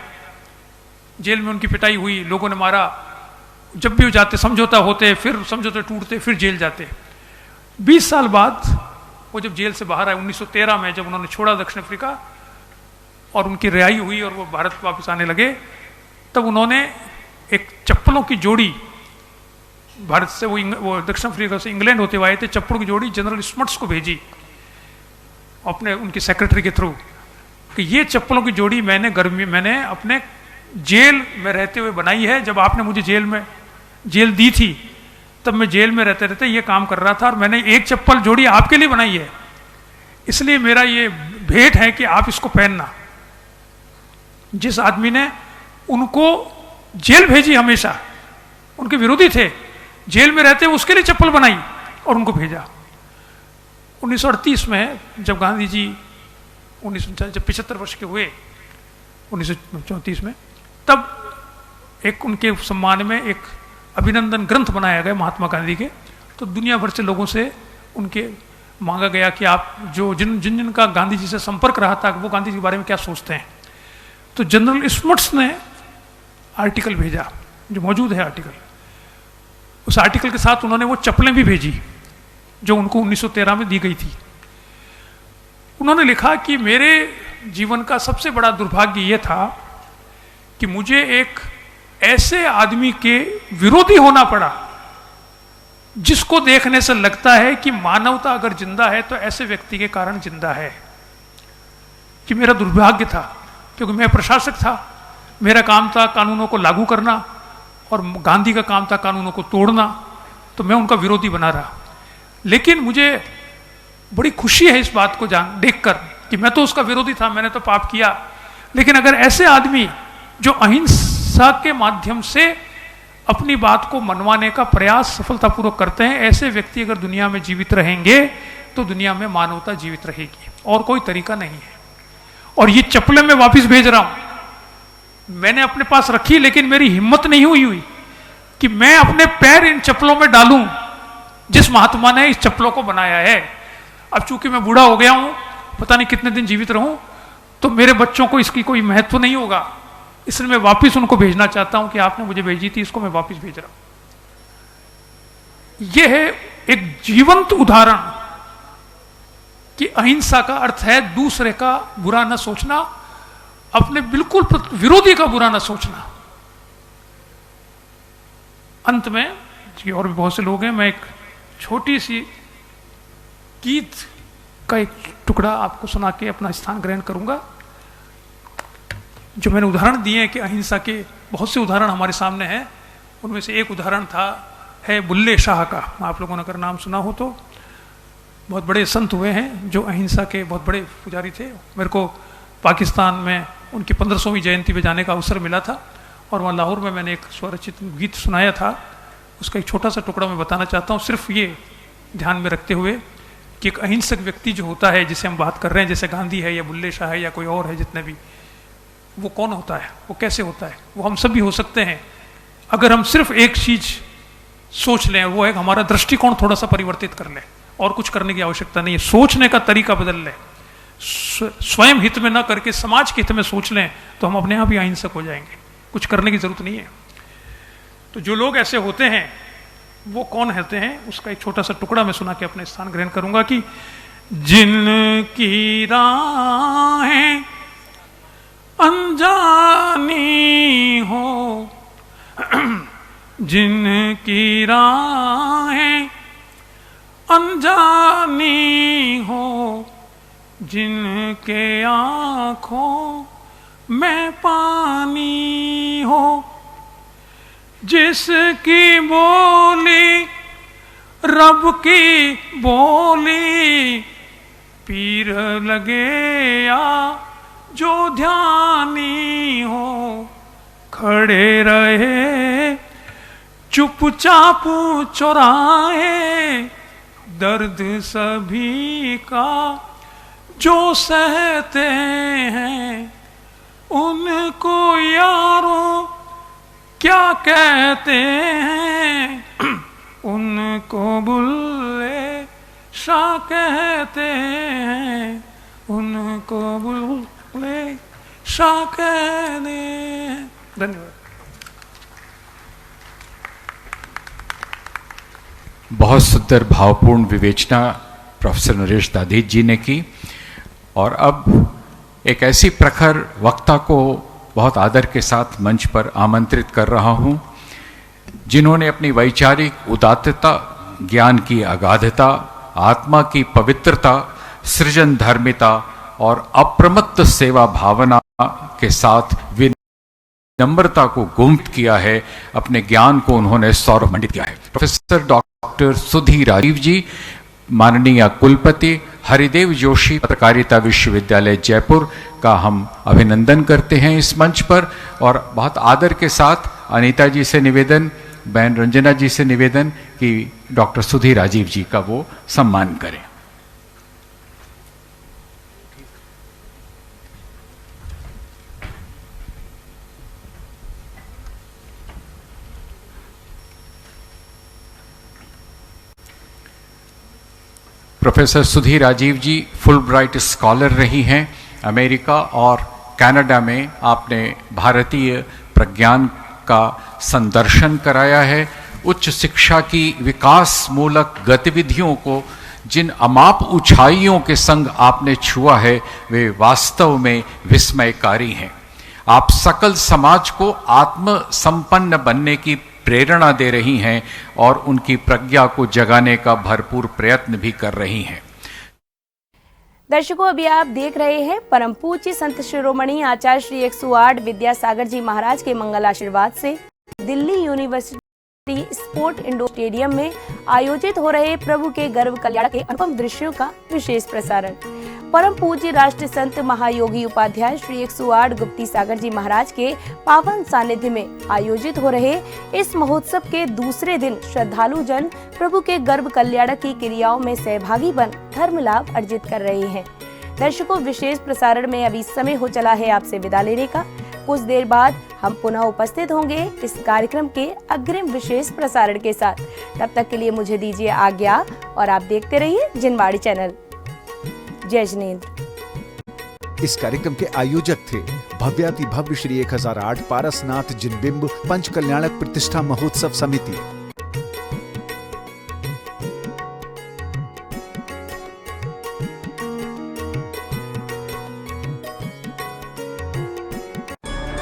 जेल में उनकी पिटाई हुई, लोगों ने मारा। जब भी वो जाते समझौता होते, फिर समझौते टूटते, फिर जेल जाते। 20 साल बाद वो जब जेल से बाहर आए 1913 में, जब उन्होंने छोड़ा दक्षिण अफ्रीका और उनकी रिहाई हुई और वो भारत वापस आने लगे, तब उन्होंने एक चप्पलों की जोड़ी, भारत से वो दक्षिण अफ्रीका से इंग्लैंड होते हुए आए थे, चप्पलों की जोड़ी जनरल स्मट्स को भेजी अपने उनके सेक्रेटरी के थ्रू कि ये चप्पलों की जोड़ी मैंने अपने जेल में रहते हुए बनाई है। जब आपने मुझे जेल दी थी तब मैं जेल में रहते रहते ये काम कर रहा था और मैंने एक चप्पल जोड़ी आपके लिए बनाई है, इसलिए मेरा ये भेंट है कि आप इसको पहनना। जिस आदमी ने उनको जेल भेजी, हमेशा उनके विरोधी थे, जेल में रहते हुए उसके लिए चप्पल बनाई और उनको भेजा। 1938 में जब गांधी जी 75 वर्ष के हुए 1934 में, तब एक उनके सम्मान में एक अभिनंदन ग्रंथ बनाया गया महात्मा गांधी के। तो दुनिया भर से लोगों से उनके मांगा गया कि आप जो जिन का गांधी जी से संपर्क रहा था वो गांधी जी के बारे में क्या सोचते हैं। तो जनरल स्मट्स ने आर्टिकल भेजा, जो मौजूद है आर्टिकल। उस आर्टिकल के साथ उन्होंने वो चप्पलें भी भेजी जो उनको 1913 में दी गई थी। उन्होंने लिखा कि मेरे जीवन का सबसे बड़ा दुर्भाग्य ये था कि मुझे एक ऐसे आदमी के विरोधी होना पड़ा जिसको देखने से लगता है कि मानवता अगर जिंदा है तो ऐसे व्यक्ति के कारण जिंदा है। कि मेरा दुर्भाग्य था, क्योंकि मैं प्रशासक था, मेरा काम था कानूनों को लागू करना और गांधी का काम था कानूनों को तोड़ना, तो मैं उनका विरोधी बना रहा। लेकिन मुझे बड़ी खुशी है इस बात को देखकर कि मैं तो उसका विरोधी था, मैंने तो पाप किया, लेकिन अगर ऐसे आदमी जो अहिंसा के माध्यम से अपनी बात को मनवाने का प्रयास सफलतापूर्वक करते हैं, ऐसे व्यक्ति अगर दुनिया में जीवित रहेंगे तो दुनिया में मानवता जीवित रहेगी, और कोई तरीका नहीं है। और ये चप्पलें मैं वापस भेज रहा हूं, मैंने अपने पास रखी, लेकिन मेरी हिम्मत नहीं हुई कि मैं अपने पैर इन चप्पलों में डालूं जिस महात्मा ने इस चप्पलों को बनाया है। अब चूंकि मैं बूढ़ा हो गया हूं, पता नहीं कितने दिन जीवित रहूं, तो मेरे बच्चों को इसकी कोई महत्व नहीं होगा, इसलिए मैं वापस उनको भेजना चाहता हूं कि आपने मुझे भेजी थी, इसको मैं वापस भेज रहा हूं। यह है एक जीवंत उदाहरण कि अहिंसा का अर्थ है दूसरे का बुरा न सोचना, अपने बिल्कुल विरोधी का बुरा न सोचना। अंत में और भी बहुत से लोग हैं, मैं एक छोटी सी गीत का एक टुकड़ा आपको सुना के अपना स्थान ग्रहण करूंगा। जो मैंने उदाहरण दिए हैं कि अहिंसा के बहुत से उदाहरण हमारे सामने हैं, उनमें से एक उदाहरण है बुल्ले शाह का। आप लोगों ने अगर नाम सुना हो तो बहुत बड़े संत हुए हैं जो अहिंसा के बहुत बड़े पुजारी थे। मेरे को पाकिस्तान में उनकी 1500वीं जयंती पे जाने का अवसर मिला था, और वहाँ लाहौर में मैंने एक स्वरचित गीत सुनाया था। उसका एक छोटा सा टुकड़ा मैं बताना चाहता हूँ, सिर्फ ये ध्यान में रखते हुए कि एक अहिंसक व्यक्ति जो होता है जिसे हम बात कर रहे हैं, जैसे गांधी है या बुल्ले शाह है या कोई और है, जितने भी, वो कौन होता है, वो कैसे होता है। वो हम सब भी हो सकते हैं अगर हम सिर्फ एक चीज सोच लें, वो है हमारा दृष्टिकोण थोड़ा सा परिवर्तित कर लें, और कुछ करने की आवश्यकता नहीं है। सोचने का तरीका बदल लें, स्वयं हित में ना करके समाज के हित में सोच लें, तो हम अपने आप ही अहिंसक हो जाएंगे, कुछ करने की जरूरत नहीं है। तो जो लोग ऐसे होते हैं वो कौन होते हैं, उसका एक छोटा सा टुकड़ा मैं सुना के अपने स्थान ग्रहण करूंगा कि जिनकी राहें अनजानी हो, जिनकी राहें अनजानी हो, जिनके आंखों में पानी हो, जिसकी बोली रब की बोली, पीर लगे या जो ध्यानी हो, खड़े रहे चुपचाप चौराहे, दर्द सभी का जो सहते हैं, उनको यारों क्या कहते हैं, उनको बुल्ले शाह कहते हैं, उनको बुल्ले शाह कहते हैं। धन्यवाद। बहुत सुंदर भावपूर्ण विवेचना प्रोफेसर नरेश दाधीच जी ने की, और अब एक ऐसी प्रखर वक्ता को बहुत आदर के साथ मंच पर आमंत्रित कर रहा हूं, जिन्होंने अपनी वैचारिक उदात्तता, ज्ञान की अगाधता, आत्मा की पवित्रता, सृजन धर्मिता और अप्रमत्त सेवा भावना के साथ विनम्रता को गुम्फत किया है। अपने ज्ञान को उन्होंने सौरमंडित किया है। प्रोफेसर डॉक्टर सुधीर राजीव जी, माननीय कुलपति हरिदेव जोशी पत्रकारिता विश्वविद्यालय जयपुर का हम अभिनंदन करते हैं इस मंच पर, और बहुत आदर के साथ अनीता जी से निवेदन, बहन रंजना जी से निवेदन कि डॉक्टर सुधीर राजीव जी का वो सम्मान करें। प्रोफेसर सुधीर राजीव जी फुल ब्राइट स्कॉलर रही हैं। अमेरिका और कनाडा में आपने भारतीय प्रज्ञान का संदर्शन कराया है। उच्च शिक्षा की विकास मूलक गतिविधियों को जिन अमाप ऊंचाइयों के संग आपने छुआ है वे वास्तव में विस्मयकारी हैं। आप सकल समाज को आत्म संपन्न बनने की प्रेरणा दे रही हैं और उनकी प्रज्ञा को जगाने का भरपूर प्रयत्न भी कर रही हैं। दर्शकों, अभी आप देख रहे हैं परम पूज्य संत शिरोमणि आचार्य श्री 108 विद्यासागर जी महाराज के मंगल आशीर्वाद से Delhi university sport indoor stadium में आयोजित हो रहे प्रभु के गर्भ कल्याण के अनुपम दृश्यों का विशेष प्रसारण। परम पूज्य राष्ट्र संत महायोगी उपाध्याय श्री 108 गुप्ती सागर जी महाराज के पावन सानिध्य में आयोजित हो रहे इस महोत्सव के दूसरे दिन श्रद्धालु जन प्रभु के गर्भ कल्याण की क्रियाओं में सहभागी बन धर्म लाभ अर्जित कर रहे हैं। दर्शकों, विशेष प्रसारण में अभी समय हो चला है आपसे विदा लेने का। कुछ देर बाद हम पुनः उपस्थित होंगे इस कार्यक्रम के अग्रिम विशेष प्रसारण के साथ। तब तक के लिए मुझे दीजिए आज्ञा और आप देखते रहिए जिनवाड़ी चैनल। जय जिनेंद्र। इस कार्यक्रम के आयोजक थे भव्याति भव्य श्री 1008 पारसनाथ जिनबिंब पंच कल्याणक प्रतिष्ठा महोत्सव समिति।